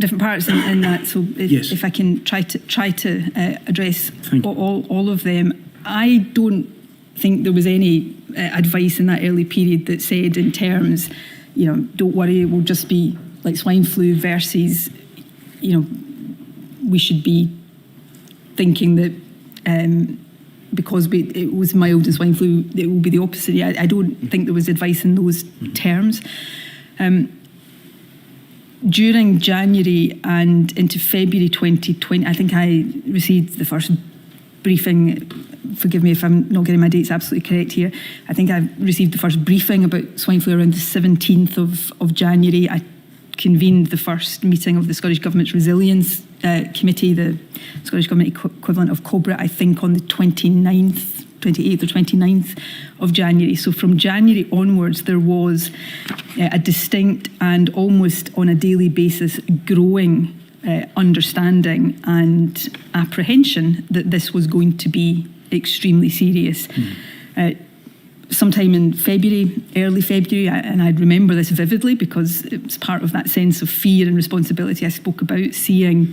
different parts in that, so Yes. if I can try to address all of them. I don't think there was any advice in that early period that said in terms, don't worry, it will just be like swine flu versus, we should be thinking that because it was mild in swine flu, it will be the opposite. I don't think there was advice in those terms. During January and into February 2020, I think I received the first briefing. Forgive me if I'm not getting my dates absolutely correct here. I think I received the first briefing about swine flu around the 17th of January. I convened the first meeting of the Scottish Government's Resilience Committee, the Scottish Government equivalent of COBRA, I think on the 28th or 29th of January. So from January onwards, there was a distinct and almost on a daily basis growing understanding and apprehension that this was going to be extremely serious. Sometime in February, early February, and I remember this vividly because it was part of that sense of fear and responsibility I spoke about, seeing,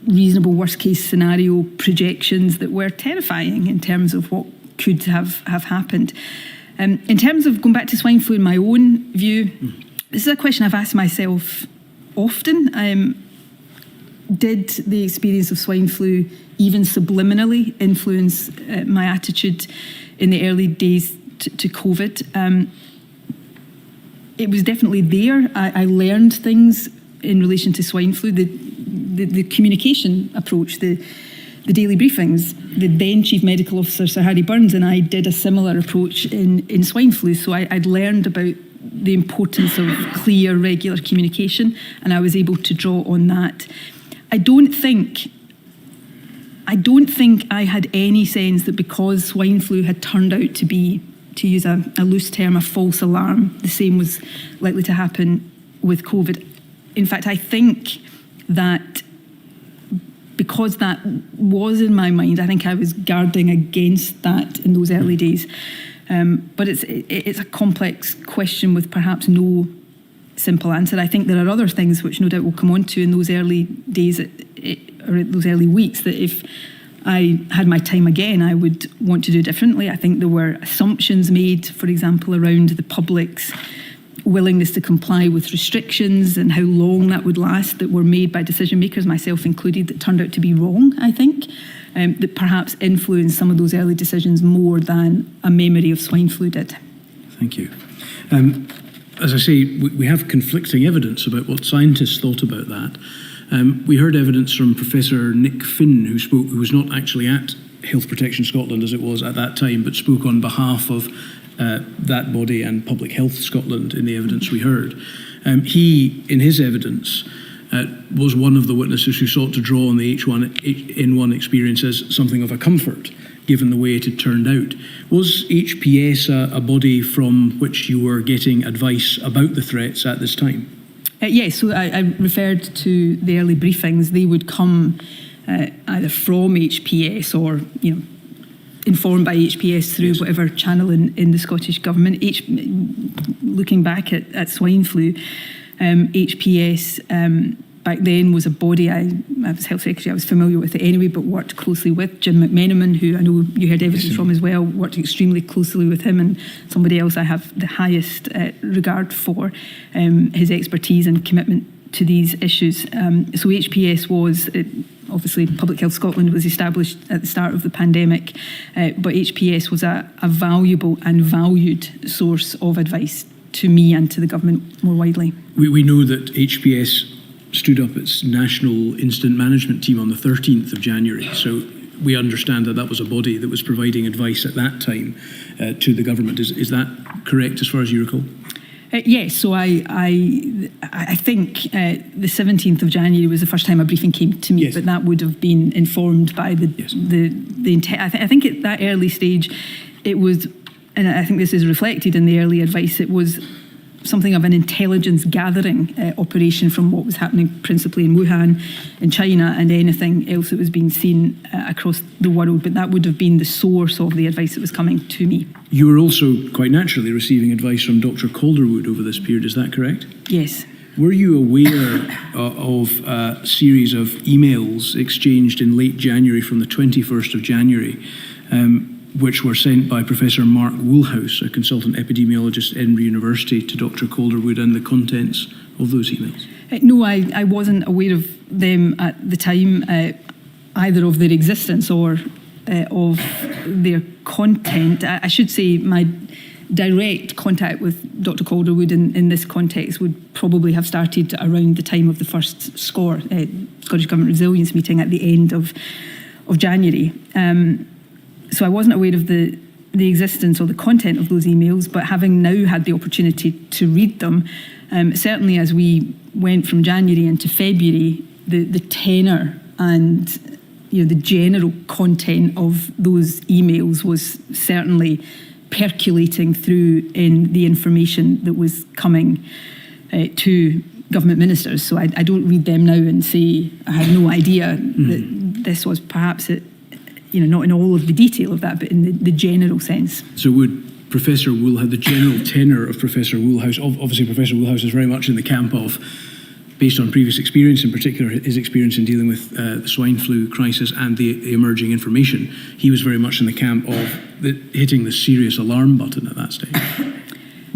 reasonable worst case scenario projections that were terrifying in terms of what could have happened. In terms of going back to swine flu in my own view, this is a question I've asked myself often. Did the experience of swine flu even subliminally influence my attitude in the early days to COVID? It was definitely there. I learned things in relation to swine flu, the communication approach, the daily briefings. The then Chief Medical Officer, Sir Harry Burns, and I did a similar approach in swine flu. So I'd learned about the importance of clear, regular communication, and I was able to draw on that. I don't think I had any sense that because swine flu had turned out to be, to use a loose term, a false alarm, the same was likely to happen with COVID. In fact, I think that because that was in my mind, I think I was guarding against that in those early days. But it's a complex question with perhaps no simple answer. I think there are other things which no doubt we'll come on to in those early days or those early weeks that if I had my time again, I would want to do differently. I think there were assumptions made, for example, around the public's willingness to comply with restrictions and how long that would last, that were made by decision makers, myself included, that turned out to be wrong, I think, that perhaps influenced some of those early decisions more than a memory of swine flu did. Thank you. As I say, we have conflicting evidence about what scientists thought about that. We heard evidence from Professor Nick Finn, who was not actually at Health Protection Scotland as it was at that time, but spoke on behalf of that body and Public Health Scotland in the evidence we heard. He, in his evidence, was one of the witnesses who sought to draw on the H1N1 experience as something of a comfort, given the way it had turned out. Was HPS a body from which you were getting advice about the threats at this time? Yes, so I referred to the early briefings. They would come either from HPS or, informed by HPS through whatever channel in the Scottish Government. Looking back at swine flu, HPS back then was a body I was Health Secretary, I was familiar with it anyway, but worked closely with Jim McMenamin, who I know you heard evidence from as well, worked extremely closely with him, and somebody else I have the highest regard for, his expertise and commitment to these issues. So HPS was, obviously Public Health Scotland was established at the start of the pandemic, but HPS was a valuable and valued source of advice to me and to the government more widely. We know that HPS stood up its national incident management team on the 13th of January. So we understand that was a body that was providing advice at that time to the government. Is that correct as far as you recall? Yes, so I think the 17th of January was the first time a briefing came to me, but that would have been informed by the intent. I think at that early stage it was, and I think this is reflected in the early advice, it was something of an intelligence gathering operation from what was happening principally in Wuhan, in China, and anything else that was being seen across the world. But that would have been the source of the advice that was coming to me. You were also quite naturally receiving advice from Dr. Calderwood over this period, is that correct? Yes. Were you aware of a series of emails exchanged in late January from the 21st of January, which were sent by Professor Mark Woolhouse, a consultant epidemiologist at Edinburgh University, to Dr. Calderwood, and the contents of those emails? No, I wasn't aware of them at the time, either of their existence or of their content. I should say my direct contact with Dr. Calderwood in this context would probably have started around the time of the first SCORE, Scottish Government Resilience meeting at the end of January. So I wasn't aware of the existence or the content of those emails, but having now had the opportunity to read them, certainly as we went from January into February, the tenor and the general content of those emails was certainly percolating through in the information that was coming to government ministers. So I don't read them now and say I had no idea that this was perhaps not in all of the detail of that, but in the general sense. So would Professor Woolhouse, the general tenor of Professor Woolhouse, obviously Professor Woolhouse is very much in the camp of, based on previous experience, in particular his experience in dealing with the swine flu crisis and the emerging information, he was very much in the camp of hitting the serious alarm button at that stage.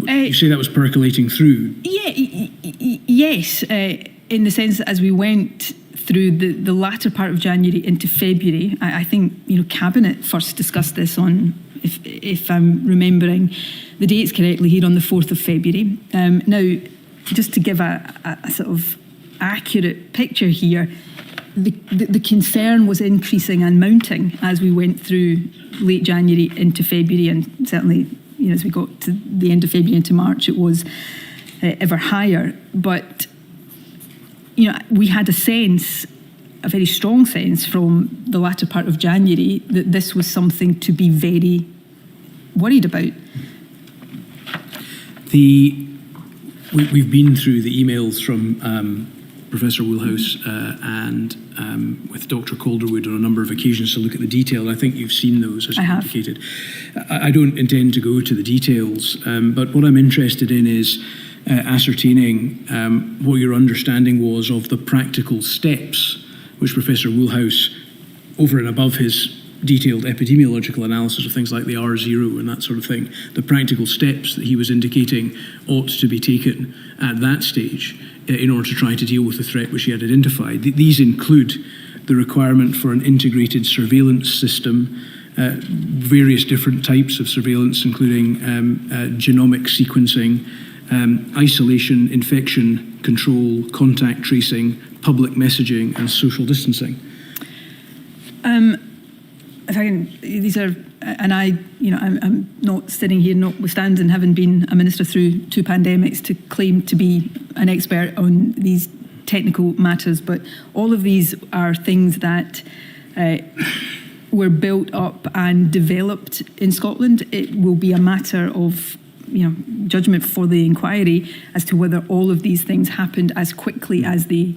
You say that was percolating through? Yes, in the sense that as we went through the latter part of January into February, I think Cabinet first discussed this on, if I'm remembering the dates correctly, here on the 4th of February. Now, just to give a sort of accurate picture here, the concern was increasing and mounting as we went through late January into February, and certainly as we got to the end of February into March, it was ever higher. But we had a very strong sense from the latter part of January that this was something to be very worried about. We've been through the emails from Professor Woolhouse and with Dr. Calderwood on a number of occasions to look at the detail. I think you've seen those, as you indicated. I don't intend to go to the details, but what I'm interested in is ascertaining what your understanding was of the practical steps which Professor Woolhouse, over and above his detailed epidemiological analysis of things like the R0 and that sort of thing, the practical steps that he was indicating ought to be taken at that stage in order to try to deal with the threat which he had identified. These include the requirement for an integrated surveillance system, various different types of surveillance, including genomic sequencing, isolation, infection control, contact tracing, public messaging, and social distancing. If I can, these are, and I'm not sitting here, notwithstanding having been a minister through 2 pandemics, to claim to be an expert on these technical matters, but all of these are things that were built up and developed in Scotland. It will be a matter of judgment for the inquiry as to whether all of these things happened as quickly as they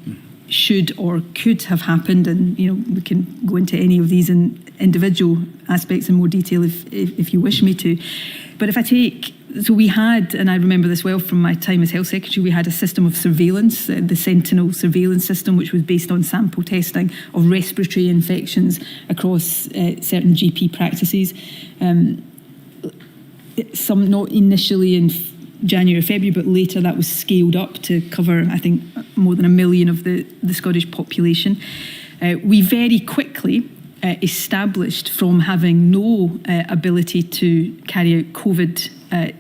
should or could have happened, and we can go into any of these in individual aspects in more detail if you wish me to. But if I take, so we had, and I remember this well from my time as Health Secretary, we had a system of surveillance, the Sentinel surveillance system, which was based on sample testing of respiratory infections across certain GP practices. Some not initially in January or February, but later that was scaled up to cover, I think, more than 1 million of the Scottish population. We very quickly established, from having no ability to carry out COVID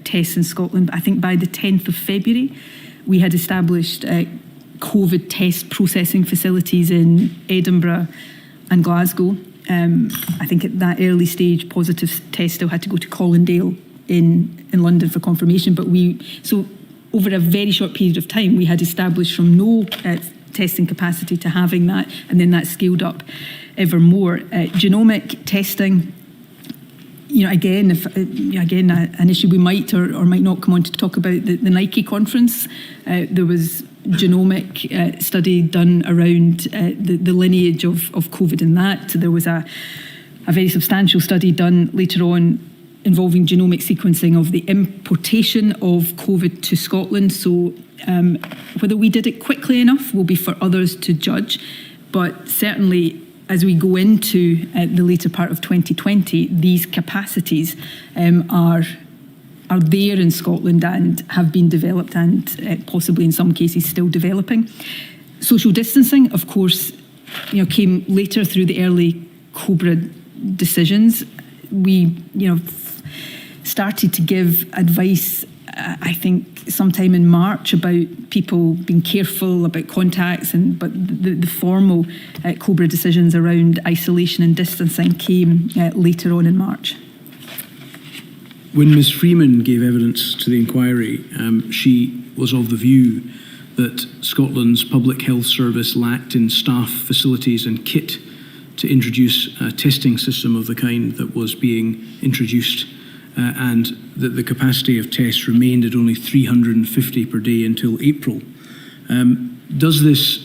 tests in Scotland, I think by the 10th of February, we had established COVID test processing facilities in Edinburgh and Glasgow. I think at that early stage, positive tests still had to go to Colindale in London for confirmation, but so over a very short period of time, we had established from no testing capacity to having that, and then that scaled up ever more. Genomic testing, again, an issue we might or might not come on to talk about, the Nike conference. There was genomic study done around the lineage of COVID in that. There was a very substantial study done later on involving genomic sequencing of the importation of COVID to Scotland. So whether we did it quickly enough will be for others to judge. But certainly, as we go into the later part of 2020, these capacities are there in Scotland and have been developed, and possibly in some cases still developing. Social distancing, of course, came later through the early COBRA decisions. We, started to give advice, I think, sometime in March about people being careful about contacts, but the formal COBRA decisions around isolation and distancing came later on in March. When Ms Freeman gave evidence to the inquiry, she was of the view that Scotland's Public Health Service lacked in staff, facilities and kit to introduce a testing system of the kind that was being introduced, and that the capacity of tests remained at only 350 per day until April. Does this,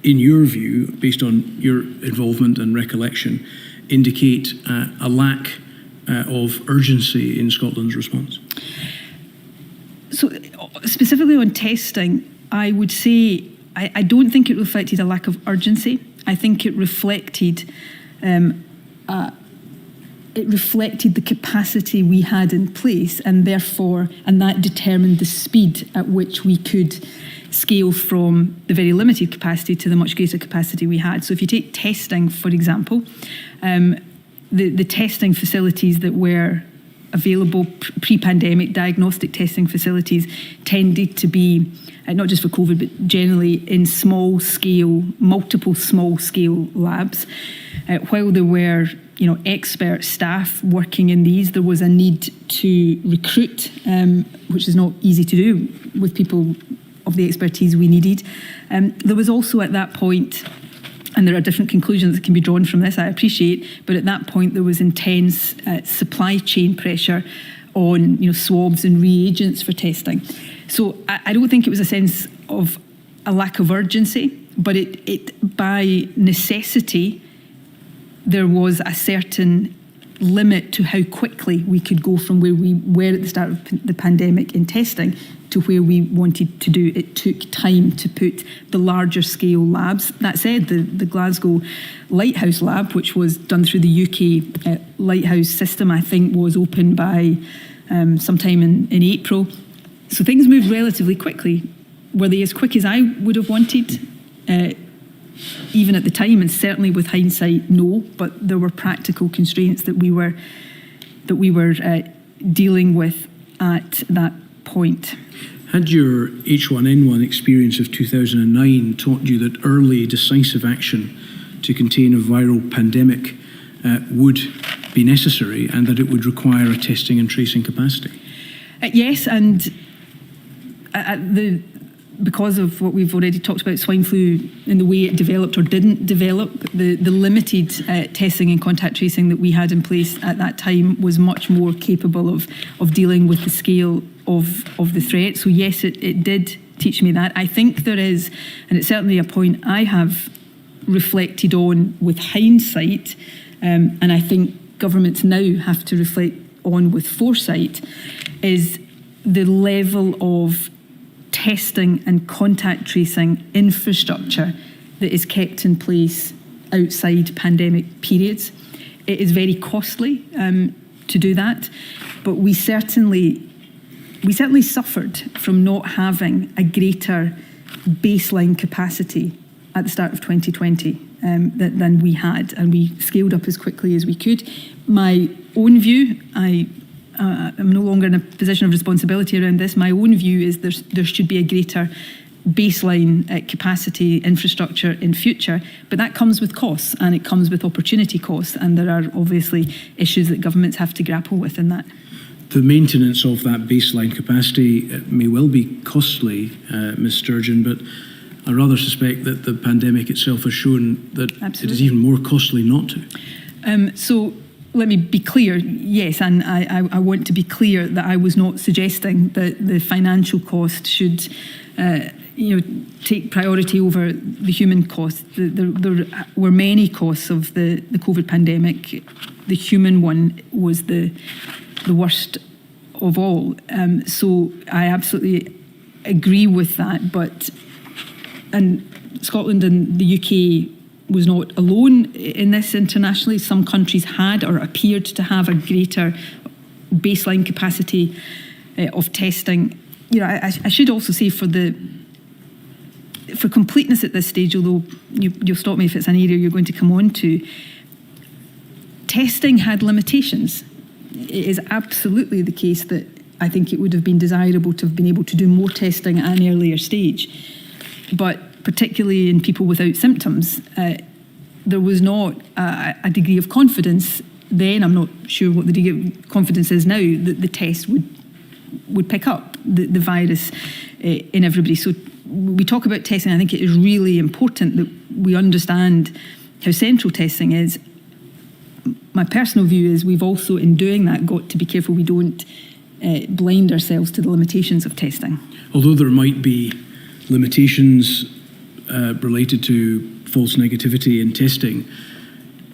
in your view, based on your involvement and recollection, indicate a lack of urgency in Scotland's response? So specifically on testing, I would say I don't think it reflected a lack of urgency. I think it reflected the capacity we had in place, and that determined the speed at which we could scale from the very limited capacity to the much greater capacity we had. So if you take testing, for example, the testing facilities that were available pre-pandemic, diagnostic testing facilities, tended to be, not just for COVID, but generally in multiple small-scale labs. While there were expert staff working in these, there was a need to recruit, which is not easy to do with people of the expertise we needed. There was also at that point, and there are different conclusions that can be drawn from this, I appreciate, but at that point there was intense supply chain pressure on swabs and reagents for testing. So I don't think it was a sense of a lack of urgency, but it by necessity, there was a certain limit to how quickly we could go from where we were at the start of the pandemic in testing to where we wanted to do. It took time to put the larger scale labs. That said, the Glasgow Lighthouse lab, which was done through the UK Lighthouse system, I think was open by sometime in April. So things moved relatively quickly. Were they as quick as I would have wanted? Even at the time, and certainly with hindsight, no. But there were practical constraints that we were dealing with at that point. Had your H1N1 experience of 2009 taught you that early, decisive action to contain a viral pandemic would be necessary, and that it would require a testing and tracing capacity? Yes, and because of what we've already talked about, swine flu and the way it developed or didn't develop, the limited testing and contact tracing that we had in place at that time was much more capable of dealing with the scale of the threat. So yes, it did teach me that. I think there is, and it's certainly a point I have reflected on with hindsight, and I think governments now have to reflect on with foresight, is the level of testing and contact tracing infrastructure that is kept in place outside pandemic periods. It is very costly to do that, but we certainly suffered from not having a greater baseline capacity at the start of 2020 than we had, and we scaled up as quickly as we could. My own view, I'm no longer in a position of responsibility around this. My own view is there should be a greater baseline capacity infrastructure in future, but that comes with costs, and it comes with opportunity costs, and there are obviously issues that governments have to grapple with in that. The maintenance of that baseline capacity may well be costly, Ms Sturgeon, but I rather suspect that the pandemic itself has shown that Absolutely. It is even more costly not to. So let me be clear, yes, and I want to be clear that I was not suggesting that the financial cost should take priority over the human cost. There were many costs of the COVID pandemic. The human one was the worst of all. So I absolutely agree with that, and Scotland and the UK was not alone in this internationally. Some countries had or appeared to have a greater baseline capacity of testing. I should also say for completeness at this stage, although you'll stop me if it's an area you're going to come on to, testing had limitations. It is absolutely the case that I think it would have been desirable to have been able to do more testing at an earlier stage. But particularly in people without symptoms, there was not a degree of confidence then. I'm not sure what the degree of confidence is now that the test would pick up the virus in everybody. So we talk about testing. I think it is really important that we understand how central testing is. My personal view is we've also, in doing that, got to be careful we don't blind ourselves to the limitations of testing. Although there might be limitations related to false negativity in testing,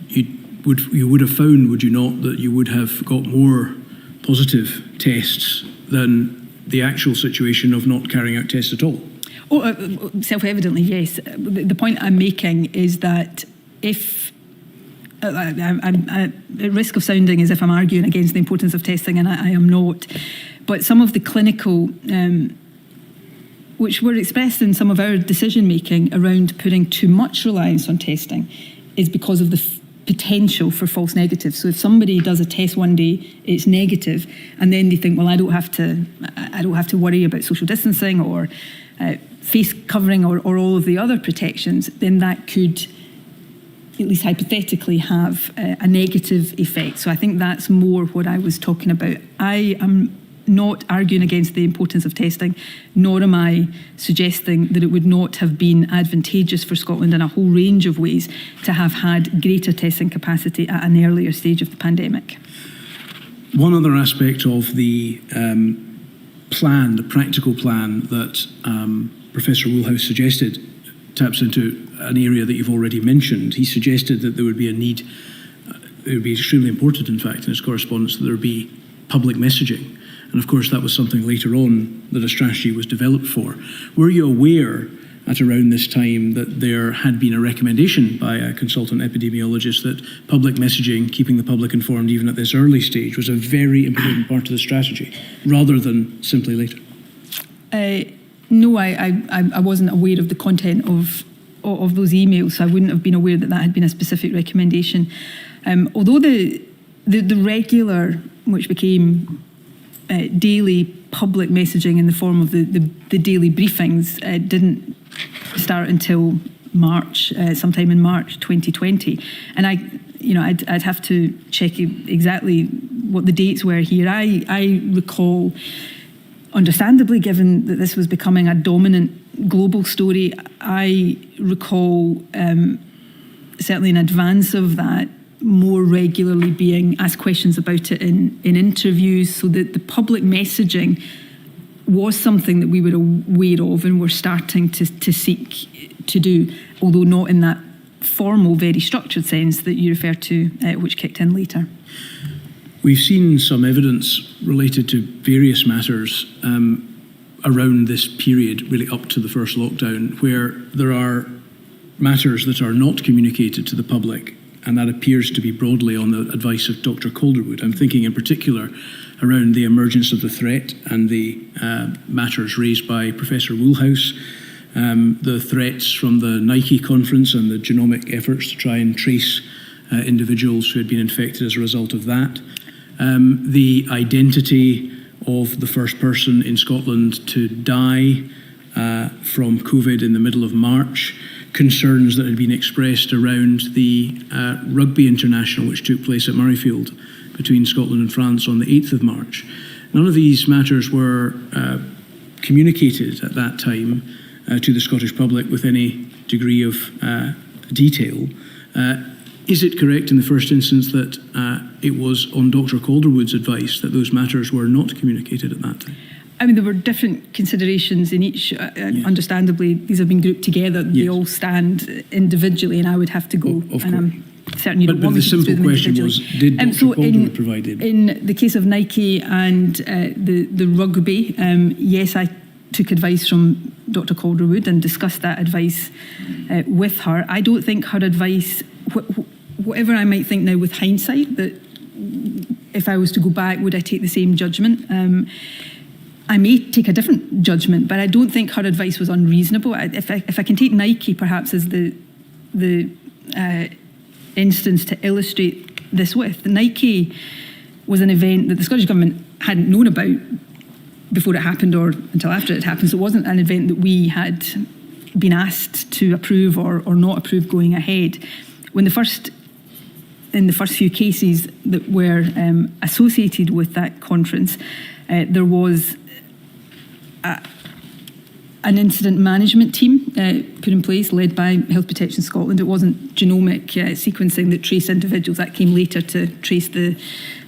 you would have found, would you not, that you would have got more positive tests than the actual situation of not carrying out tests at all? Oh, self-evidently, yes. The point I'm making is that if I'm at risk of sounding as if I'm arguing against the importance of testing, and I am not, but some of the clinical which were expressed in some of our decision-making around putting too much reliance on testing is because of the potential for false negatives. So if somebody does a test one day, it's negative, and then they think, well, I don't have to worry about social distancing or face covering or all of the other protections, then that could, at least hypothetically, have a negative effect. So I think that's more what I was talking about. I am not arguing against the importance of testing, nor am I suggesting that it would not have been advantageous for Scotland in a whole range of ways to have had greater testing capacity at an earlier stage of the pandemic. One other aspect of the plan, the practical plan that Professor Woolhouse suggested, taps into an area that you've already mentioned. He suggested that there would be a need, it would be extremely important, in fact, in his correspondence, that there would be public messaging. And of course, that was something later on that a strategy was developed for. Were you aware at around this time that there had been a recommendation by a consultant epidemiologist that public messaging, keeping the public informed even at this early stage, was a very important part of the strategy, rather than simply later? No, I wasn't aware of the content of those emails, so I wouldn't have been aware that had been a specific recommendation. Although the regular, which became daily public messaging in the form of the daily briefings, didn't start until March, sometime in March 2020. And I'd have to check exactly what the dates were here. I recall, understandably, given that this was becoming a dominant global story, I recall certainly in advance of that, more regularly being asked questions about it in interviews, so that the public messaging was something that we were aware of and were starting to seek to do, although not in that formal, very structured sense that you refer to, which kicked in later. We've seen some evidence related to various matters around this period, really up to the first lockdown, where there are matters that are not communicated to the public, and that appears to be broadly on the advice of Dr. Calderwood. I'm thinking in particular around the emergence of the threat and the matters raised by Professor Woolhouse, the threats from the Nike conference and the genomic efforts to try and trace individuals who had been infected as a result of that, the identity of the first person in Scotland to die from COVID in the middle of March, concerns that had been expressed around the rugby international which took place at Murrayfield between Scotland and France on the 8th of March. None of these matters were communicated at that time to the Scottish public with any degree of detail. Is it correct in the first instance that it was on Dr. Calderwood's advice that those matters were not communicated at that time? I mean, there were different considerations in each. Yes. Understandably, these have been grouped together. Yes. They all stand individually, and I would have to go. Of course. Certainly you don't want me to the simple question was, did Dr. Calderwood provide it? In the case of Nike and the rugby, yes, I took advice from Dr. Calderwood and discussed that advice with her. I don't think her advice, whatever I might think now with hindsight, that if I was to go back, would I take the same judgment? I may take a different judgment, but I don't think her advice was unreasonable. If I can take Nike perhaps as the instance to illustrate this with, Nike was an event that the Scottish Government hadn't known about before it happened or until after it happened. So it wasn't an event that we had been asked to approve or not approve going ahead. In the first few cases that were associated with that conference, there was an incident management team put in place, led by Health Protection Scotland. It wasn't genomic sequencing that traced individuals. That came later to trace the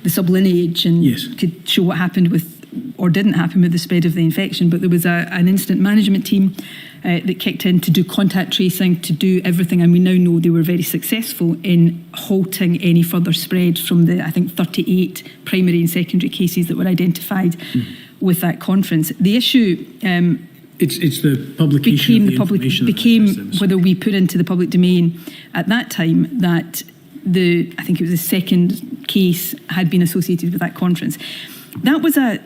sublineage and yes. could show what happened with or didn't happen with the spread of the infection. But there was an incident management team that kicked in to do contact tracing, to do everything. And we now know they were very successful in halting any further spread from the, I think, 38 primary and secondary cases that were identified with that conference. The issue... It's the publication of the information became whether we put into the public domain at that time that I think it was the second case had been associated with that conference. That was a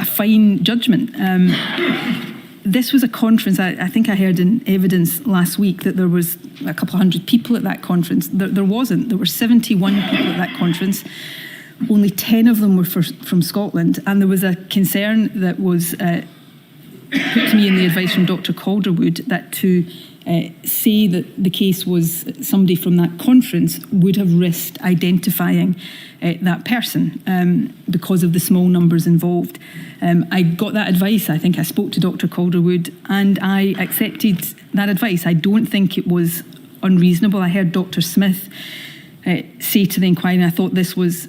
fine judgment. This was a conference, I think I heard in evidence last week that there was a couple of hundred people at that conference. There wasn't. There were 71 people at that conference. Only 10 of them were from Scotland. And there was a concern that was... put to me in the advice from Dr. Calderwood that to say that the case was somebody from that conference would have risked identifying that person because of the small numbers involved. I got that advice. I think I spoke to Dr. Calderwood and I accepted that advice. I don't think it was unreasonable. I heard Dr. Smith say to the Enquiry, and I thought this was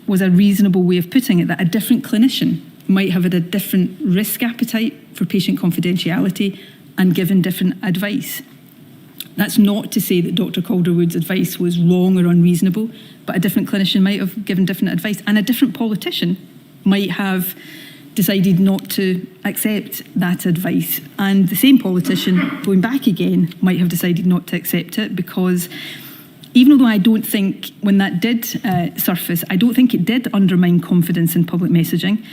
a reasonable way of putting it, that a different clinician might have had a different risk appetite for patient confidentiality and given different advice. That's not to say that Dr. Calderwood's advice was wrong or unreasonable, but a different clinician might have given different advice, and a different politician might have decided not to accept that advice. And the same politician, going back again, might have decided not to accept it, because even though I don't think, when that did surface, I don't think it did undermine confidence in public messaging.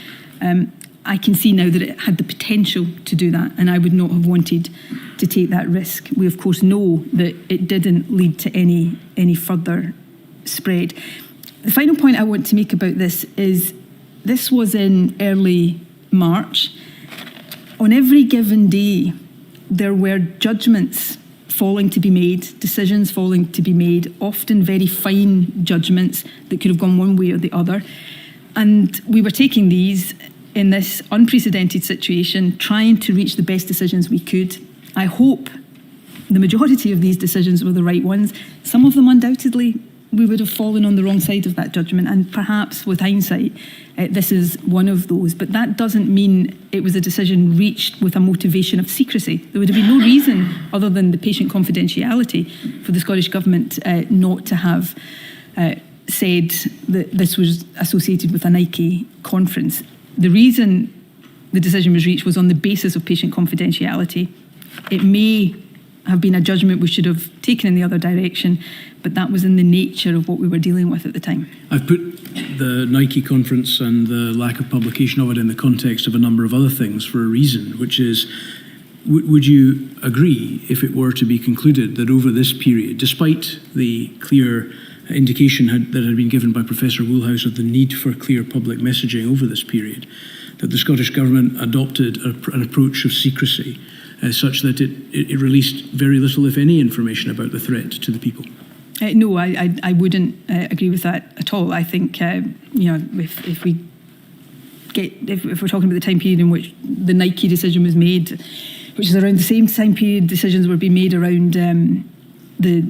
I can see now that it had the potential to do that, and I would not have wanted to take that risk. We, of course, know that it didn't lead to any further spread. The final point I want to make about this is this was in early March. On every given day, there were judgments falling to be made, decisions falling to be made, often very fine judgments that could have gone one way or the other. And we were taking these in this unprecedented situation, trying to reach the best decisions we could. I hope the majority of these decisions were the right ones. Some of them, undoubtedly, we would have fallen on the wrong side of that judgment, and perhaps with hindsight, this is one of those. But that doesn't mean it was a decision reached with a motivation of secrecy. There would have been no reason, other than the patient confidentiality, for the Scottish Government not to have said that this was associated with a Nike conference. The reason the decision was reached was on the basis of patient confidentiality. It may have been a judgment we should have taken in the other direction, but that was in the nature of what we were dealing with at the time. I've put the Nike conference and the lack of publication of it in the context of a number of other things for a reason, which is, would you agree, if it were to be concluded that over this period, despite the clear indication that had been given by Professor Woolhouse of the need for clear public messaging over this period, that the Scottish Government adopted an approach of secrecy such that it released very little, if any, information about the threat to the people? No, I wouldn't agree with that at all. I think if we're talking about the time period in which the Nike decision was made, which is around the same time period decisions were being made around the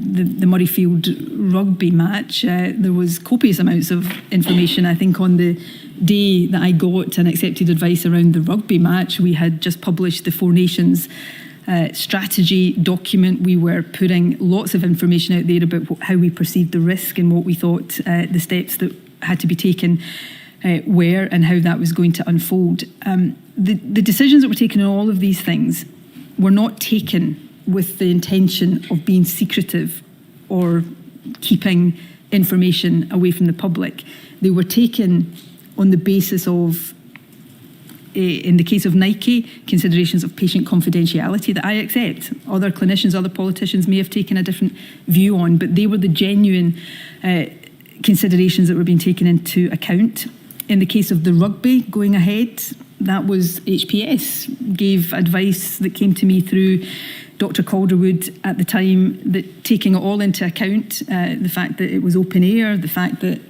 Murrayfield rugby match, there was copious amounts of information. I think on the day that I got and accepted advice around the rugby match, we had just published the Four Nations strategy document. We were putting lots of information out there about how we perceived the risk and what we thought the steps that had to be taken were, and how that was going to unfold. The decisions that were taken on all of these things were not taken with the intention of being secretive or keeping information away from the public. They were taken on the basis of, in the case of Nike, considerations of patient confidentiality that I accept. Other clinicians, other politicians may have taken a different view on, but they were the genuine considerations that were being taken into account. In the case of the rugby going ahead, that was HPS, gave advice that came to me through Dr. Calderwood at the time, that taking it all into account, the fact that it was open air, the fact that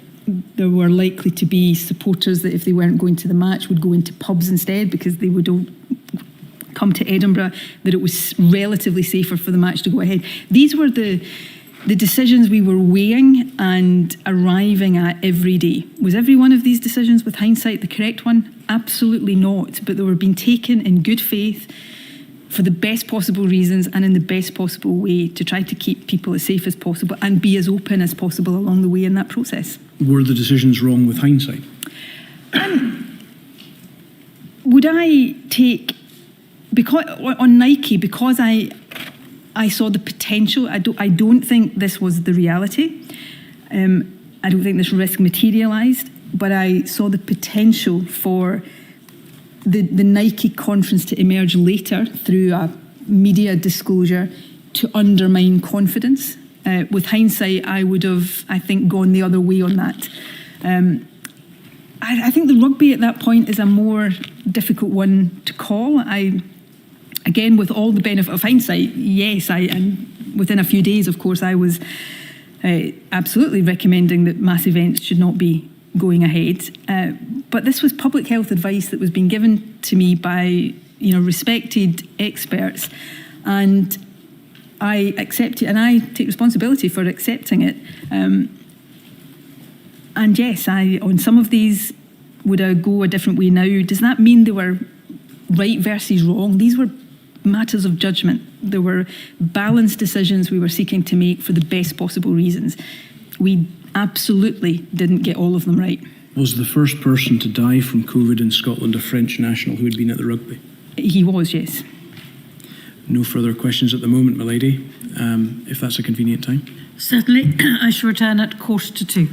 there were likely to be supporters that if they weren't going to the match would go into pubs instead because they would all come to Edinburgh, that it was relatively safer for the match to go ahead. These were the decisions we were weighing and arriving at every day. Was every one of these decisions with hindsight the correct one? Absolutely not, but they were being taken in good faith for the best possible reasons and in the best possible way to try to keep people as safe as possible and be as open as possible along the way in that process. Were the decisions wrong with hindsight? Would I take, because on Nike, because I saw the potential, I don't think this was the reality. I don't think this risk materialised, but I saw the potential for the Nike conference to emerge later through a media disclosure to undermine confidence. With hindsight, I would have, I think, gone the other way on that. I think the rugby at that point is a more difficult one to call. Again, with all the benefit of hindsight, yes, and within a few days, of course, I was absolutely recommending that mass events should not be going ahead. But this was public health advice that was being given to me by respected experts, and I accept it, and I take responsibility for accepting it. And yes, on some of these, would I go a different way now? Does that mean they were right versus wrong? These were matters of judgment. There were balanced decisions we were seeking to make for the best possible reasons. We absolutely didn't get all of them right. Was the first person to die from COVID in Scotland a French national who had been at the rugby? He was, yes. No further questions at the moment, my lady, if that's a convenient time. Certainly. I shall return at 1:45.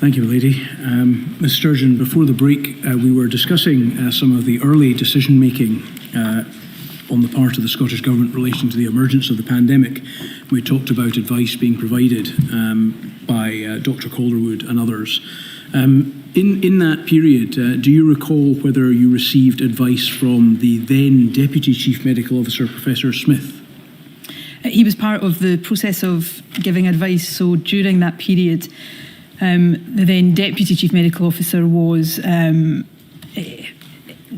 Thank you, Lady. Ms Sturgeon, before the break, we were discussing some of the early decision-making on the part of the Scottish Government relating to the emergence of the pandemic. We talked about advice being provided by Dr Calderwood and others. In that period, do you recall whether you received advice from the then Deputy Chief Medical Officer, Professor Smith? He was part of the process of giving advice, so during that period, the then Deputy Chief Medical Officer was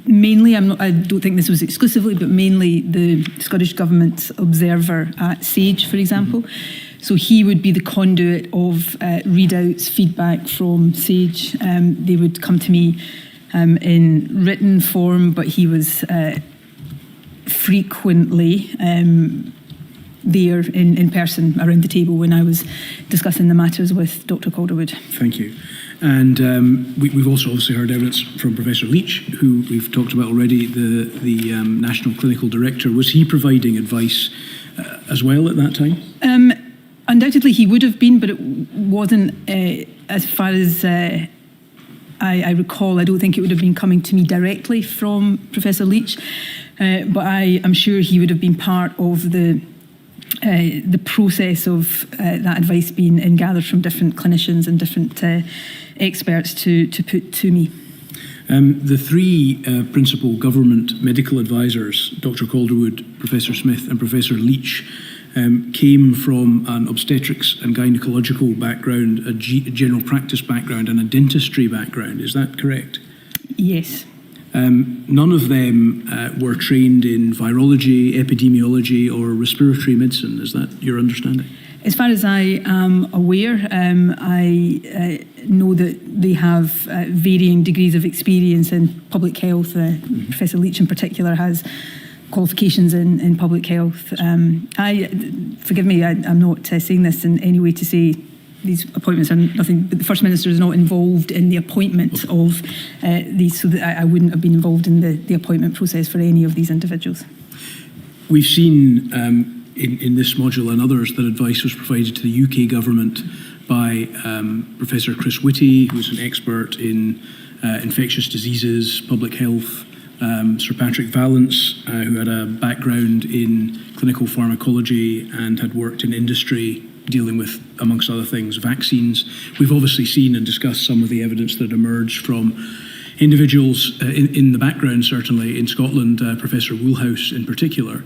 mainly, I don't think this was exclusively, but mainly the Scottish Government's observer at SAGE, for example. So he would be the conduit of readouts, feedback from SAGE. They would come to me in written form, but he was frequently there in person around the table when I was discussing the matters with Dr Calderwood. Thank you. And we've also obviously heard evidence from Professor Leach, who we've talked about already, the National Clinical Director. Was he providing advice as well at that time? Undoubtedly he would have been, but it wasn't, as far as I recall, I don't think it would have been coming to me directly from Professor Leach, but I am sure he would have been part of the process of that advice being gathered from different clinicians and different experts to put to me. The three principal government medical advisors, Dr Calderwood, Professor Smith and Professor Leach, came from an obstetrics and gynecological background, a general practice background and a dentistry background. Is that correct? Yes. None of them were trained in virology, epidemiology or respiratory medicine. Is that your understanding? As far as I am aware, I know that they have varying degrees of experience in public health. Professor Leach in particular has qualifications in public health. Forgive me, I'm not saying this in any way to say these appointments are nothing, but the First Minister is not involved in the appointment of these, so that I wouldn't have been involved in the appointment process for any of these individuals. We've seen in this module and others that advice was provided to the UK government by Professor Chris Whitty, who's an expert in infectious diseases, public health, Sir Patrick Vallance, who had a background in clinical pharmacology and had worked in industry dealing with, amongst other things, vaccines. We've obviously seen and discussed some of the evidence that emerged from individuals in the background, certainly in Scotland, Professor Woolhouse in particular.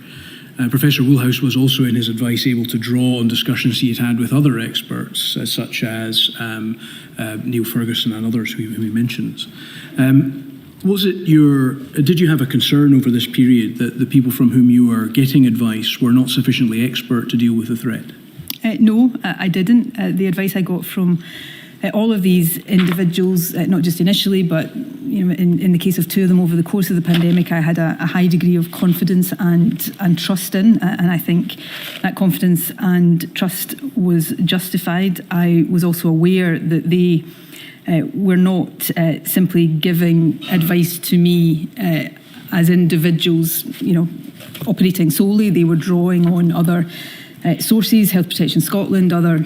Professor Woolhouse was also in his advice able to draw on discussions he had with other experts, such as Neil Ferguson and others who he mentions. Did you have a concern over this period that the people from whom you were getting advice were not sufficiently expert to deal with the threat? No, I didn't. The advice I got from all of these individuals, not just initially, but in the case of two of them over the course of the pandemic, I had a high degree of confidence and trust in, and I think that confidence and trust was justified. I was also aware that they were not simply giving advice to me as individuals, operating solely. They were drawing on other sources, Health Protection Scotland, other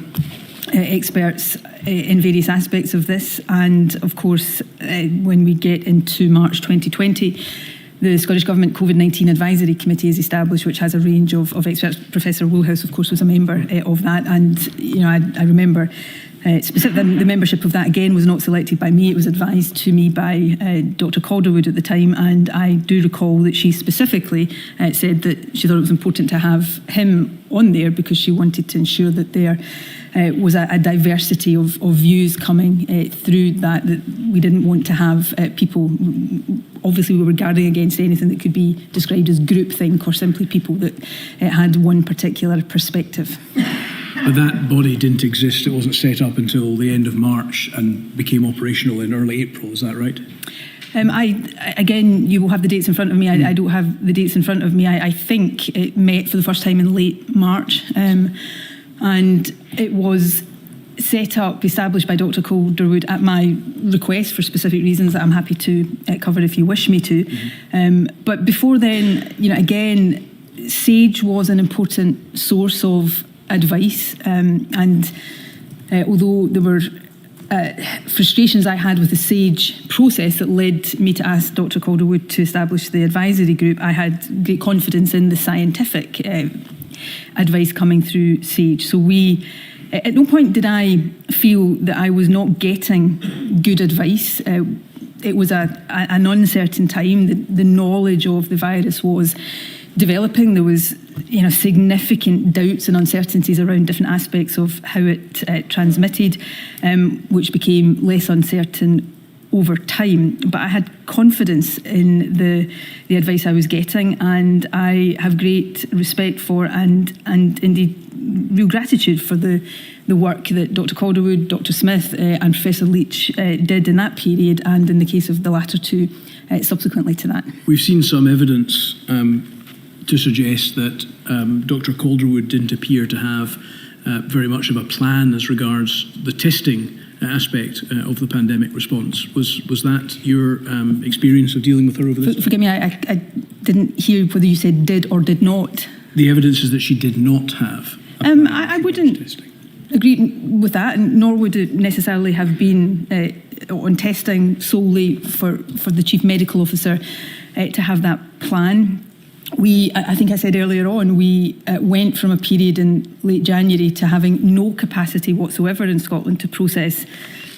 experts in various aspects of this. And of course, when we get into March 2020, the Scottish Government COVID-19 Advisory Committee is established, which has a range of experts. Professor Woolhouse, of course, was a member of that. And, I remember specifically the membership of that, again, was not selected by me. It was advised to me by Dr Calderwood at the time. And I do recall that she specifically said that she thought it was important to have him on there because she wanted to ensure that there was a diversity of views coming through that we didn't want to have people. Obviously, we were guarding against anything that could be described as groupthink or simply people that had one particular perspective. But that body didn't exist. It wasn't set up until the end of March and became operational in early April. Is that right? Again, you will have the dates in front of me. I don't have the dates in front of me. I think it met for the first time in late March. And it was set up, established by Dr Calderwood at my request for specific reasons that I'm happy to cover if you wish me to. But before then, again, SAGE was an important source of advice. And although there were frustrations I had with the SAGE process that led me to ask Dr. Calderwood to establish the advisory group, I had great confidence in the scientific advice coming through SAGE. So at no point did I feel that I was not getting good advice. It was an uncertain time. The knowledge of the virus was developing. There was significant doubts and uncertainties around different aspects of how it transmitted, which became less uncertain over time. But I had confidence in the advice I was getting, and I have great respect for and indeed real gratitude for the work that Dr. Calderwood, Dr. Smith and Professor Leach did in that period, and in the case of the latter two, subsequently to that. We've seen some evidence to suggest that Dr. Calderwood didn't appear to have very much of a plan as regards the testing aspect of the pandemic response. Was that your experience of dealing with her over this? Forgive me, I didn't hear whether you said did or did not. The evidence is that she did not have a plan I wouldn't testing. agree with that, and nor would it necessarily have been on testing solely for the Chief Medical Officer to have that plan. I think I said earlier on, we went from a period in late January to having no capacity whatsoever in Scotland to process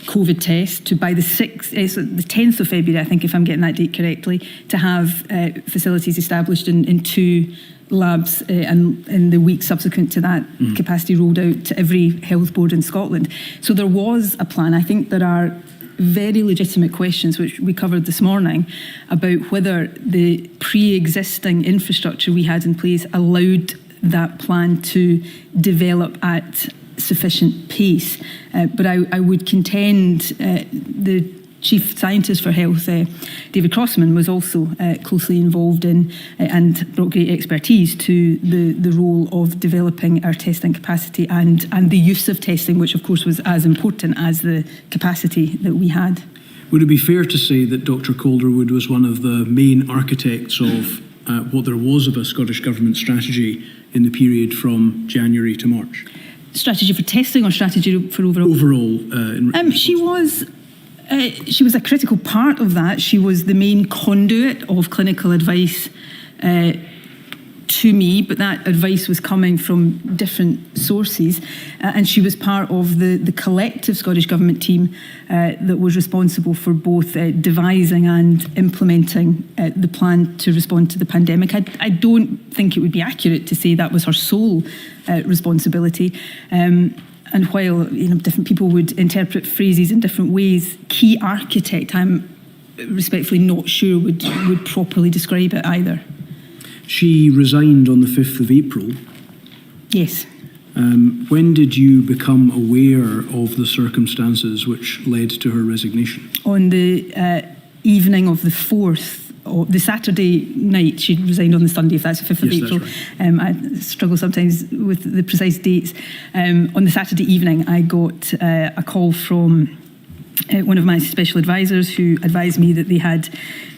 COVID tests, to by the 10th of February, I think, if I'm getting that date correctly, to have facilities established in two labs, and in the week subsequent to that, capacity rolled out to every health board in Scotland. So there was a plan. I think there are very legitimate questions, which we covered this morning, about whether the pre-existing infrastructure we had in place allowed that plan to develop at sufficient pace. But I would contend the Chief Scientist for Health, David Crossman, was also closely involved in and brought great expertise to the role of developing our testing capacity and the use of testing, which of course was as important as the capacity that we had. Would it be fair to say that Dr. Calderwood was one of the main architects of what there was of a Scottish Government strategy in the period from January to March? Strategy for testing or strategy for overall? Overall. She was a critical part of that. She was the main conduit of clinical advice to me, but that advice was coming from different sources, and she was part of the collective Scottish Government team that was responsible for both devising and implementing the plan to respond to the pandemic. I don't think it would be accurate to say that was her sole responsibility. And while different people would interpret phrases in different ways, key architect, I'm respectfully not sure would properly describe it either. She resigned on the 5th of April. Yes. When did you become aware of the circumstances which led to her resignation? On the evening of the 4th, or the Saturday night. She resigned on the Sunday, if that's the 5th of April. Right. I struggle sometimes with the precise dates. On the Saturday evening, I got a call from one of my special advisors, who advised me that they had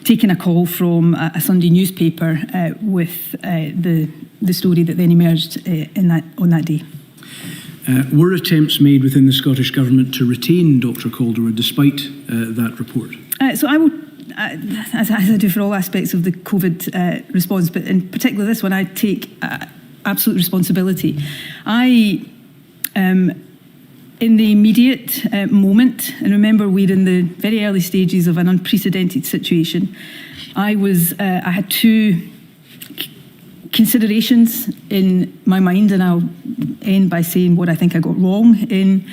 taken a call from a Sunday newspaper with the story that then emerged on that day. Were attempts made within the Scottish Government to retain Dr. Calderwood despite that report? So I will, as I do for all aspects of the COVID response, but in particular this one, I take absolute responsibility. In the immediate moment, and remember we're in the very early stages of an unprecedented situation, I had two considerations in my mind, and I'll end by saying what I think I got wrong in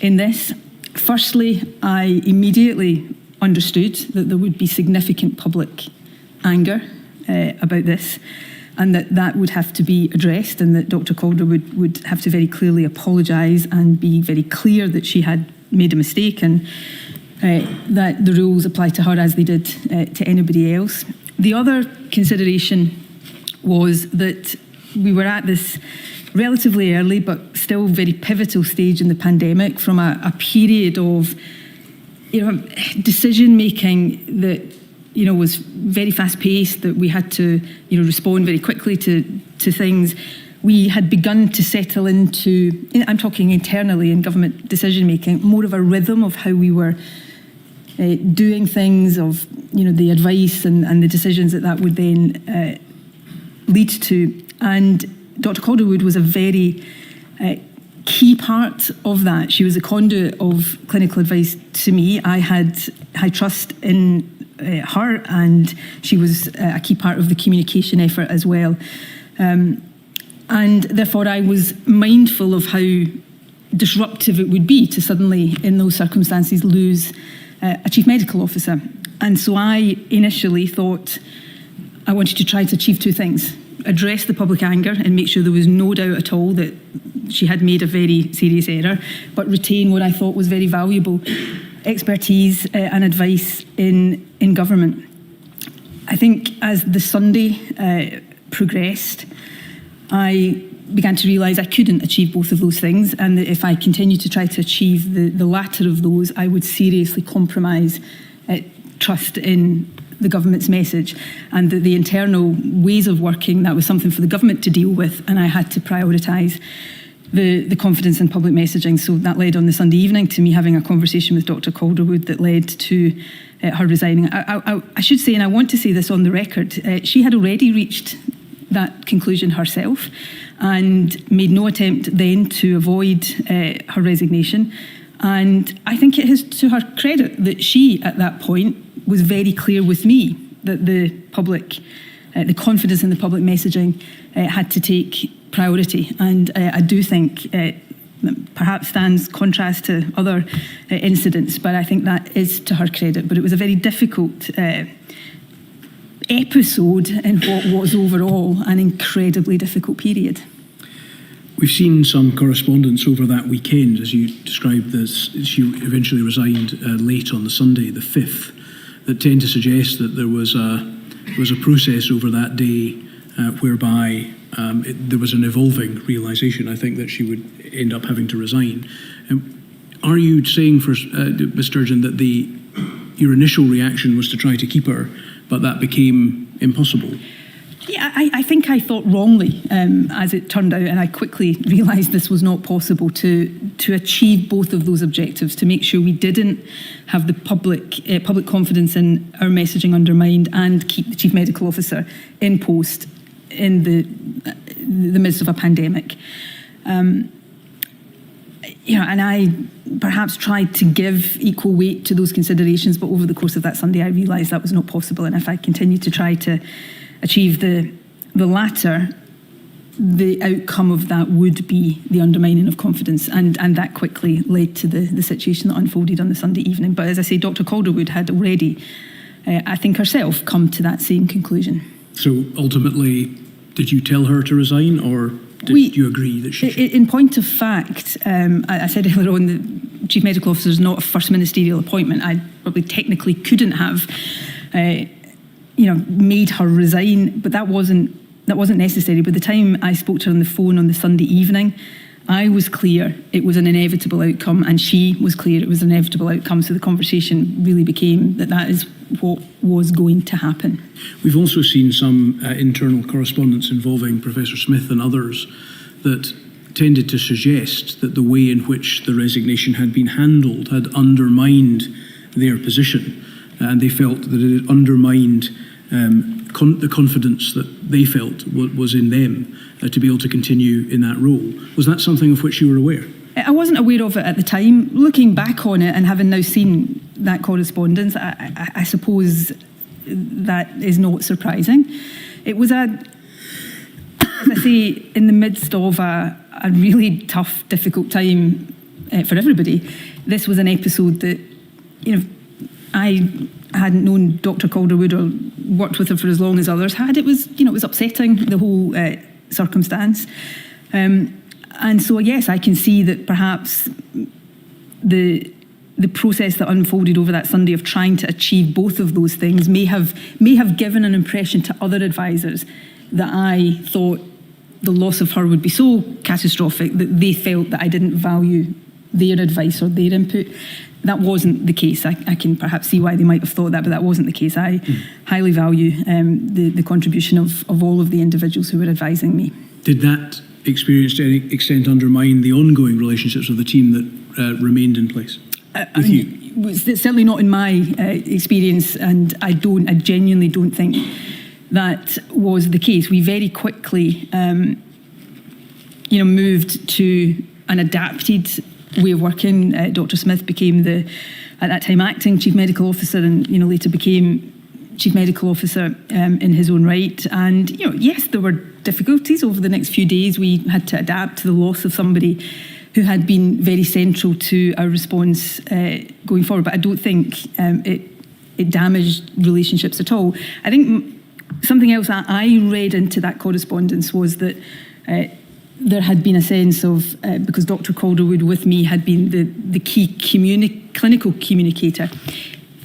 this. Firstly, I immediately understood that there would be significant public anger about this, and that would have to be addressed, and that Dr. Calderwood would have to very clearly apologise and be very clear that she had made a mistake, and that the rules apply to her as they did to anybody else. The other consideration was that we were at this relatively early but still very pivotal stage in the pandemic, from a period of decision making that was very fast paced, that we had to respond very quickly to things, we had begun to settle into, I'm talking internally in government decision making, more of a rhythm of how we were doing things, of the advice and the decisions that would then lead to. And Dr. Calderwood was a very key part of that. She was a conduit of clinical advice to me. I had high trust in her, and she was a key part of the communication effort as well. And therefore I was mindful of how disruptive it would be to suddenly, in those circumstances, lose a chief medical officer. And so I initially thought I wanted to try to achieve two things: address the public anger and make sure there was no doubt at all that she had made a very serious error, but retain what I thought was very valuable expertise and advice in government. I think as the Sunday progressed, I began to realise I couldn't achieve both of those things, and that if I continued to try to achieve the latter of those, I would seriously compromise trust in the government's message, and that the internal ways of working, that was something for the government to deal with, and I had to prioritise the confidence in public messaging. So that led on the Sunday evening to me having a conversation with Dr. Calderwood that led to her resigning. I should say, and I want to say this on the record, she had already reached that conclusion herself and made no attempt then to avoid her resignation. And I think it is to her credit that she, at that point, was very clear with me that the public, the confidence in the public messaging had to take priority. And I do think perhaps stands contrast to other incidents, but I think that is to her credit. But it was a very difficult episode in what was overall an incredibly difficult period. We've seen some correspondence over that weekend, as you described this. She eventually resigned late on the Sunday, the 5th, that tend to suggest that there was a process over that day whereby there was an evolving realisation, I think, that she would end up having to resign. Are you saying, for Ms. Sturgeon, that your initial reaction was to try to keep her, but that became impossible? Yeah, I think I thought wrongly, as it turned out, and I quickly realised this was not possible to achieve both of those objectives, to make sure we didn't have the public confidence in our messaging undermined and keep the Chief Medical Officer in post in the midst of a pandemic. And I perhaps tried to give equal weight to those considerations, but over the course of that Sunday I realised that was not possible, and if I continued to try to achieve the latter, the outcome of that would be the undermining of confidence, and that quickly led to the situation that unfolded on the Sunday evening. But as I say, Dr. Calderwood had already, I think herself, come to that same conclusion. So ultimately, did you tell her to resign, or did you agree that she should? In point of fact, I said earlier on, the Chief Medical Officer is not a first ministerial appointment. I probably technically couldn't have made her resign, but that wasn't necessary. By the time I spoke to her on the phone on the Sunday evening, I was clear it was an inevitable outcome, and she was clear it was an inevitable outcome. So the conversation really became that is what was going to happen. We've also seen some internal correspondence involving Professor Smith and others that tended to suggest that the way in which the resignation had been handled had undermined their position, and they felt that it had undermined the confidence that they felt was in them to be able to continue in that role. Was that something of which you were aware? I wasn't aware of it at the time. Looking back on it and having now seen that correspondence, I suppose that is not surprising. It was as I say, in the midst of a really tough, difficult time for everybody. This was an episode that, I hadn't known Dr. Calderwood or worked with her for as long as others had. It was, it was upsetting, the whole circumstance. And so, yes, I can see that perhaps the process that unfolded over that Sunday of trying to achieve both of those things may have given an impression to other advisors that I thought the loss of her would be so catastrophic that they felt that I didn't value their advice or their input. That wasn't the case. I can perhaps see why they might have thought that, but that wasn't the case. I highly value the contribution of all of the individuals who were advising me. Did that experience to any extent undermine the ongoing relationships of the team that remained in place with you? It's certainly not in my experience, and I genuinely don't think that was the case. We very quickly, moved to an adapted way of working. Dr. Smith became at that time, acting Chief Medical Officer, and later became Chief Medical Officer in his own right. And yes, there were difficulties over the next few days. We had to adapt to the loss of somebody who had been very central to our response going forward. But I don't think it damaged relationships at all. I think something else that I read into that correspondence was that there had been a sense of, because Dr. Calderwood with me had been the key clinical communicator,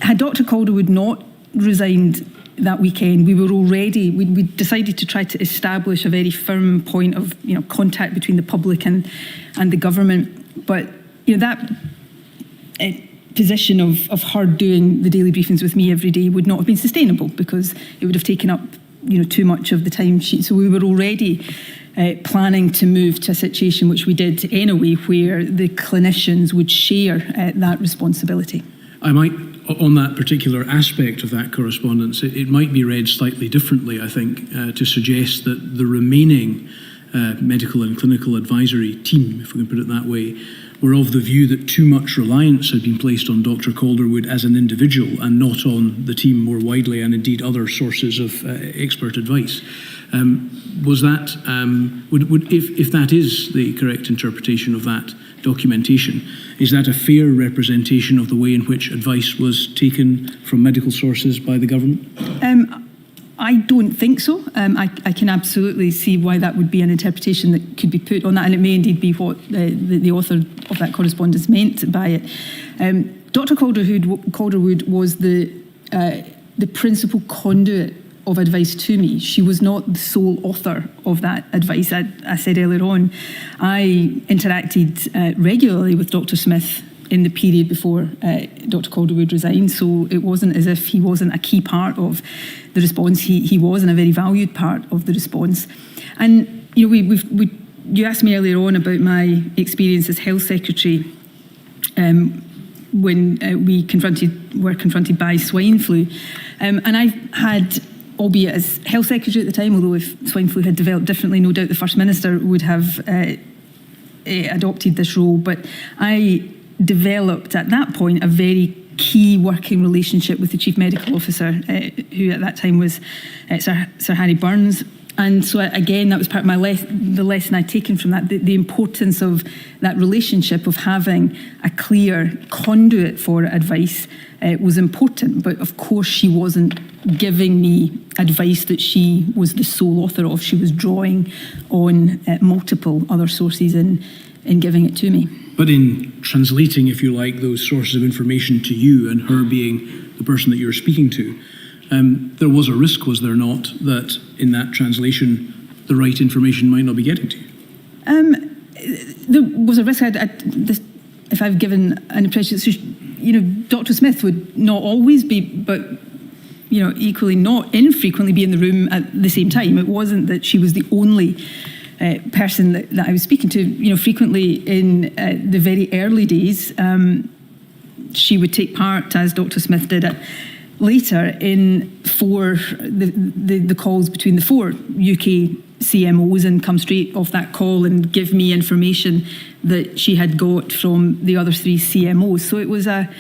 had Dr. Calderwood not resigned that weekend, we decided to try to establish a very firm point of contact between the public and the government. But that position of her doing the daily briefings with me every day would not have been sustainable, because it would have taken up too much of the time sheet. So we were already planning to move to a situation, which we did anyway, where the clinicians would share that responsibility. I might, on that particular aspect of that correspondence, it might be read slightly differently, I think, to suggest that the remaining medical and clinical advisory team, if we can put it that way, were of the view that too much reliance had been placed on Dr. Calderwood as an individual and not on the team more widely, and indeed other sources of expert advice. Was that, if that is the correct interpretation of that documentation, is that a fair representation of the way in which advice was taken from medical sources by the government? I don't think so. I can absolutely see why that would be an interpretation that could be put on that, and it may indeed be what the author of that correspondence meant by it. Dr. Calderwood was the principal conduit of advice to me. She was not the sole author of that advice. I said earlier on, I interacted regularly with Dr. Smith in the period before Dr. Calderwood resigned, so it wasn't as if he wasn't a key part of the response. He was, and a very valued part of the response. And you asked me earlier on about my experience as Health Secretary when we were confronted by swine flu, and I've had, albeit as Health Secretary at the time, although if swine flu had developed differently, no doubt the First Minister would have adopted this role, but I developed at that point a very key working relationship with the Chief Medical Officer, who at that time was Sir Harry Burns. And so again, that was part of the lesson I'd taken from that, the importance of that relationship, of having a clear conduit for advice was important. But of course, she wasn't giving me advice that she was the sole author of. She was drawing on multiple other sources in giving it to me. But in translating, if you like, those sources of information to you, and her being the person that you're speaking to, there was a risk, was there not, that in that translation the right information might not be getting to you? There was a risk. If I've given an impression, so, Dr. Smith would not always be, but equally not infrequently be in the room at the same time. It wasn't that she was the only person that I was speaking to. Frequently in the very early days, she would take part, as Dr. Smith did later, in the calls between the 4 UK CMOs, and come straight off that call and give me information that she had got from the other 3 CMOs. So it was a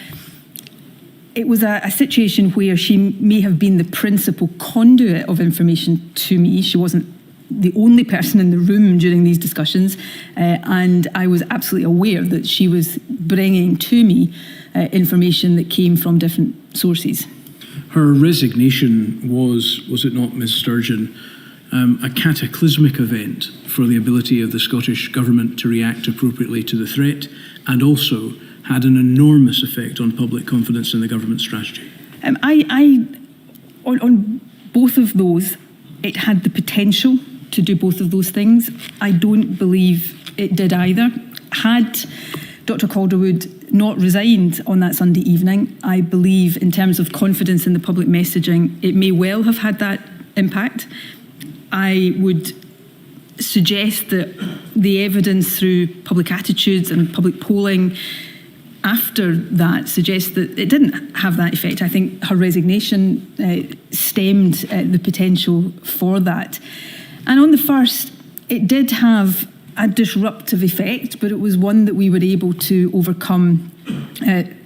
situation where she may have been the principal conduit of information to me. She wasn't the only person in the room during these discussions, and I was absolutely aware that she was bringing to me information that came from different sources. Her resignation was it not, Ms. Sturgeon, a cataclysmic event for the ability of the Scottish Government to react appropriately to the threat, and also had an enormous effect on public confidence in the government strategy? On both of those, it had the potential to do both of those things. I don't believe it did either. Had Dr. Calderwood not resigned on that Sunday evening, I believe in terms of confidence in the public messaging, it may well have had that impact. I would suggest that the evidence through public attitudes and public polling after that suggests that it didn't have that effect. I think her resignation stemmed the potential for that. And on the first, it did have a disruptive effect, but it was one that we were able to overcome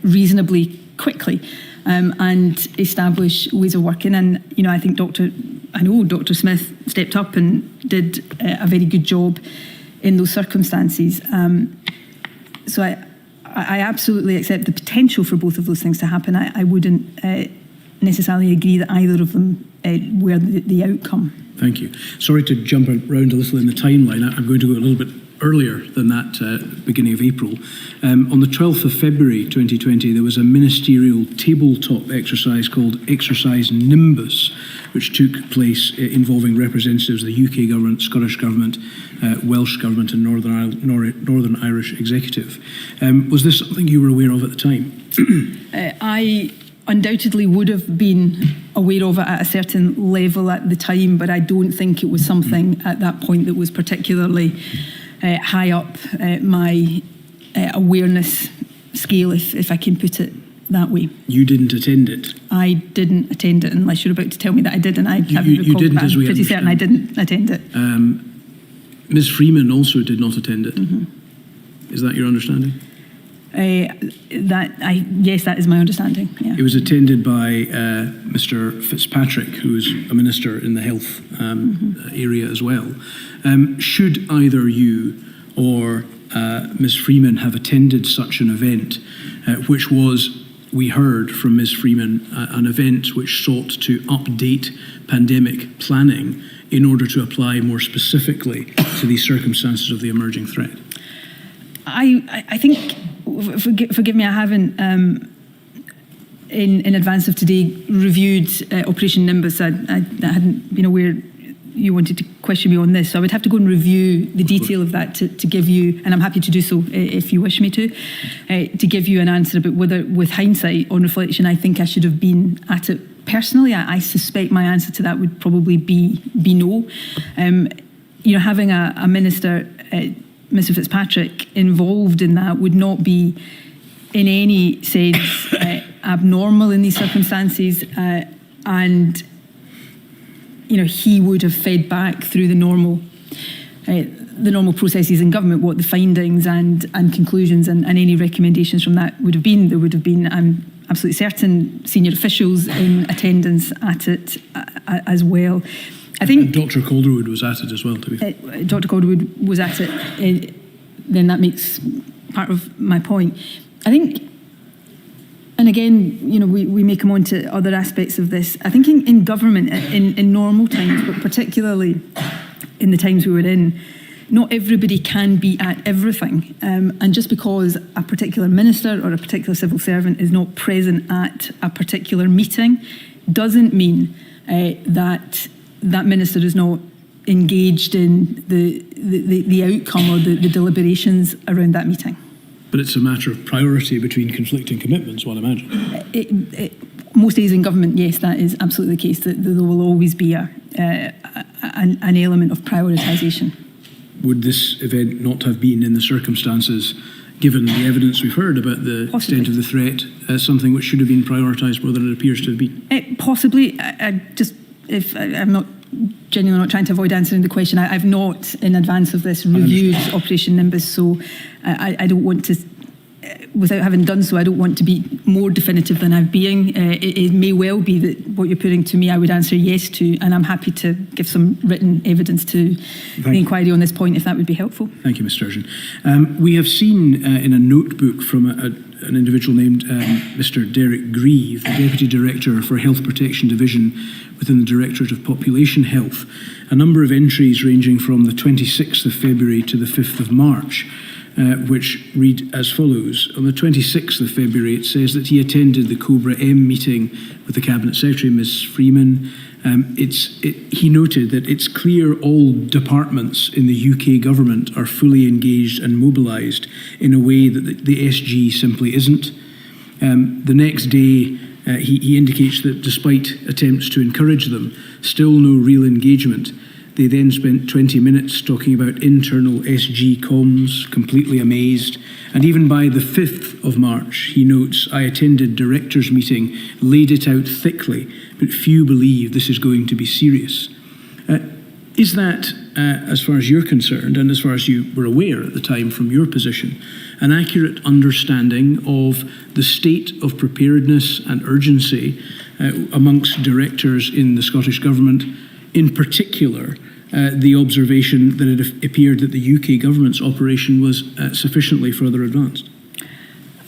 reasonably quickly and establish ways of working. And, I think I know Dr. Smith stepped up and did a very good job in those circumstances. So I absolutely accept the potential for both of those things to happen. I wouldn't necessarily agree that either of them were the outcome. Thank you. Sorry to jump around a little in the timeline. I'm going to go a little bit earlier than that, beginning of April. On the 12th of February 2020, there was a ministerial tabletop exercise called Exercise Nimbus, which took place involving representatives of the UK government, Scottish government, Welsh government and Northern Irish executive. Was this something you were aware of at the time? I undoubtedly would have been aware of it at a certain level at the time, but I don't think it was something at that point that was particularly high up my awareness scale, if I can put it that way. You didn't attend it? I didn't attend it, unless you're about to tell me that I did, and I haven't recalled, you didn't, but I'm pretty certain I didn't attend it. Ms. Freeman also did not attend it. Mm-hmm. Is that your understanding? Yes, that is my understanding. Yeah. It was attended by Mr. Fitzpatrick, who is a minister in the health area as well. Should either you or Ms. Freeman have attended such an event, which was, we heard from Ms. Freeman, an event which sought to update pandemic planning in order to apply more specifically to the circumstances of the emerging threat? I think, forgive me, I haven't, in advance of today, reviewed Operation Nimbus. I hadn't been aware you wanted to question me on this, so I would have to go and review the detail of that to give you, and I'm happy to do so if you wish me to give you an answer about whether, with hindsight, on reflection, I think I should have been at it. Personally, I suspect my answer to that would probably be no. Having a minister, Mr. Fitzpatrick, involved in that would not be in any sense abnormal in these circumstances, and he would have fed back through the normal processes in government what the findings and conclusions and any recommendations from that would have been. There would have been, I'm absolutely certain, senior officials in attendance at it as well. I think Dr. Calderwood was at it as well, to be fair. Dr. Calderwood was at it, then that makes part of my point. I think, and again, we may come on to other aspects of this. I think in government, in normal times, but particularly in the times we were in, not everybody can be at everything. And just because a particular minister or a particular civil servant is not present at a particular meeting doesn't mean that minister is not engaged in the outcome or the deliberations around that meeting. But it's a matter of priority between conflicting commitments, one imagine. Most days in government, yes, that is absolutely the case. That there will always be an element of prioritisation. Would this event not have been, in the circumstances, given the evidence we've heard about the Possibly. extent of the threat, something which should have been prioritised more than it appears to have been? Possibly. I'm not genuinely not trying to avoid answering the question. I've not, in advance of this, reviewed Operation Nimbus, so I don't want to, without having done so, I don't want to be more definitive than I've been. It may well be that what you're putting to me I would answer yes to, and I'm happy to give some written evidence to the inquiry on this point if that would be helpful. Thank you, Ms. Sturgeon. We have seen in a notebook from an individual named Mr. Derek Grieve, the Deputy Director for Health Protection Division within the Directorate of Population Health, a number of entries ranging from the 26th of February to the 5th of March, which read as follows. On the 26th of February, it says that he attended the Cobra M meeting with the Cabinet Secretary, Ms. Freeman. He noted that it's clear all departments in the UK government are fully engaged and mobilised in a way that the SG simply isn't. The next day, he indicates that despite attempts to encourage them, still no real engagement. They then spent 20 minutes talking about internal SG comms, completely amazed. And even by the 5th of March, he notes, I attended directors' meeting, laid it out thickly, but few believe this is going to be serious. Is that, as far as you're concerned, and as far as you were aware at the time from your position, an accurate understanding of the state of preparedness and urgency amongst directors in the Scottish Government, in particular the observation that it appeared that the UK Government's operation was sufficiently further advanced?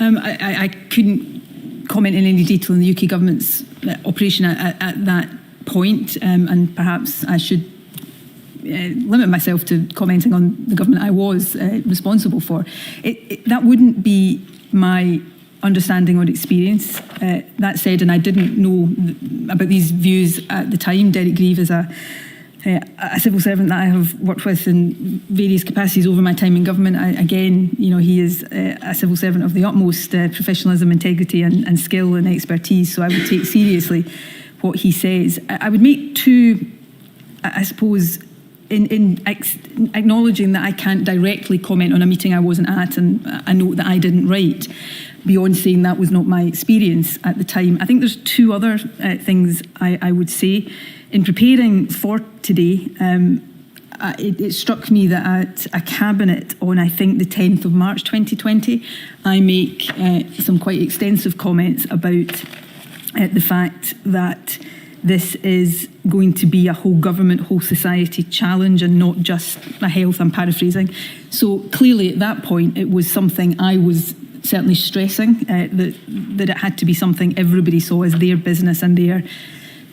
I couldn't comment in any detail on the UK Government's operation at that point, and perhaps I should limit myself to commenting on the government I was responsible for. That wouldn't be my understanding or experience. That said, and I didn't know about these views at the time. Derek Grieve is a civil servant that I have worked with in various capacities over my time in government. He is a civil servant of the utmost professionalism, integrity and skill and expertise, so I would take seriously what he says. I would make two, I suppose, in acknowledging that I can't directly comment on a meeting I wasn't at and a note that I didn't write, beyond saying that was not my experience at the time. I think there's two other things I would say. In preparing for today, it struck me that at a cabinet on, I think, the 10th of March 2020, I make some quite extensive comments about the fact that this is going to be a whole government, whole society challenge and not just a health, I'm paraphrasing. So clearly at that point, it was something I was certainly stressing, that it had to be something everybody saw as their business and their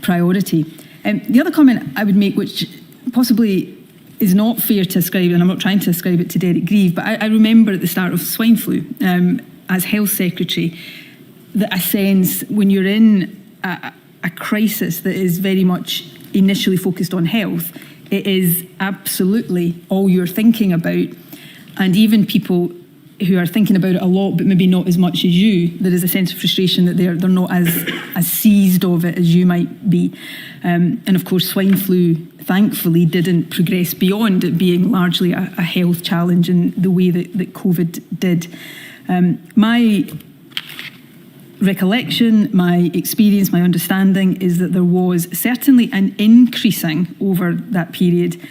priority. The other comment I would make, which possibly is not fair to ascribe, and I'm not trying to ascribe it to Derek Grieve, but I remember at the start of swine flu, as Health Secretary, that I sense when you're in a crisis that is very much initially focused on health, it is absolutely all you're thinking about. And even people who are thinking about it a lot, but maybe not as much as you, there is a sense of frustration that they're not as seized of it as you might be. And of course, swine flu, thankfully, didn't progress beyond it being largely a health challenge in the way that COVID did. My recollection, my experience, my understanding is that there was certainly an increasing over that period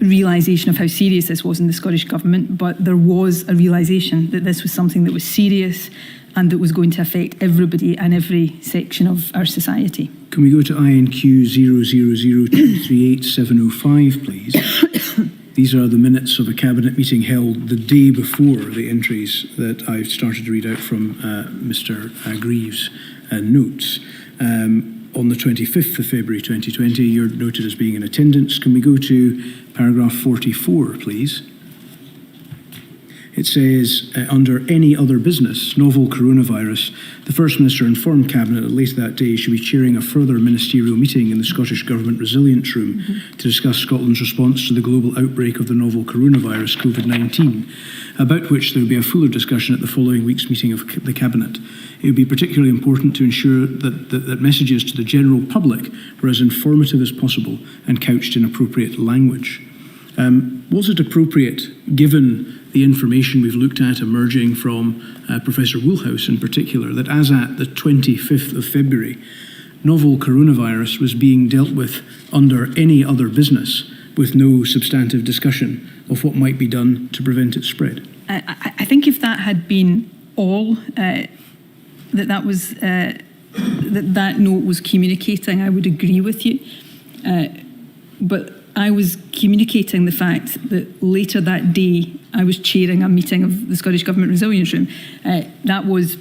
realisation of how serious this was in the Scottish Government, but there was a realisation that this was something that was serious and that was going to affect everybody and every section of our society. Can we go to INQ 000238705, please? These are the minutes of a cabinet meeting held the day before the entries that I've started to read out from Mr. Grieve's notes. On the 25th of February 2020, you're noted as being in attendance. Can we go to paragraph 44, please? It says, under any other business, novel coronavirus, the First Minister informed Cabinet that later that day she will be chairing a further ministerial meeting in the Scottish Government Resilience Room to discuss Scotland's response to the global outbreak of the novel coronavirus, COVID-19, about which there will be a fuller discussion at the following week's meeting of the Cabinet. It would be particularly important to ensure that messages to the general public were as informative as possible and couched in appropriate language. Was it appropriate, given the information we've looked at emerging from Professor Woolhouse in particular, that as at the 25th of February, novel coronavirus was being dealt with under any other business with no substantive discussion of what might be done to prevent its spread? I think if that had been all that note was communicating, I would agree with you. But I was communicating the fact that later that day I was chairing a meeting of the Scottish Government Resilience Room. That was,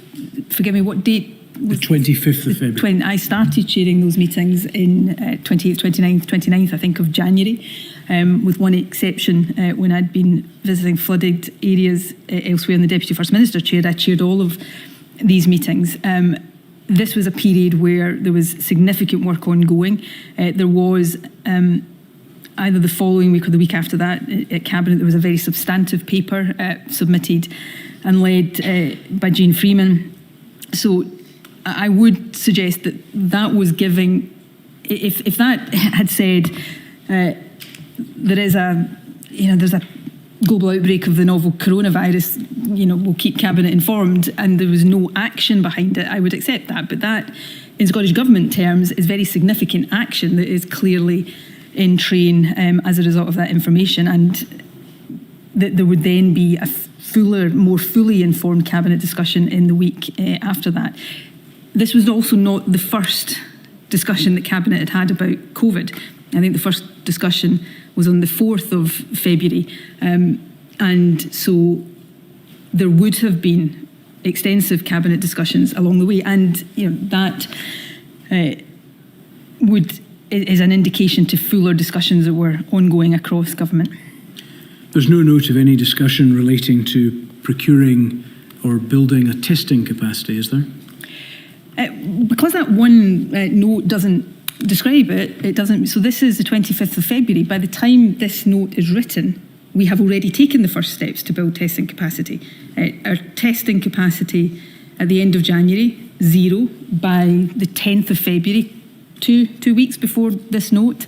forgive me, what date? The 25th of February. I started chairing those meetings in 28th, 29th, I think, of January, with one exception. When I'd been visiting flooded areas elsewhere in the Deputy First Minister chair, I chaired all of these meetings. This was a period where there was significant work ongoing. There was either the following week or the week after that at Cabinet, there was a very substantive paper submitted and led by Jean Freeman. So I would suggest that was giving, if that had said, there is there's a global outbreak of the novel coronavirus, we'll keep Cabinet informed, and there was no action behind it, I would accept that. But that, in Scottish Government terms, is very significant action that is clearly in train as a result of that information, and that there would then be a more fully informed Cabinet discussion in the week after that. This was also not the first discussion that Cabinet had about COVID. I think the first discussion was on the 4th of February. And so there would have been extensive Cabinet discussions along the way. And that is an indication to fuller discussions that were ongoing across government. There's no note of any discussion relating to procuring or building a testing capacity, is there? Because that one note doesn't describe it, it doesn't. So this is the 25th of February. By the time this note is written, we have already taken the first steps to build testing capacity. Our testing capacity at the end of January, 0. By the 10th of February, two weeks before this note,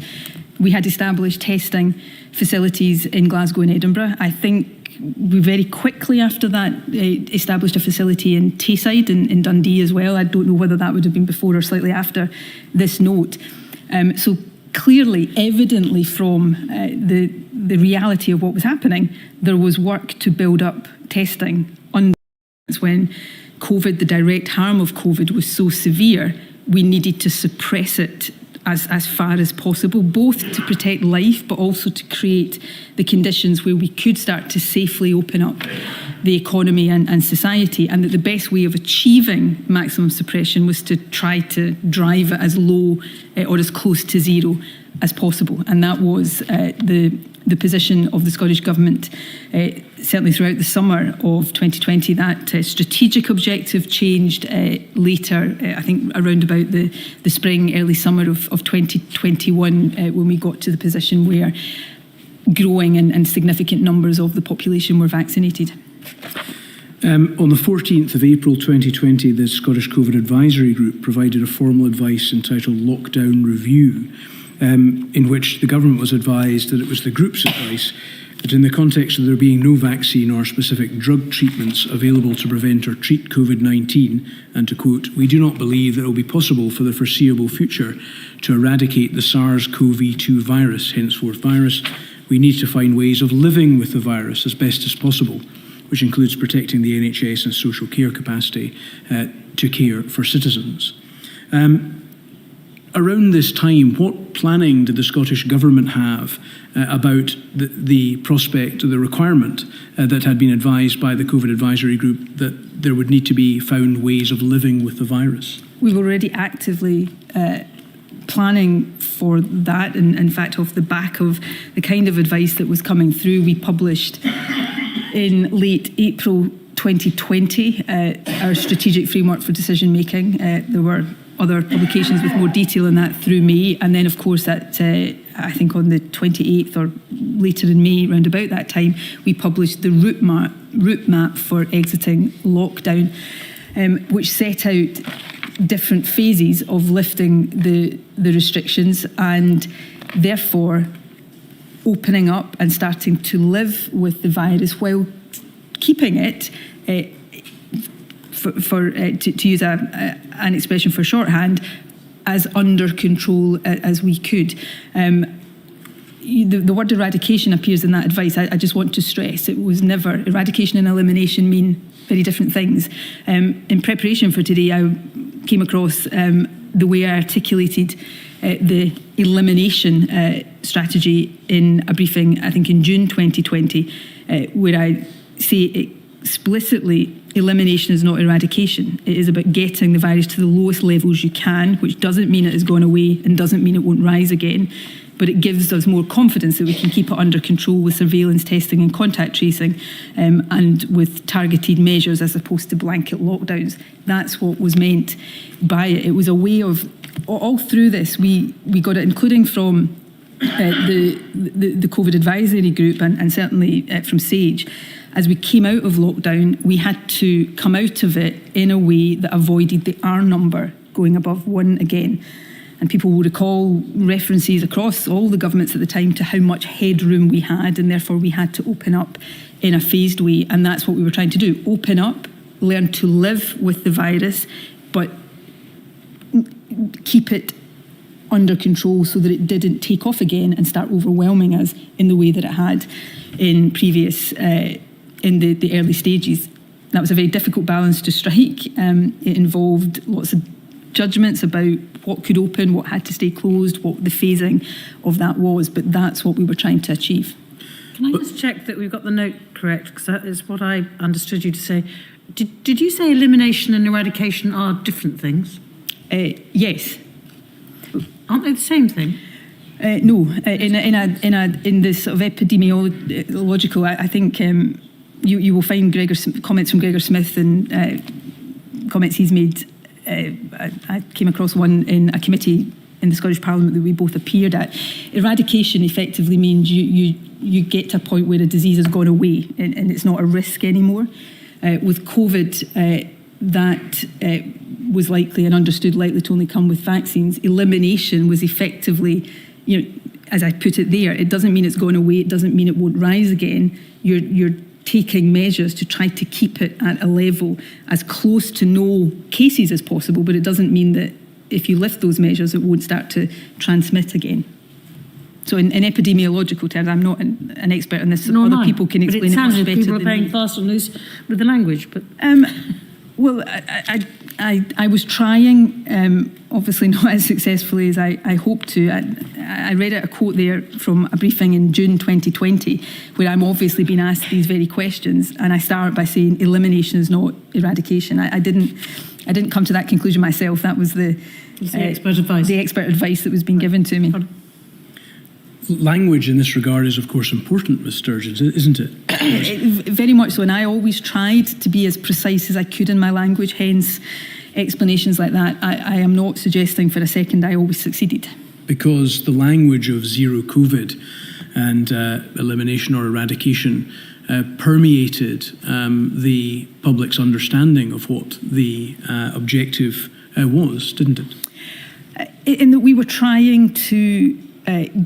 we had established testing facilities in Glasgow and Edinburgh. I think we very quickly after that established a facility in Tayside in Dundee as well. I don't know whether that would have been before or slightly after this note. So clearly, evidently from the reality of what was happening, there was work to build up testing when COVID, the direct harm of COVID was so severe, we needed to suppress it as far as possible, both to protect life, but also to create the conditions where we could start to safely open up the economy and society, and that the best way of achieving maximum suppression was to try to drive it as low or as close to 0 as possible. And that was the position of the Scottish Government, certainly throughout the summer of 2020. That strategic objective changed later, I think around about the spring, early summer of 2021, when we got to the position where growing and significant numbers of the population were vaccinated. On the 14th of April 2020, the Scottish COVID Advisory Group provided a formal advice entitled Lockdown Review, in which the government was advised that it was the group's advice that in the context of there being no vaccine or specific drug treatments available to prevent or treat COVID-19, and to quote, "We do not believe that it will be possible for the foreseeable future to eradicate the SARS-CoV-2 virus, henceforth virus. We need to find ways of living with the virus as best as possible, which includes protecting the NHS and social care capacity to care for citizens." Around this time, what planning did the Scottish Government have about the prospect or the requirement that had been advised by the COVID Advisory Group that there would need to be found ways of living with the virus? We were already actively planning for that, and in fact off the back of the kind of advice that was coming through, we published in late April 2020 our strategic framework for decision making. There were other publications with more detail on that through May, and then of course that I think on the 28th or later in May, round about that time, we published the route map for exiting lockdown, which set out different phases of lifting the restrictions and therefore opening up and starting to live with the virus while keeping it, to use an expression for shorthand, as under control as we could. The word eradication appears in that advice. I just want to stress it was never, eradication and elimination mean very different things. In preparation for today, I came across the way I articulated the elimination strategy in a briefing, I think in June 2020, where I say explicitly, elimination is not eradication. It is about getting the virus to the lowest levels you can, which doesn't mean it has gone away and doesn't mean it won't rise again, but it gives us more confidence that we can keep it under control with surveillance, testing and contact tracing, and with targeted measures as opposed to blanket lockdowns. That's what was meant by it. It was a way of, all through this, we got it, including from the COVID Advisory Group and certainly from SAGE. As we came out of lockdown, we had to come out of it in a way that avoided the R number going above 1 again. And people will recall references across all the governments at the time to how much headroom we had, and therefore we had to open up in a phased way. And that's what we were trying to do. Open up, learn to live with the virus, but keep it under control so that it didn't take off again and start overwhelming us in the way that it had in previous, in the early stages. That was a very difficult balance to strike. It involved lots of judgments about what could open, what had to stay closed, what the phasing of that was, but that's what we were trying to achieve. Can I just check that we've got the note correct, because that is what I understood you to say. Did you say elimination and eradication are different things? Yes. Aren't they the same thing? No. In this sort of epidemiological, I think you will find comments from Gregor Smith and comments he's made. I came across one in a committee in the Scottish Parliament that we both appeared at. Eradication effectively means you get to a point where the disease has gone away and it's not a risk anymore. With COVID, that was likely and understood likely to only come with vaccines. Elimination was effectively, as I put it there, it doesn't mean it's gone away, it doesn't mean it won't rise again. You're taking measures to try to keep it at a level as close to no cases as possible, but it doesn't mean that if you lift those measures, it won't start to transmit again. So in epidemiological terms, I'm not an expert on this. Other people can explain it much better than me. But it sounds like people are playing fast and loose with the language. But well, I was trying, obviously not as successfully as I hoped to. I read out a quote there from a briefing in June 2020, where I'm obviously being asked these very questions, and I start by saying elimination is not eradication. I didn't come to that conclusion myself. That was the expert advice. The expert advice that was being given to me. Language in this regard is, of course, important, Ms. Sturgeon, isn't it? Very much so, and I always tried to be as precise as I could in my language, hence explanations like that. I am not suggesting for a second I always succeeded. Because the language of zero COVID and elimination or eradication permeated the public's understanding of what the objective was, didn't it? In that we were trying to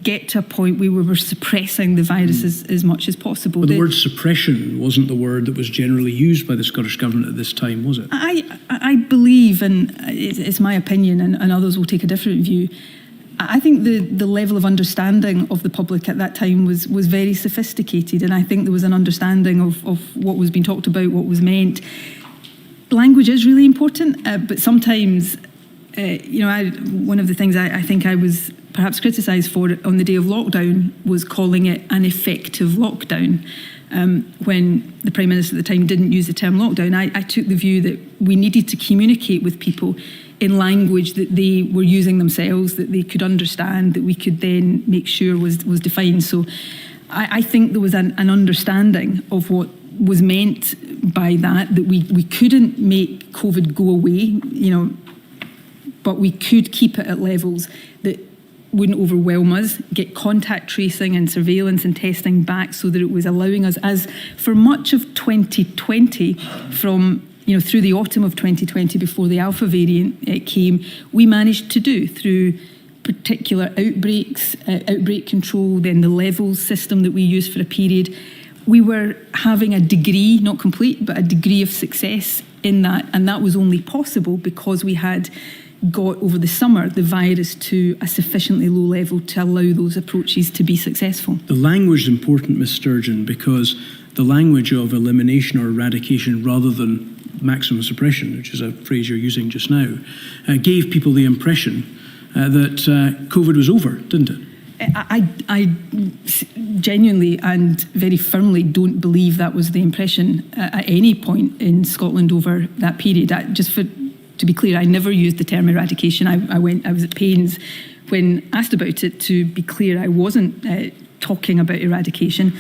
get to a point where we were suppressing the virus as much as possible. But the word suppression wasn't the word that was generally used by the Scottish Government at this time, was it? I believe, and it's my opinion, and others will take a different view, I think the level of understanding of the public at that time was very sophisticated, and I think there was an understanding of what was being talked about, what was meant. Language is really important, but sometimes, one of the things I think I was perhaps criticised for on the day of lockdown was calling it an effective lockdown. When the Prime Minister at the time didn't use the term lockdown, I took the view that we needed to communicate with people in language that they were using themselves, that they could understand, that we could then make sure was defined. So I think there was an understanding of what was meant by that we couldn't make COVID go away, but we could keep it at levels that wouldn't overwhelm us, get contact tracing and surveillance and testing back so that it was allowing us, as for much of 2020, from through the autumn of 2020 before the Alpha variant came, we managed to do through particular outbreaks, outbreak control, then the levels system that we used for a period. We were having a degree, not complete, but a degree of success in that, and that was only possible because we had got over the summer the virus to a sufficiently low level to allow those approaches to be successful. The language is important, Ms. Sturgeon, because the language of elimination or eradication rather than maximum suppression, which is a phrase you're using just now, gave people the impression that COVID was over, didn't it? I genuinely and very firmly don't believe that was the impression at any point in Scotland over that period. To be clear, I never used the term eradication. I was at pains when asked about it to be clear I wasn't talking about eradication.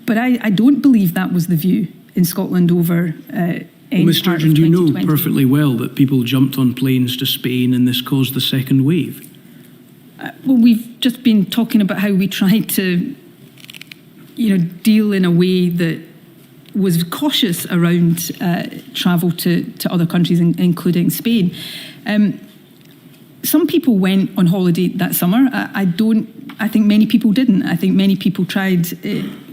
But I don't believe that was the view in Scotland over well, Ms. Sturgeon, you know perfectly well that people jumped on planes to Spain and this caused the second wave. Well, we've just been talking about how we tried to, deal in a way that was cautious around travel to other countries, including Spain. some people went on holiday that summer. I think many people didn't. I think many people tried.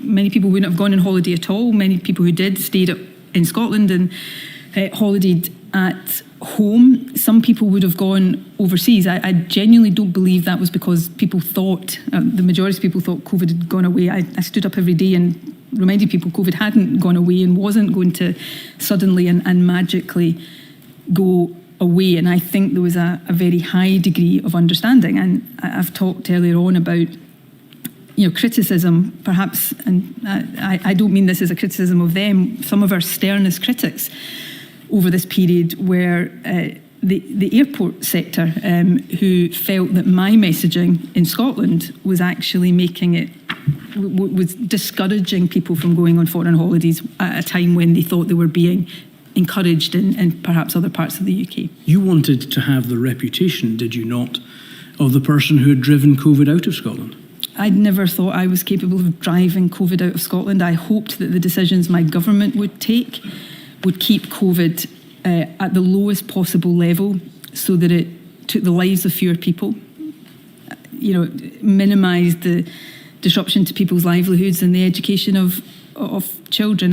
Many people wouldn't have gone on holiday at all. Many people who did stayed up in Scotland and holidayed at home. Some people would have gone overseas. I genuinely don't believe that was because people thought, the majority of people thought COVID had gone away. I stood up every day and reminded people COVID hadn't gone away and wasn't going to suddenly and magically go away. And I think there was a very high degree of understanding. And I've talked earlier on about criticism, perhaps, and I don't mean this as a criticism of them. Some of our sternest critics over this period were the airport sector, who felt that my messaging in Scotland was actually making it, was discouraging people from going on foreign holidays at a time when they thought they were being encouraged in perhaps other parts of the UK. You wanted to have the reputation, did you not, of the person who had driven COVID out of Scotland? I'd never thought I was capable of driving COVID out of Scotland. I hoped that the decisions my government would take would keep COVID at the lowest possible level so that it took the lives of fewer people, minimised the disruption to people's livelihoods and the education of children.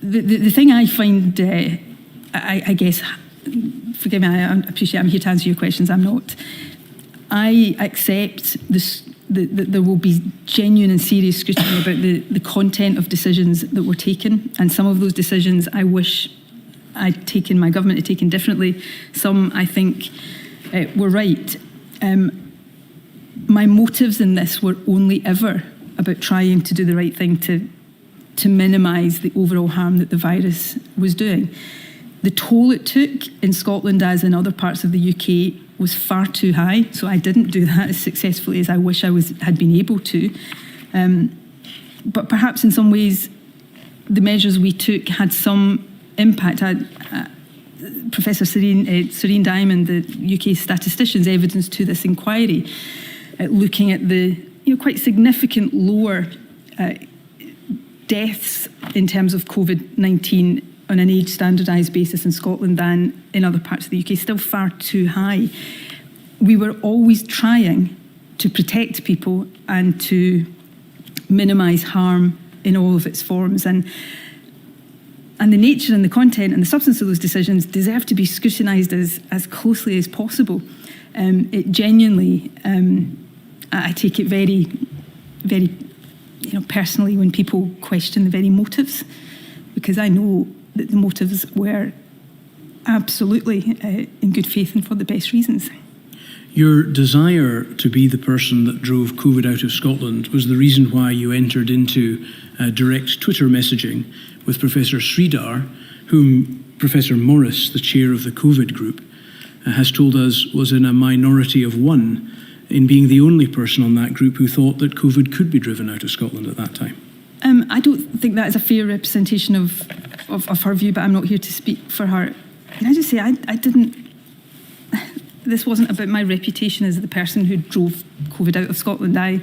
The thing I find, I guess, forgive me, I appreciate I'm here to answer your questions, I'm not. I accept this, that there will be genuine and serious scrutiny about the content of decisions that were taken, and some of those decisions I wish my government had taken differently. Some I think were right. My motives in this were only ever about trying to do the right thing to minimise the overall harm that the virus was doing. The toll it took in Scotland, as in other parts of the UK, was far too high, so I didn't do that as successfully as I wish had been able to. But perhaps in some ways, the measures we took had some impact. Professor Serene Diamond, the UK statistician's evidence to this inquiry, looking at the quite significant lower deaths in terms of COVID-19 on an age standardised basis in Scotland than in other parts of the UK, still far too high. We were always trying to protect people and to minimise harm in all of its forms. And the nature and the content and the substance of those decisions deserve to be scrutinised as closely as possible. It genuinely, I take it very, very personally when people question the very motives, because I know that the motives were absolutely in good faith and for the best reasons. Your desire to be the person that drove COVID out of Scotland was the reason why you entered into direct Twitter messaging with Professor Sridhar, whom Professor Morris, the chair of the COVID group, has told us was in a minority of one in being the only person on that group who thought that COVID could be driven out of Scotland at that time. I don't think that is a fair representation of her view, but I'm not here to speak for her. Can I just say, I didn't... This wasn't about my reputation as the person who drove COVID out of Scotland. I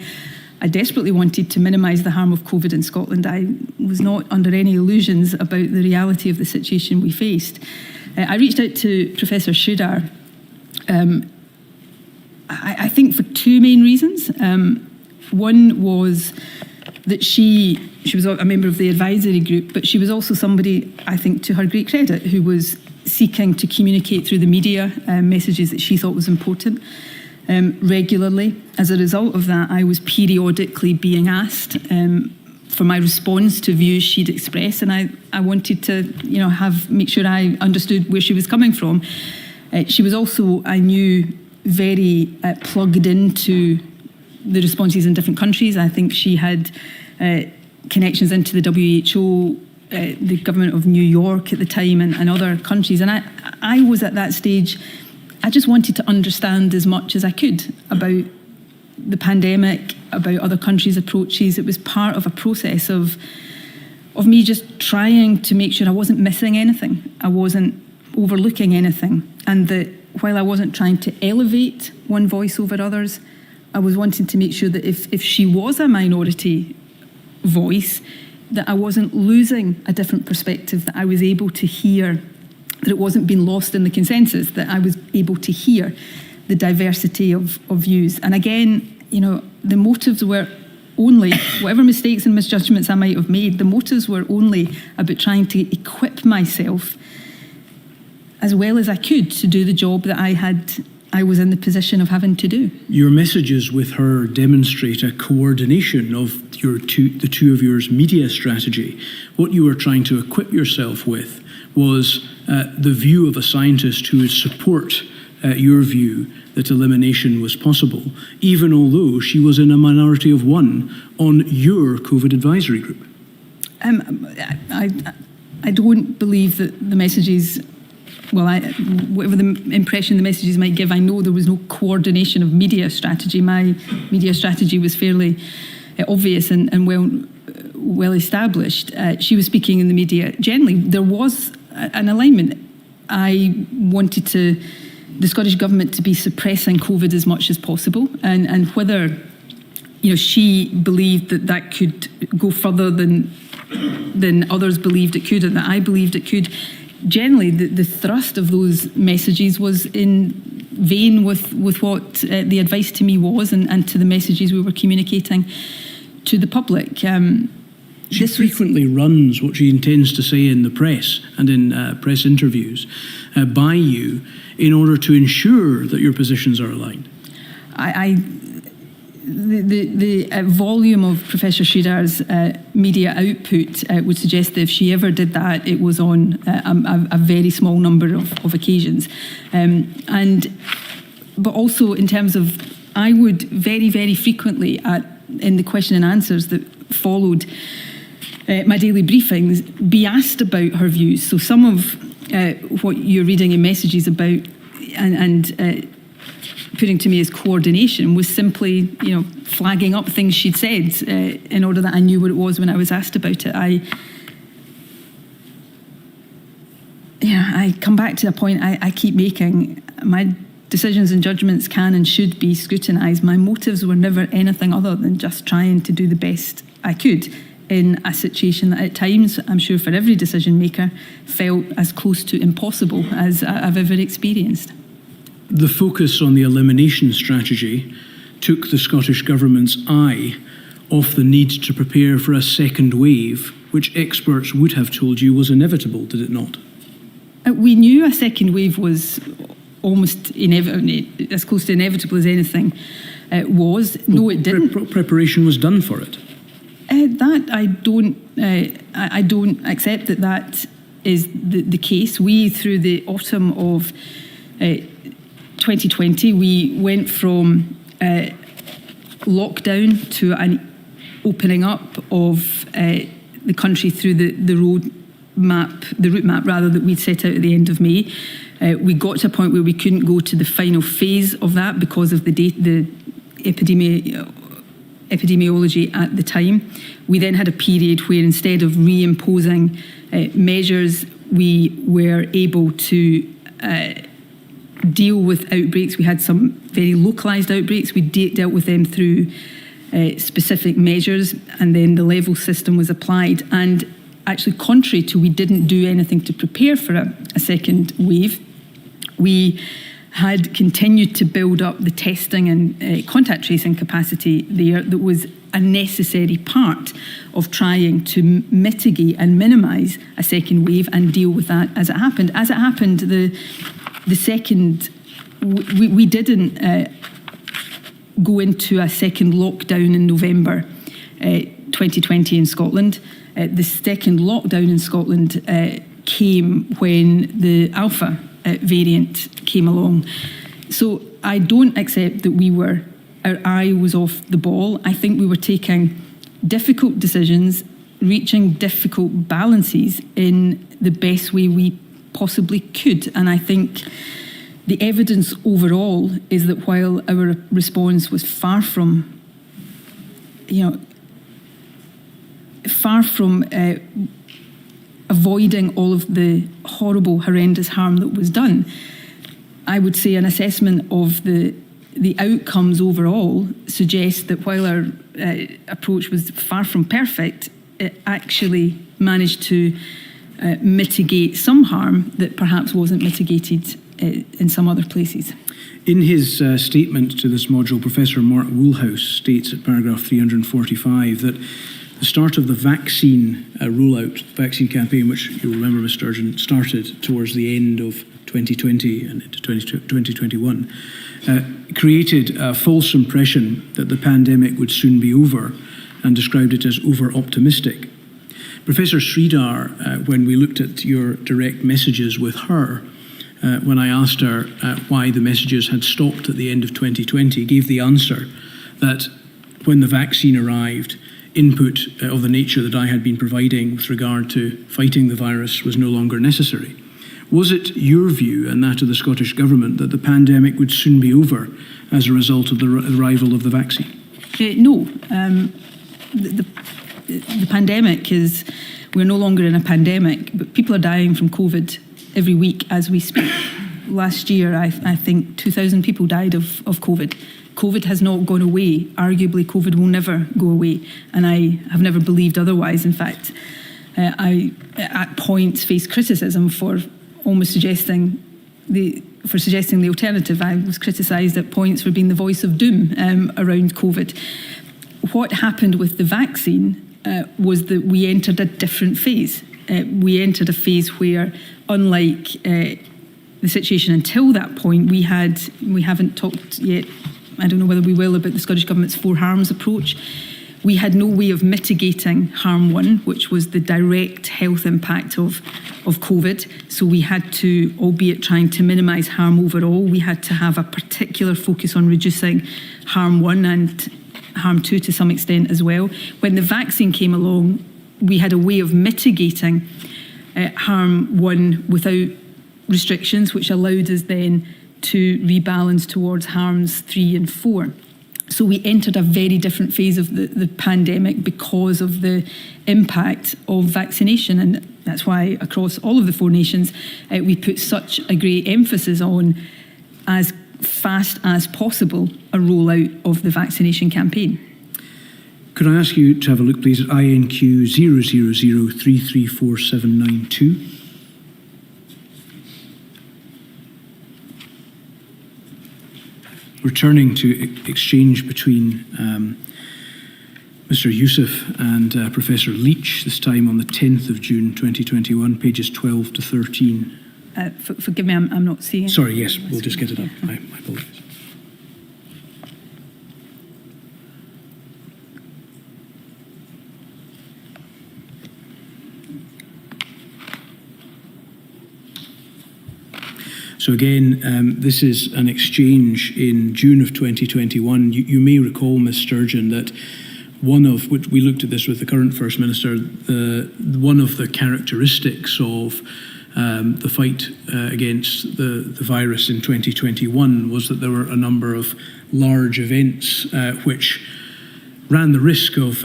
desperately wanted to minimise the harm of COVID in Scotland. I was not under any illusions about the reality of the situation we faced. I reached out to Professor Sridhar, I think for two main reasons. One was that she was a member of the advisory group, but she was also somebody, I think, to her great credit, who was seeking to communicate through the media messages that she thought was important regularly. As a result of that, I was periodically being asked for my response to views she'd expressed, and I wanted to, make sure I understood where she was coming from. She was also, I knew, very plugged into the responses in different countries. I think she had connections into the WHO, the government of New York at the time, and other countries. And I was at that stage, I just wanted to understand as much as I could about the pandemic, about other countries' approaches. It was part of a process of me just trying to make sure I wasn't missing anything, I wasn't overlooking anything, and that while I wasn't trying to elevate one voice over others, I was wanting to make sure that if she was a minority voice, that I wasn't losing a different perspective, that I was able to hear that it wasn't being lost in the consensus, that I was able to hear the diversity of views. And again, the motives were only, whatever mistakes and misjudgments I might have made, the motives were only about trying to equip myself as well as I could to do the job that I was in the position of having to do. Your messages with her demonstrate a coordination of the two of yours media strategy. What you were trying to equip yourself with was the view of a scientist who would support your view that elimination was possible, even although she was in a minority of one on your COVID advisory group. I don't believe that the messages, whatever the impression the messages might give, I know there was no coordination of media strategy. My media strategy was fairly obvious and well established. She was speaking in the media generally. There was an alignment. I wanted the Scottish Government to be suppressing COVID as much as possible, and whether she believed that could go further than others believed it could, and that I believed it could. Generally, the thrust of those messages was in vein with what the advice to me was, and to the messages we were communicating to the public. She frequently runs what she intends to say in the press and in press interviews by you in order to ensure that your positions are aligned. The volume of Professor Shridar's media output would suggest that if she ever did that, it was on a very small number of occasions. But also in terms of, I would very, very frequently in the question and answers that followed my daily briefings be asked about her views. So some of what you're reading in messages about and putting to me as coordination was simply, flagging up things she'd said in order that I knew what it was when I was asked about it. I come back to the point I keep making. My decisions and judgments can and should be scrutinised. My motives were never anything other than just trying to do the best I could in a situation that at times, I'm sure for every decision maker, felt as close to impossible as I've ever experienced. The focus on the elimination strategy took the Scottish Government's eye off the need to prepare for a second wave, which experts would have told you was inevitable, did it not? We knew a second wave was almost inevitable, as close to inevitable as anything was. No, it didn't. Preparation was done for it. That I don't accept that is the case. We, through the autumn of 2020, we went from lockdown to an opening up of the country through the route map that we'd set out at the end of May. We got to a point where we couldn't go to the final phase of that because of the epidemiology at the time. We then had a period where instead of reimposing measures, we were able to deal with outbreaks. We had some very localised outbreaks. We dealt with them through specific measures, and then the level system was applied. And actually, contrary to we didn't do anything to prepare for a second wave, we had continued to build up the testing and contact tracing capacity there that was a necessary part of trying to mitigate and minimise a second wave and deal with that as it happened. As it happened, the second, we didn't go into a second lockdown in November 2020 in Scotland. The second lockdown in Scotland came when the Alpha variant came along. So I don't accept that our eye was off the ball. I think we were taking difficult decisions, reaching difficult balances in the best way we possibly could. And I think the evidence overall is that while our response was far from avoiding all of the horrible, horrendous harm that was done, I would say an assessment of the outcomes overall suggests that while our approach was far from perfect, it actually managed to mitigate some harm that perhaps wasn't mitigated in some other places. In his statement to this module, Professor Mark Woolhouse states at paragraph 345 that the start of the vaccine rollout, vaccine campaign, which you'll remember, Ms. Sturgeon, started towards the end of 2020 and into 2021, created a false impression that the pandemic would soon be over and described it as over-optimistic. Professor Sridhar, when we looked at your direct messages with her, when I asked her why the messages had stopped at the end of 2020, gave the answer that when the vaccine arrived, input of the nature that I had been providing with regard to fighting the virus was no longer necessary. Was it your view and that of the Scottish Government that the pandemic would soon be over as a result of the arrival of the vaccine? No. The pandemic is, we're no longer in a pandemic, but people are dying from COVID every week as we speak. Last year, I think 2,000 people died of COVID. COVID has not gone away. Arguably, COVID will never go away, and I have never believed otherwise. In fact, I at points faced criticism for almost suggesting the alternative. I was criticised at points for being the voice of doom around COVID. What happened with the vaccine was that we entered a different phase. We entered a phase where, unlike the situation until that point, we haven't talked yet, I don't know whether we will, about the Scottish Government's four harms approach. We had no way of mitigating harm one, which was the direct health impact of COVID. So we had to, albeit trying to minimise harm overall, we had to have a particular focus on reducing harm one and harm two to some extent as well. When the vaccine came along, we had a way of mitigating harm one without restrictions, which allowed us then to rebalance towards harms 3 and 4. So we entered a very different phase of the pandemic because of the impact of vaccination, and that's why across all of the 4 nations we put such a great emphasis on, as fast as possible, a rollout of the vaccination campaign. Could I ask you to have a look, please, at INQ 000334792? Returning to exchange between Mr. Youssef and Professor Leach, this time on the 10th of June 2021, pages 12 to 13. Forgive me, I'm not seeing it. Sorry, yes, we'll just get it up. My apologies. So again, this is an exchange in June of 2021. You may recall, Ms. Sturgeon, that which we looked at this with the current First Minister, one of the characteristics of the fight against the virus in 2021 was that there were a number of large events which ran the risk of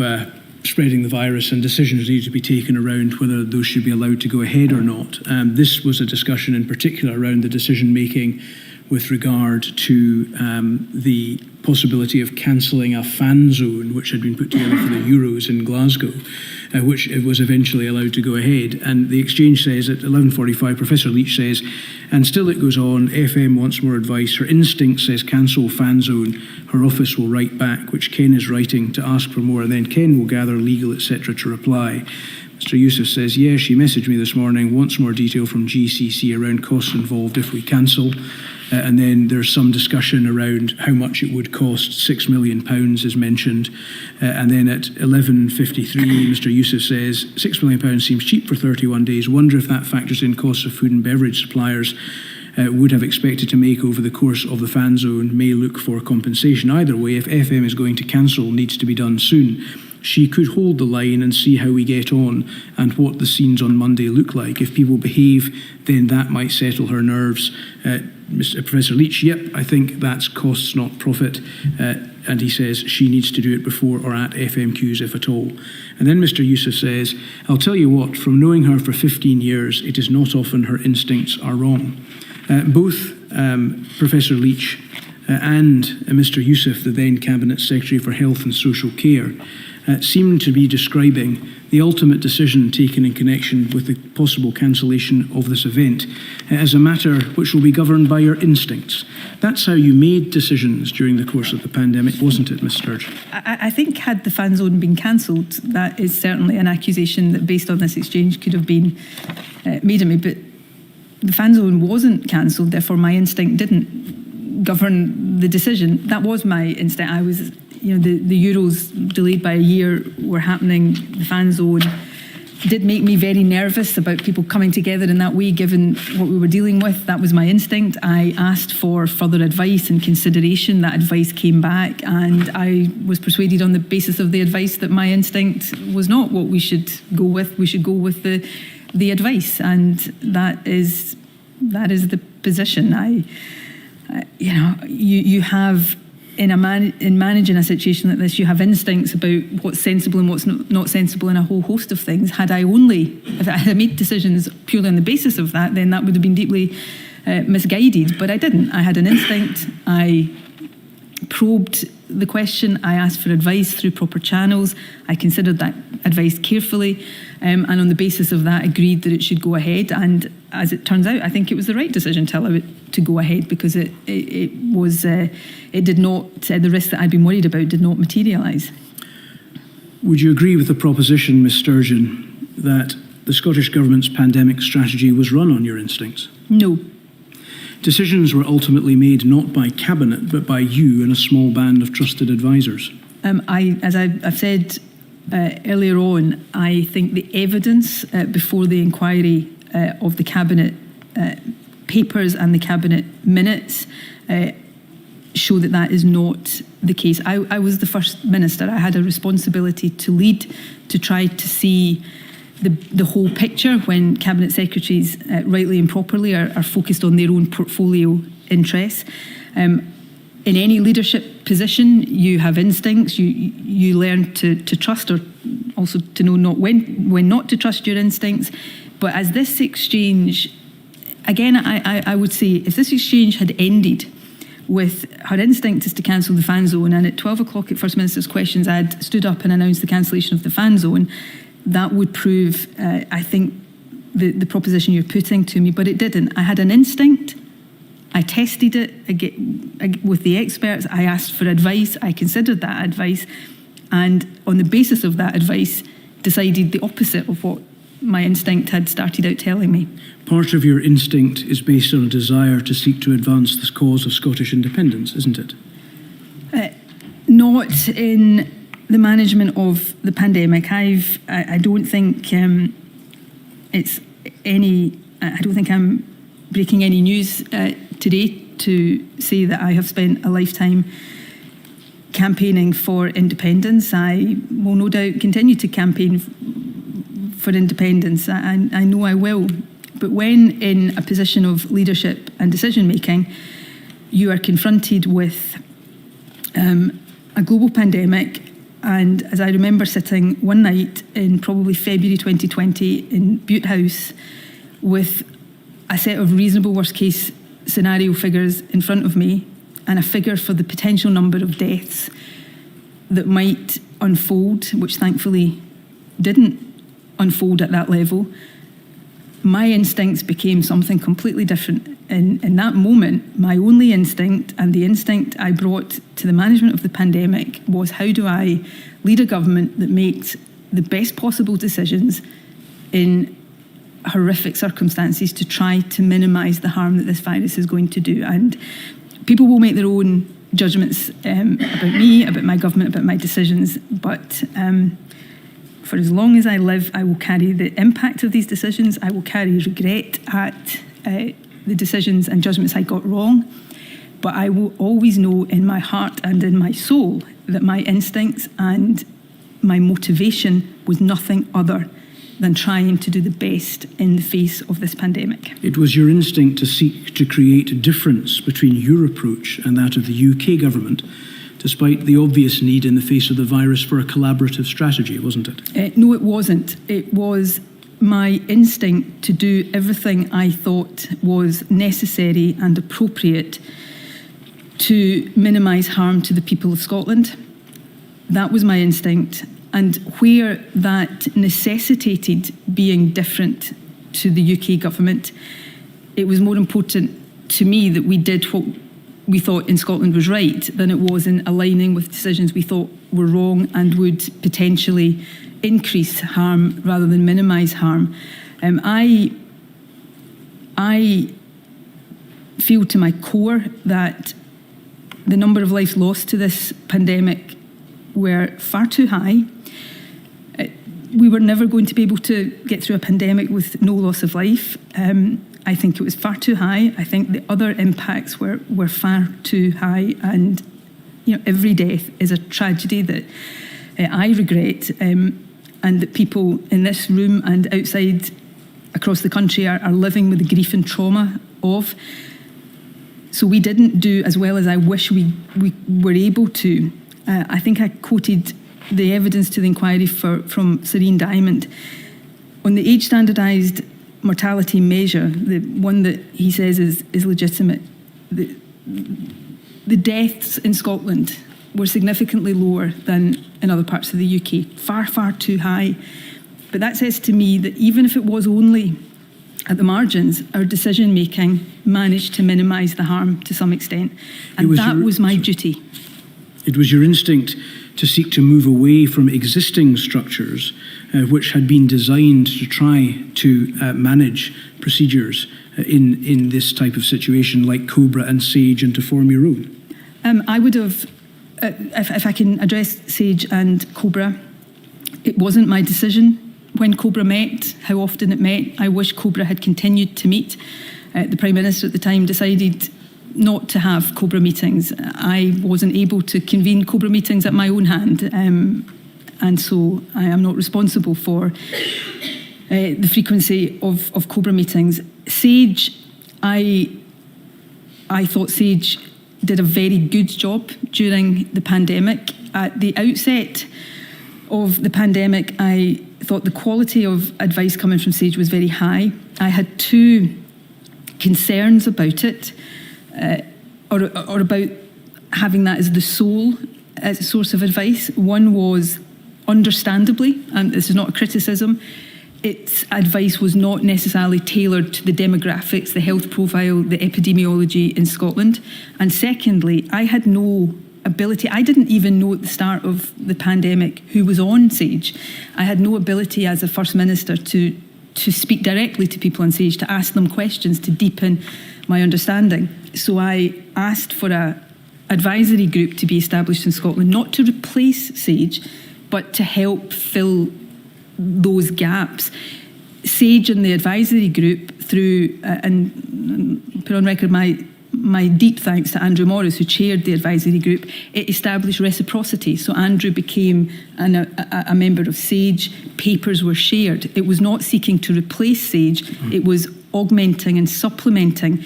spreading the virus, and decisions needed to be taken around whether those should be allowed to go ahead or not. This was a discussion in particular around the decision making with regard to the possibility of cancelling a fan zone which had been put together for the Euros in Glasgow, which it was eventually allowed to go ahead. And the exchange says at 11:45, Professor Leach says, and still it goes on, FM wants more advice. Her instinct says cancel fan zone. Her office will write back, which Ken is writing to ask for more, and then Ken will gather legal, etc. to reply. Mr. Youssef says, yes, she messaged me this morning, wants more detail from GCC around costs involved if we cancel. And then there's some discussion around how much it would cost. £6 million is mentioned. And then at 11:53, Mr. Youssef says, £6 million seems cheap for 31 days. Wonder if that factors in costs of food and beverage suppliers would have expected to make over the course of the fan zone, may look for compensation. Either way, if FM is going to cancel, needs to be done soon. She could hold the line and see how we get on and what the scenes on Monday look like. If people behave, then that might settle her nerves. Professor Leach, yep, I think that's costs, not profit. And he says she needs to do it before or at FMQs, if at all. And then Mr. Youssef says, I'll tell you what, from knowing her for 15 years, it is not often her instincts are wrong. Both Professor Leach and Mr. Youssef, the then Cabinet Secretary for Health and Social Care, seemed to be describing the ultimate decision taken in connection with the possible cancellation of this event as a matter which will be governed by your instincts. That's how you made decisions during the course of the pandemic, wasn't it, Ms Sturgeon? I think had the fan zone been cancelled, that is certainly an accusation that based on this exchange could have been made of me. But the fan zone wasn't cancelled, therefore my instinct didn't govern the decision. That was my instinct. I was, the Euros delayed by a year were happening. The fan zone did make me very nervous about people coming together in that way, given what we were dealing with. That was my instinct. I asked for further advice and consideration. That advice came back, and I was persuaded on the basis of the advice that my instinct was not what we should go with. We should go with the advice, and that is the position. You have in managing a situation like this, you have instincts about what's sensible and what's not sensible in a whole host of things. If I had made decisions purely on the basis of that, then that would have been deeply misguided. But I didn't. I had an instinct. I probed the question. I asked for advice through proper channels. I considered that advice carefully, and on the basis of that, agreed that it should go ahead. And as it turns out, I think it was the right decision to allow it to go ahead, because it did not, the risk that I'd been worried about did not materialise. Would you agree with the proposition, Ms Sturgeon, that the Scottish Government's pandemic strategy was run on your instincts? No. Decisions were ultimately made not by Cabinet, but by you and a small band of trusted advisors. As I've said earlier on, I think the evidence before the inquiry of the Cabinet papers and the Cabinet minutes show that that is not the case. I was the First Minister. I had a responsibility to lead, to try to see the whole picture when Cabinet Secretaries, rightly and properly, are focused on their own portfolio interests. In any leadership position, you have instincts. You learn to trust, or also to know when not to trust your instincts. But as this exchange, again, I would say, if this exchange had ended with her instinct is to cancel the fan zone, and at 12 o'clock at First Minister's Questions I had stood up and announced the cancellation of the fan zone, that would prove, I think, the proposition you're putting to me. But it didn't. I had an instinct. I tested it with the experts. I asked for advice. I considered that advice, and on the basis of that advice, decided the opposite of what my instinct had started out telling me. Part of your instinct is based on a desire to seek to advance this cause of Scottish independence, isn't it? Not in the management of the pandemic. I don't think it's any. I don't think I'm breaking any news today to say that I have spent a lifetime campaigning for independence. I will no doubt continue to campaign for independence. I know I will. But when in a position of leadership and decision making, you are confronted with a global pandemic. And as I remember sitting one night in probably February 2020 in Bute House with a set of reasonable worst case scenario figures in front of me, and a figure for the potential number of deaths that might unfold, which thankfully didn't unfold at that level, my instincts became something completely different. In that moment, my only instinct, and the instinct I brought to the management of the pandemic, was how do I lead a government that makes the best possible decisions in horrific circumstances to try to minimise the harm that this virus is going to do. And people will make their own judgments about me, about my government, about my decisions, but for as long as I live, I will carry the impact of these decisions. I will carry regret at the decisions and judgments I got wrong, but I will always know in my heart and in my soul that my instincts and my motivation was nothing other than trying to do the best in the face of this pandemic. It was your instinct to seek to create a difference between your approach and that of the UK government, despite the obvious need in the face of the virus for a collaborative strategy, wasn't it? No, it wasn't. It was my instinct to do everything I thought was necessary and appropriate to minimise harm to the people of Scotland. That was my instinct. And where that necessitated being different to the UK government, it was more important to me that we did what we thought in Scotland was right than it was in aligning with decisions we thought were wrong and would potentially increase harm rather than minimise harm. I feel to my core that the number of lives lost to this pandemic were far too high. We were never going to be able to get through a pandemic with no loss of life. I think it was far too high. I think the other impacts were far too high, and every death is a tragedy that I regret, and that people in this room and outside across the country are living with the grief and trauma of. So we didn't do as well as I wish we were able to. I think I quoted the evidence to the inquiry from Serene Diamond on the age standardised mortality measure, the one that he says is legitimate. The deaths in Scotland were significantly lower than in other parts of the UK, far, far too high. But that says to me that even if it was only at the margins, our decision making managed to minimise the harm to some extent, and that was my duty. It was your instinct to seek to move away from existing structures which had been designed to try to manage procedures in this type of situation, like COBRA and SAGE, and to form your own. I would have, if I can address SAGE and COBRA, it wasn't my decision when COBRA met, how often it met. I wish COBRA had continued to meet. The Prime Minister at the time decided not to have COBRA meetings. I wasn't able to convene COBRA meetings at my own hand, and so I am not responsible for the frequency of COBRA meetings. SAGE, I thought SAGE did a very good job during the pandemic. At the outset of the pandemic, I thought the quality of advice coming from SAGE was very high. I had two concerns about it, or about having that as the sole source of advice. One was, understandably, and this is not a criticism, its advice was not necessarily tailored to the demographics, the health profile, the epidemiology in Scotland. And secondly, I had no ability, I didn't even know at the start of the pandemic who was on SAGE. I had no ability as a First Minister to speak directly to people on SAGE, to ask them questions, to deepen my understanding. So I asked for an advisory group to be established in Scotland, not to replace SAGE, but to help fill those gaps. SAGE and the advisory group, through, and put on record my deep thanks to Andrew Morris, who chaired the advisory group, it established reciprocity. So Andrew became a member of SAGE, papers were shared. It was not seeking to replace SAGE, it was augmenting and supplementing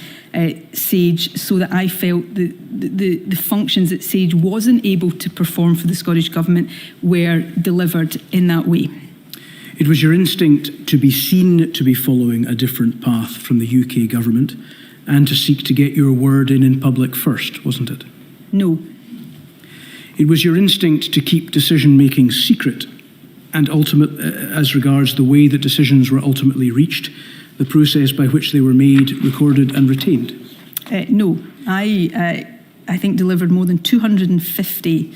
SAGE, so that I felt the functions that SAGE wasn't able to perform for the Scottish Government were delivered in that way. It was your instinct to be seen to be following a different path from the UK Government, and to seek to get your word in public first, wasn't it? No. It was your instinct to keep decision-making secret, and as regards the way that decisions were ultimately reached, the process by which they were made, recorded and retained? No. I think delivered more than 250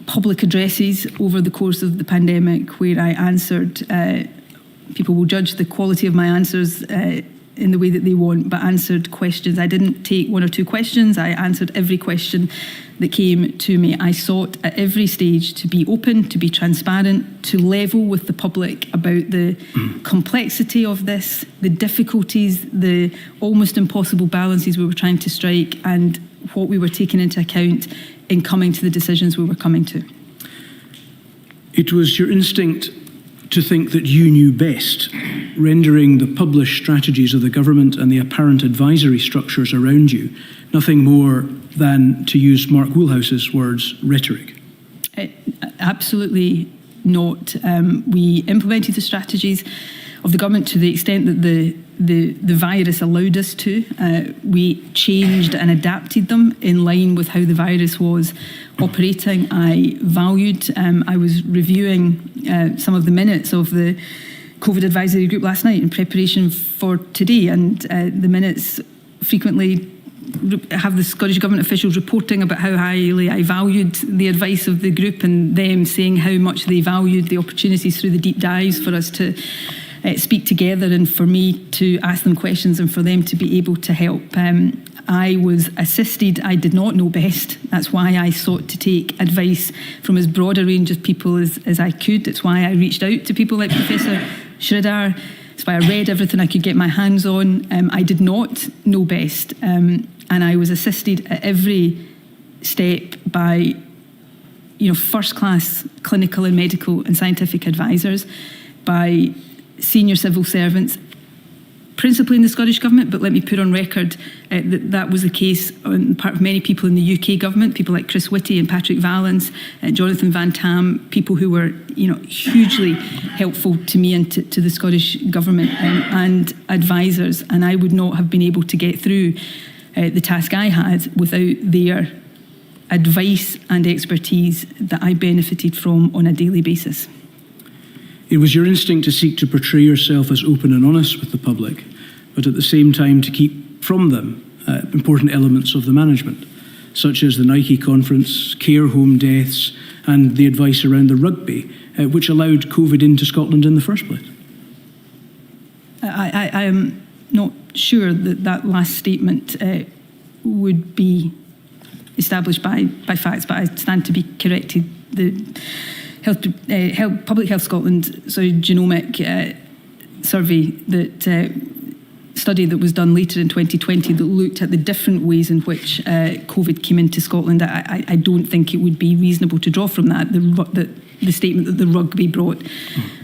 public addresses over the course of the pandemic, where I answered. People will judge the quality of my answers in the way that they want, but answered questions. I didn't take one or two questions. I answered every question that came to me. I sought at every stage to be open, to be transparent, to level with the public about the complexity of this, the difficulties, the almost impossible balances we were trying to strike, and what we were taking into account in coming to the decisions we were coming to. It was your instinct to think that you knew best, rendering the published strategies of the government and the apparent advisory structures around you nothing more than, to use Mark Woolhouse's words, rhetoric. Absolutely not. We implemented the strategies of the government to the extent that the virus allowed us to. We changed and adapted them in line with how the virus was operating. I was reviewing some of the minutes of the COVID advisory group last night in preparation for today, and the minutes frequently have the Scottish Government officials reporting about how highly I valued the advice of the group, and them saying how much they valued the opportunities through the deep dives for us to speak together and for me to ask them questions and for them to be able to help. I was assisted. I did not know best. That's why I sought to take advice from as broad a range of people as I could. It's why I reached out to people like Professor Schridar. It's why I read everything I could get my hands on. I did not know best. And I was assisted at every step by, first-class clinical and medical and scientific advisors, by senior civil servants, principally in the Scottish Government, but let me put on record that was the case on the part of many people in the UK Government, people like Chris Whitty and Patrick Vallance, Jonathan Van Tam, people who were, hugely helpful to me and to the Scottish Government and advisors. And I would not have been able to get through the task I had without their advice and expertise that I benefited from on a daily basis. It was your instinct to seek to portray yourself as open and honest with the public, but at the same time to keep from them important elements of the management, such as the Nike conference, care home deaths, and the advice around the rugby, which allowed COVID into Scotland in the first place. I am not sure that last statement would be established by facts, but I stand to be corrected. The Public Health Scotland genomic survey study that was done later in 2020 that looked at the different ways in which COVID came into Scotland. I don't think it would be reasonable to draw from that the statement that the rugby brought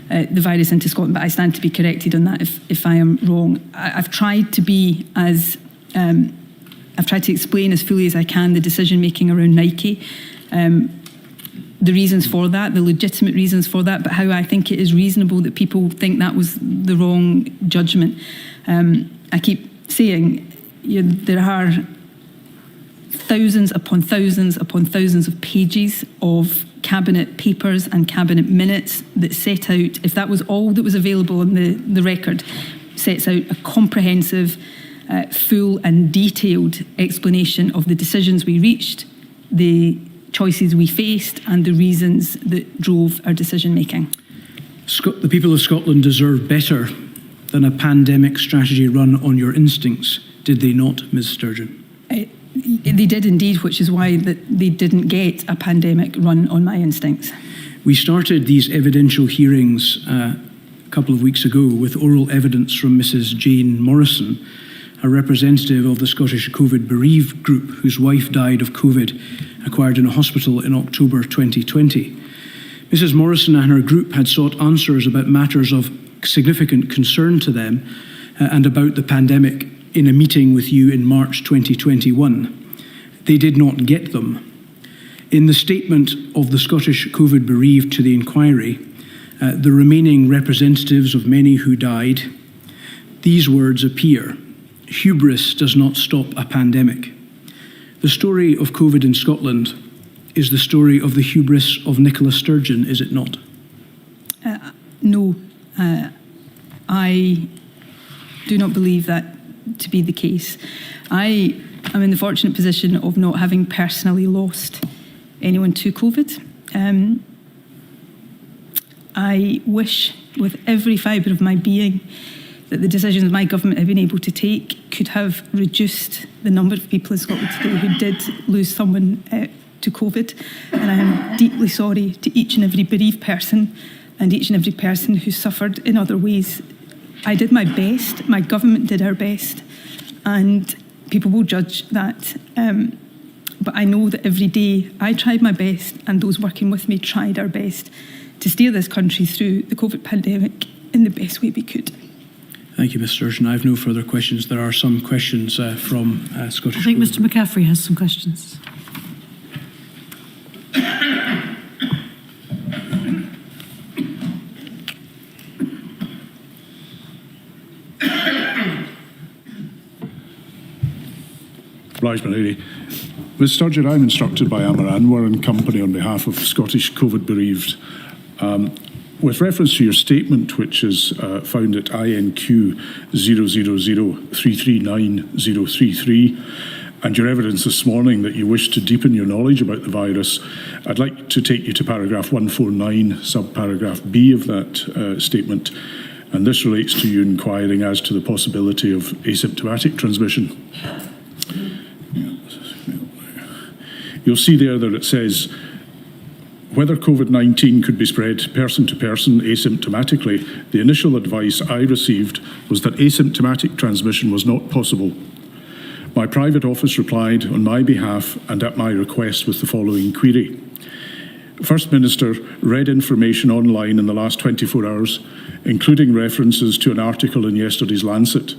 the virus into Scotland, but I stand to be corrected on that if I am wrong. I've tried to be I've tried to explain as fully as I can the decision making around Nike. The reasons for that, the legitimate reasons for that, but how I think it is reasonable that people think that was the wrong judgment. I keep saying there are thousands upon thousands upon thousands of pages of cabinet papers and cabinet minutes that set out, if that was all that was available on the record, sets out a comprehensive, full and detailed explanation of the decisions we reached, the choices we faced and the reasons that drove our decision making. The people of Scotland deserve better than a pandemic strategy run on your instincts, did they not, Ms Sturgeon? They did indeed, which is why they didn't get a pandemic run on my instincts. We started these evidential hearings a couple of weeks ago with oral evidence from Mrs Jane Morrison, a representative of the Scottish COVID bereaved group whose wife died of COVID acquired in a hospital in October 2020. Mrs Morrison and her group had sought answers about matters of significant concern to them and about the pandemic in a meeting with you in March 2021. They did not get them. In the statement of the Scottish COVID bereaved to the Enquiry, the remaining representatives of many who died, these words appear: hubris does not stop a pandemic. The story of COVID in Scotland is the story of the hubris of Nicolair Sturgeon, is it not? No, I do not believe that to be the case. I am in the fortunate position of not having personally lost anyone to COVID. I wish with every fibre of my being that the decisions my government have been able to take could have reduced the number of people in Scotland today who did lose someone to COVID. And I am deeply sorry to each and every bereaved person and each and every person who suffered in other ways. I did my best, my government did our best, and people will judge that. But I know that every day I tried my best and those working with me tried our best to steer this country through the COVID pandemic in the best way we could. Thank you, Ms Sturgeon. I have no further questions. There are some questions from Scottish. I think Mr McCaffrey has some questions. obligement, Lady. Ms Sturgeon, I'm instructed by Amar Anwar and Company on behalf of Scottish COVID bereaved. With reference to your statement, which is found at INQ 000339033, and your evidence this morning that you wish to deepen your knowledge about the virus, I'd like to take you to paragraph 149, subparagraph B of that statement, and this relates to you inquiring as to the possibility of asymptomatic transmission. You'll see there that it says, whether COVID-19 could be spread person to person asymptomatically, the initial advice I received was that asymptomatic transmission was not possible. My private office replied on my behalf and at my request with the following query. First Minister read information online in the last 24 hours, including references to an article in yesterday's Lancet,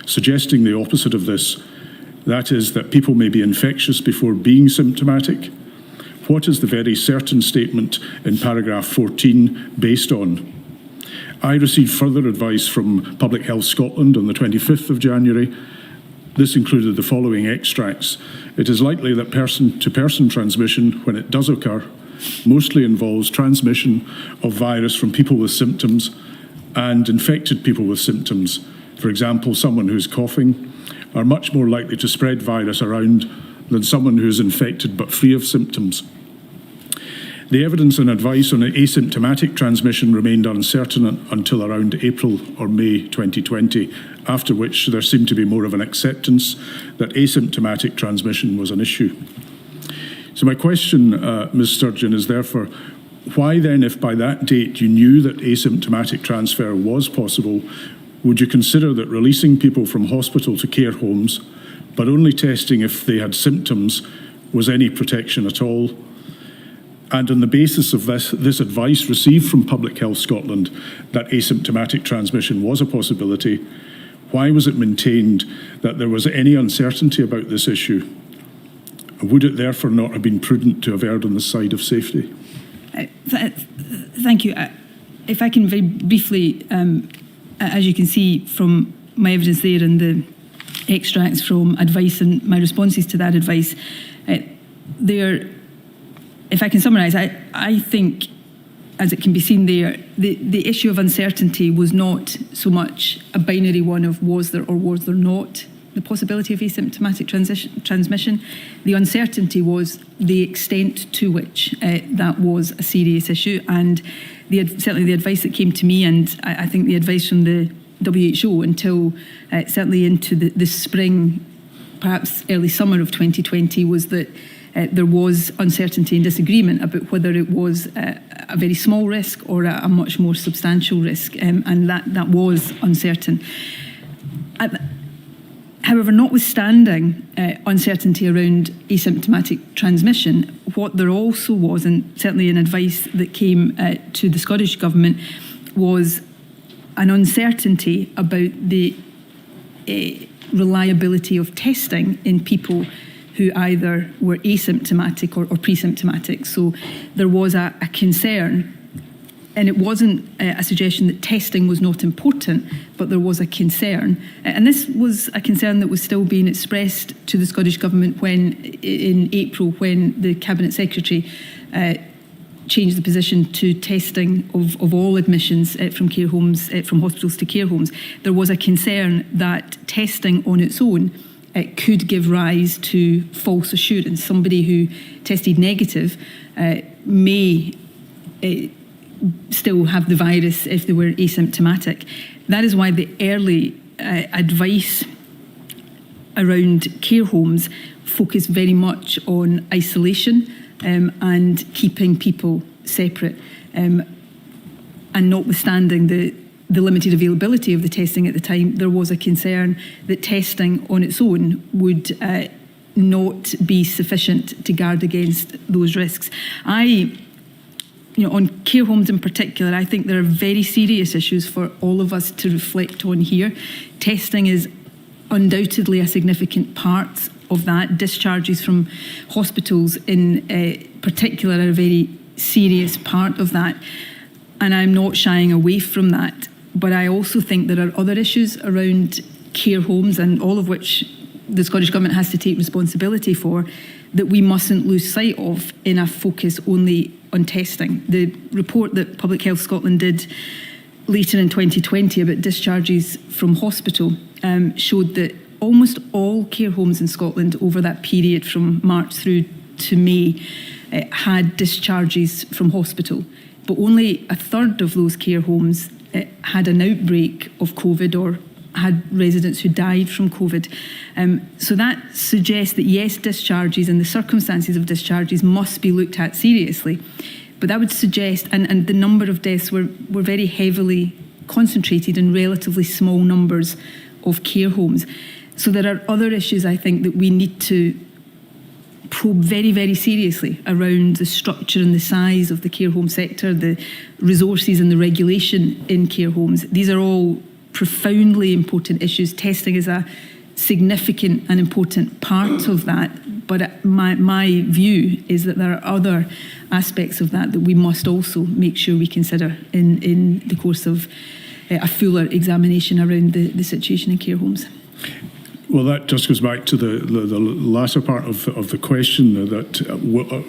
suggesting the opposite of this. That is, that people may be infectious before being symptomatic. What is the very certain statement in paragraph 14 based on? I received further advice from Public Health Scotland on the 25th of January. This included the following extracts. It is likely that person-to-person transmission, when it does occur, mostly involves transmission of virus from people with symptoms and infected people with symptoms. For example, someone who's coughing are much more likely to spread virus around than someone who is infected but free of symptoms. The evidence and advice on asymptomatic transmission remained uncertain until around April or May 2020, after which there seemed to be more of an acceptance that asymptomatic transmission was an issue. So my question, Ms Sturgeon, is therefore, why then, if by that date you knew that asymptomatic transfer was possible, would you consider that releasing people from hospital to care homes, but only testing if they had symptoms, was any protection at all? And on the basis of this advice received from Public Health Scotland that asymptomatic transmission was a possibility, why was it maintained that there was any uncertainty about this issue? Would it therefore not have been prudent to have erred on the side of safety? Thank you. If I can very briefly, as you can see from my evidence there and the extracts from advice and my responses to that advice, if I can summarise, I think, as it can be seen there, the issue of uncertainty was not so much a binary one of was there or was there not the possibility of asymptomatic transmission. The uncertainty was the extent to which that was a serious issue, and certainly the advice that came to me, and I think the advice from the WHO until certainly into the spring, perhaps early summer of 2020, was that there was uncertainty and disagreement about whether it was a very small risk or a much more substantial risk, and that was uncertain. However, notwithstanding uncertainty around asymptomatic transmission, what there also was, and certainly an advice that came to the Scottish Government, was an uncertainty about the reliability of testing in people who either were asymptomatic or pre-symptomatic. So there was a concern, and it wasn't a suggestion that testing was not important, but there was a concern. And this was a concern that was still being expressed to the Scottish Government when, in April, when the Cabinet Secretary changed the position to testing of all admissions from care homes, from hospitals to care homes. There was a concern that testing on its own could give rise to false assurance. Somebody who tested negative may still have the virus if they were asymptomatic. That is why the early advice around care homes focused very much on isolation and keeping people separate. And notwithstanding the limited availability of the testing at the time, there was a concern that testing on its own would not be sufficient to guard against those risks. On care homes in particular, I think there are very serious issues for all of us to reflect on here. Testing is undoubtedly a significant part of that. Discharges from hospitals in particular are a very serious part of that. And I'm not shying away from that. But I also think there are other issues around care homes, and all of which the Scottish Government has to take responsibility for, that we mustn't lose sight of in a focus only on testing. The report that Public Health Scotland did later in 2020 about discharges from hospital showed that almost all care homes in Scotland over that period from March through to May had discharges from hospital, but only a third of those care homes had an outbreak of COVID or had residents who died from COVID. So that suggests that yes, discharges and the circumstances of discharges must be looked at seriously. But that would suggest, and the number of deaths were very heavily concentrated in relatively small numbers of care homes. So there are other issues, I think, that we need to probe very, very seriously around the structure and the size of the care home sector, the resources and the regulation in care homes. These are all profoundly important issues. Testing is a significant and important part of that, but my view is that there are other aspects of that we must also make sure we consider in the course of a fuller examination around the situation in care homes. Well, that just goes back to the latter part of the question, that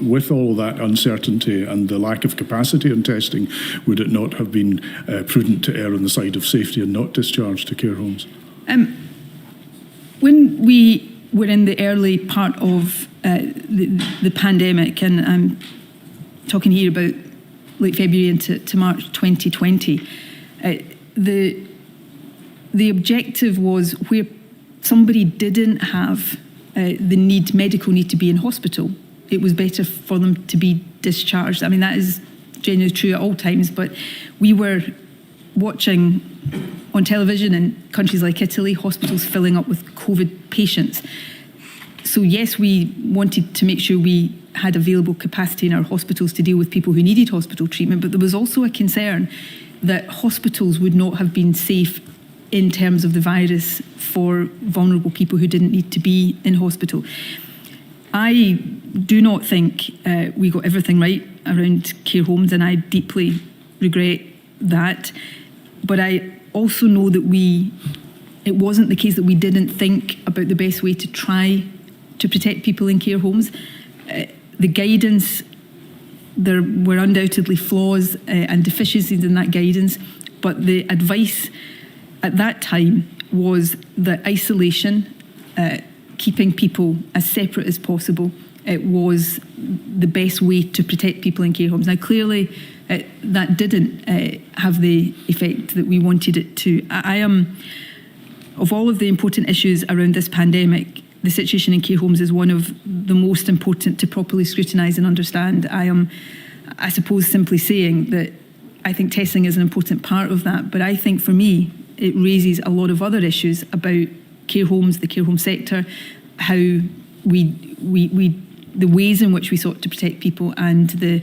with all that uncertainty and the lack of capacity in testing, would it not have been prudent to err on the side of safety and not discharge to care homes? When we were in the early part of the pandemic, and I'm talking here about late February into March 2020, the objective was where somebody didn't have the medical need to be in hospital, it was better for them to be discharged. I mean, that is genuinely true at all times, but we were watching on television in countries like Italy, hospitals filling up with COVID patients. So yes, we wanted to make sure we had available capacity in our hospitals to deal with people who needed hospital treatment, but there was also a concern that hospitals would not have been safe in terms of the virus for vulnerable people who didn't need to be in hospital. I do not think we got everything right around care homes, and I deeply regret that. But I also know that it wasn't the case that we didn't think about the best way to try to protect people in care homes. The guidance, there were undoubtedly flaws and deficiencies in that guidance, but the advice at that time was that isolation, keeping people as separate as possible, was the best way to protect people in care homes. Now, clearly, that didn't have the effect that we wanted it to. I am, of all of the important issues around this pandemic, the situation in care homes is one of the most important to properly scrutinise and understand. I am, I suppose, simply saying that I think testing is an important part of that, but I think for me, it raises a lot of other issues about care homes, the care home sector, how the ways in which we sought to protect people and the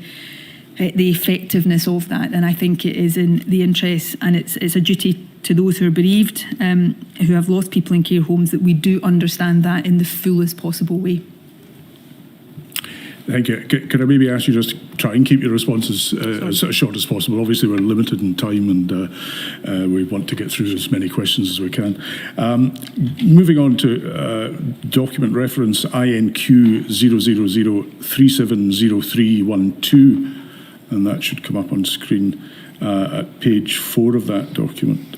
effectiveness of that. And I think it is in the interest, and it's a duty to those who are bereaved, who have lost people in care homes, that we do understand that in the fullest possible way. Thank you. Could I maybe ask you just to try and keep your responses as short as possible? Obviously, we're limited in time, and we want to get through as many questions as we can. Moving on to document reference INQ 000370312, and that should come up on screen at page 4 of that document.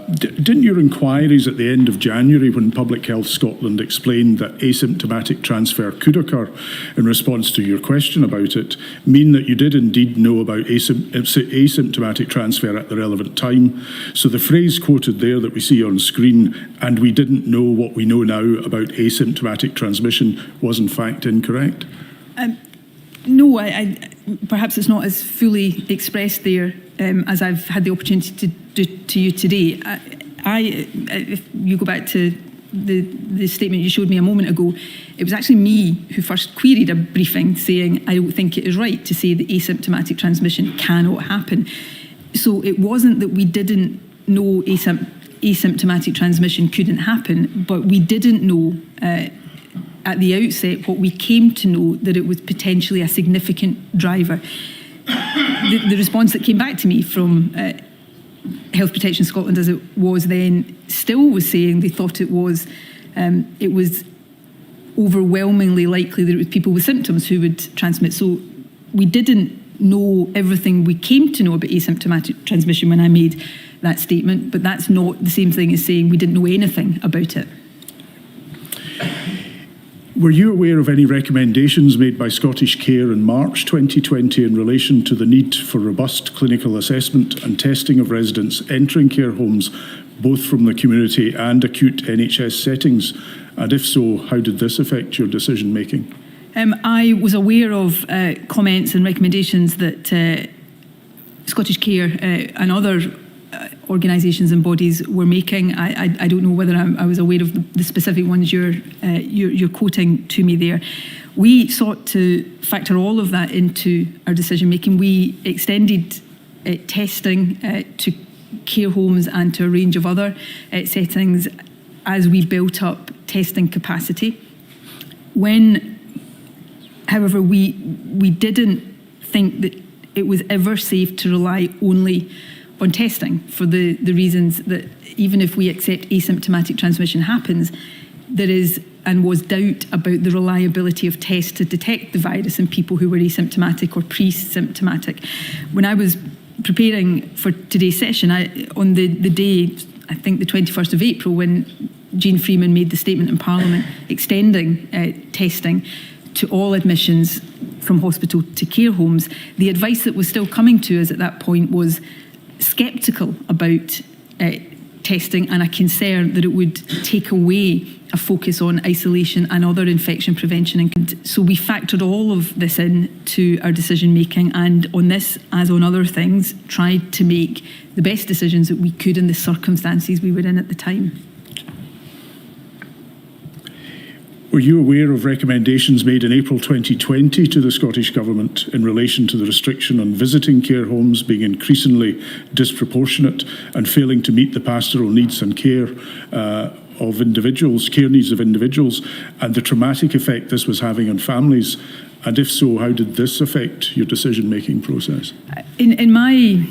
Didn't your inquiries at the end of January, when Public Health Scotland explained that asymptomatic transfer could occur in response to your question about it, mean that you did indeed know about asymptomatic transfer at the relevant time? So the phrase quoted there that we see on screen, "and we didn't know what we know now about asymptomatic transmission," was in fact incorrect? No, I perhaps it's not as fully expressed there as I've had the opportunity to do to you today. If you go back to the statement you showed me a moment ago, it was actually me who first queried a briefing saying, I don't think it is right to say that asymptomatic transmission cannot happen. So it wasn't that we didn't know asymptomatic transmission couldn't happen, but we didn't know at the outset what we came to know, that it was potentially a significant driver. The response that came back to me from Health Protection Scotland, as it was then, still was saying they thought it was overwhelmingly likely that it was people with symptoms who would transmit. So we didn't know everything we came to know about asymptomatic transmission when I made that statement, but that's not the same thing as saying we didn't know anything about it. Were you aware of any recommendations made by Scottish Care in March 2020 in relation to the need for robust clinical assessment and testing of residents entering care homes, both from the community and acute NHS settings? And if so, how did this affect your decision making? I was aware of comments and recommendations that Scottish Care and other organisations and bodies were making. I don't know whether I was aware of the specific ones you're quoting to me there. We sought to factor all of that into our decision making. We extended testing to care homes and to a range of other settings as we built up testing capacity. However, we didn't think that it was ever safe to rely only on testing for the reasons that even if we accept asymptomatic transmission happens, there is and was doubt about the reliability of tests to detect the virus in people who were asymptomatic or pre-symptomatic. When I was preparing for today's session, on the day, I think the 21st of April, when Jean Freeman made the statement in Parliament extending testing to all admissions from hospital to care homes, the advice that was still coming to us at that point was sceptical about testing and a concern that it would take away a focus on isolation and other infection prevention. And so we factored all of this into our decision making, and on this, as on other things, tried to make the best decisions that we could in the circumstances we were in at the time. Were you aware of recommendations made in April 2020 to the Scottish Government in relation to the restriction on visiting care homes being increasingly disproportionate and failing to meet the pastoral needs and care needs of individuals, and the traumatic effect this was having on families? And if so, how did this affect your decision-making process? In my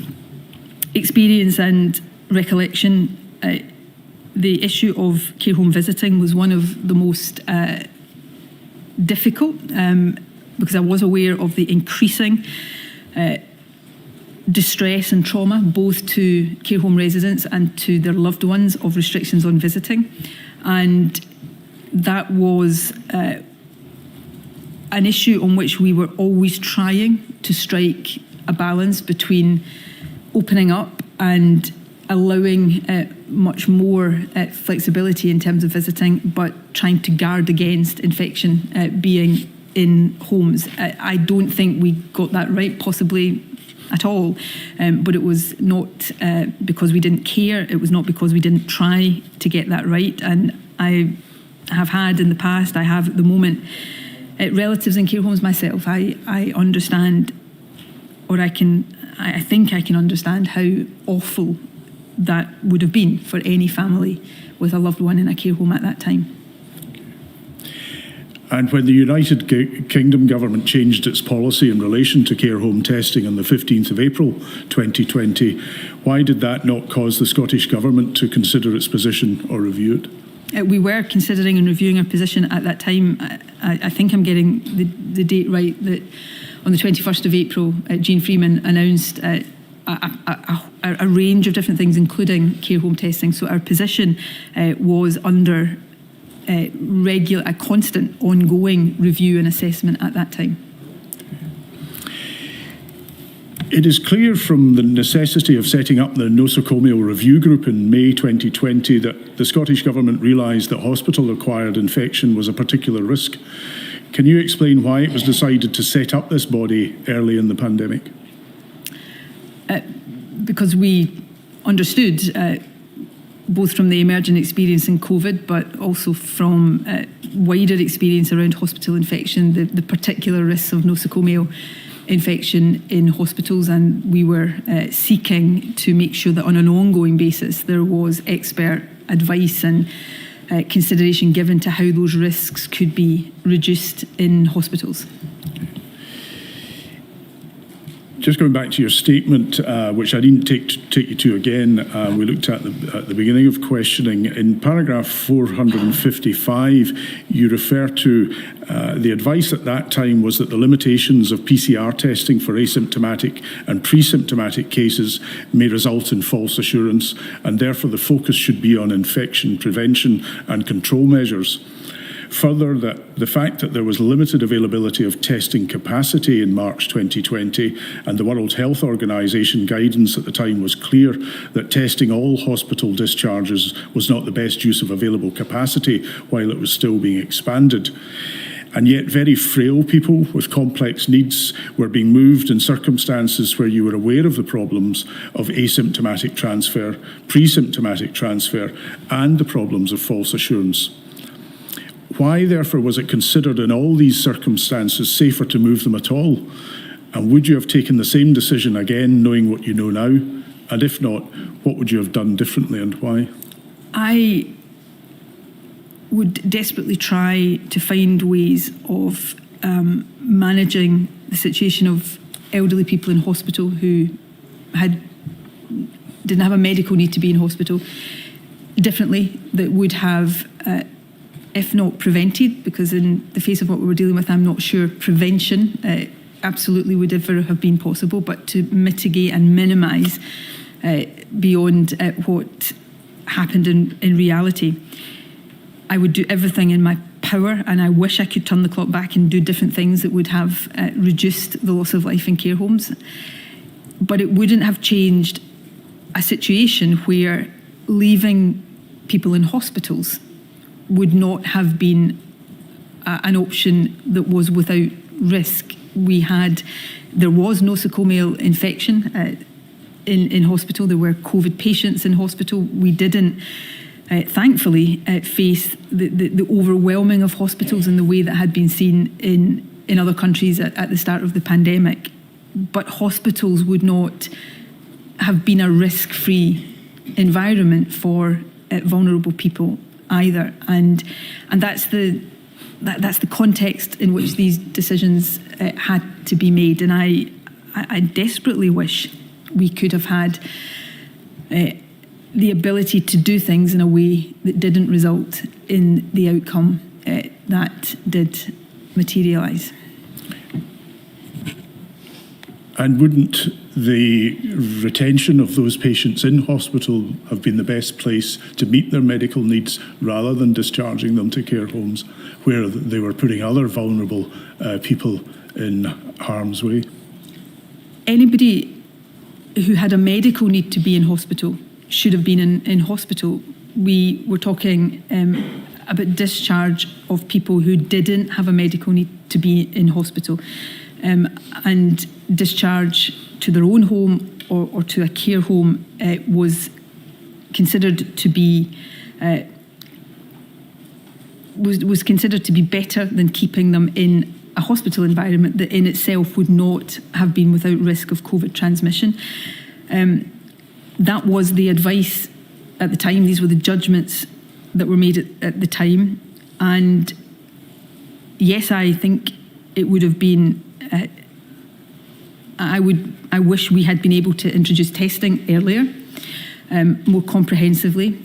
experience and recollection, the issue of care home visiting was one of the most difficult because I was aware of the increasing distress and trauma both to care home residents and to their loved ones of restrictions on visiting. And that was an issue on which we were always trying to strike a balance between opening up and allowing much more flexibility in terms of visiting, but trying to guard against infection being in homes. I don't think we got that right, possibly at all, but it was not because we didn't care. It was not because we didn't try to get that right. And I have had in the past, I have at the moment, relatives in care homes myself. I understand, or I think I can understand how awful that would have been for any family with a loved one in a care home at that time. And when the United Kingdom government changed its policy in relation to care home testing on the 15th of April 2020, why did that not cause the Scottish Government to consider its position or review it? We were considering and reviewing our position at that time. I think I'm getting the date right, that on the 21st of April, Jean Freeman announced a range of different things, including care home testing. So our position was under a constant, ongoing review and assessment at that time. It is clear from the necessity of setting up the nosocomial review group in May 2020 that the Scottish Government realised that hospital-acquired infection was a particular risk. Can you explain why it was decided to set up this body early in the pandemic? Because we understood, both from the emergent experience in COVID, but also from wider experience around hospital infection, the particular risks of nosocomial infection in hospitals, and we were seeking to make sure that on an ongoing basis there was expert advice and consideration given to how those risks could be reduced in hospitals. Just going back to your statement, which I didn't take you to again, we looked at the beginning of questioning. In paragraph 455, you refer to the advice at that time was that the limitations of PCR testing for asymptomatic and pre-symptomatic cases may result in false assurance, and therefore the focus should be on infection prevention and control measures. Further, that the fact that there was limited availability of testing capacity in March 2020 and the World Health Organization guidance at the time was clear that testing all hospital discharges was not the best use of available capacity while it was still being expanded. And yet very frail people with complex needs were being moved in circumstances where you were aware of the problems of asymptomatic transfer, pre-symptomatic transfer, and the problems of false assurance. Why, therefore, was it considered in all these circumstances safer to move them at all? And would you have taken the same decision again, knowing what you know now? And if not, what would you have done differently and why? I would desperately try to find ways of managing the situation of elderly people in hospital who didn't have a medical need to be in hospital differently, that would have if not prevented, because in the face of what we were dealing with, I'm not sure prevention absolutely would ever have been possible, but to mitigate and minimise beyond what happened in reality. I would do everything in my power, and I wish I could turn the clock back and do different things that would have reduced the loss of life in care homes. But it wouldn't have changed a situation where leaving people in hospitals would not have been an option that was without risk. There was nosocomial infection in hospital. There were COVID patients in hospital. We didn't, thankfully, face the overwhelming of hospitals in the way that had been seen in other countries at the start of the pandemic. But hospitals would not have been a risk-free environment for vulnerable people either, and that's the context in which these decisions had to be made. And I desperately wish we could have had the ability to do things in a way that didn't result in the outcome that did materialise. And wouldn't the retention of those patients in hospital have been the best place to meet their medical needs rather than discharging them to care homes where they were putting other vulnerable people in harm's way? Anybody who had a medical need to be in hospital should have been in hospital. We were talking about discharge of people who didn't have a medical need to be in hospital, and discharge to their own home or to a care home was considered to be was considered to be better than keeping them in a hospital environment that in itself would not have been without risk of COVID transmission. That was the advice at the time. These were the judgments that were made at the time. And yes, I think it would have been, I wish we had been able to introduce testing earlier, more comprehensively.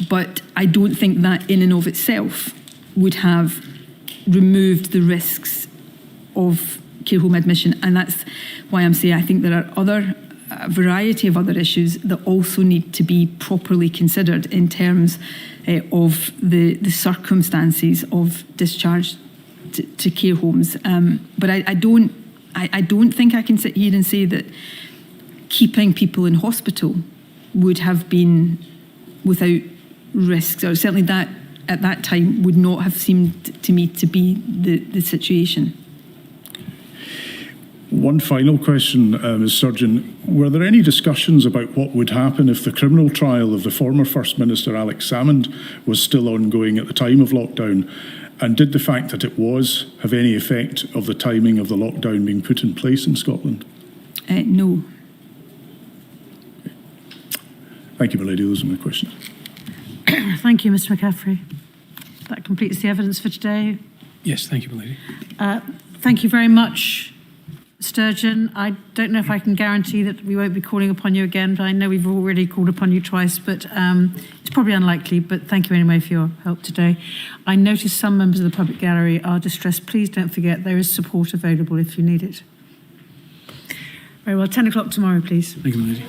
But I don't think that in and of itself would have removed the risks of care home admission. And that's why I'm saying I think there are a variety of other issues that also need to be properly considered in terms of the circumstances of discharge to care homes. But I don't think I can sit here and say that keeping people in hospital would have been without risks, or certainly that at that time would not have seemed to me to be the situation. One final question, Ms. Sturgeon. Were there any discussions about what would happen if the criminal trial of the former First Minister Alex Salmond was still ongoing at the time of lockdown? And did the fact that it was have any effect of the timing of the lockdown being put in place in Scotland? No. Thank you, my lady. Those are my questions. Thank you, Mr. McCaffrey. That completes the evidence for today. Yes, thank you, my lady. Thank you very much, Sturgeon, I don't know if I can guarantee that we won't be calling upon you again, but I know we've already called upon you twice, but it's probably unlikely, but thank you anyway for your help today. I notice some members of the public gallery are distressed. Please don't forget there is support available if you need it. Very well, 10 o'clock tomorrow, please. Thank you, my lady.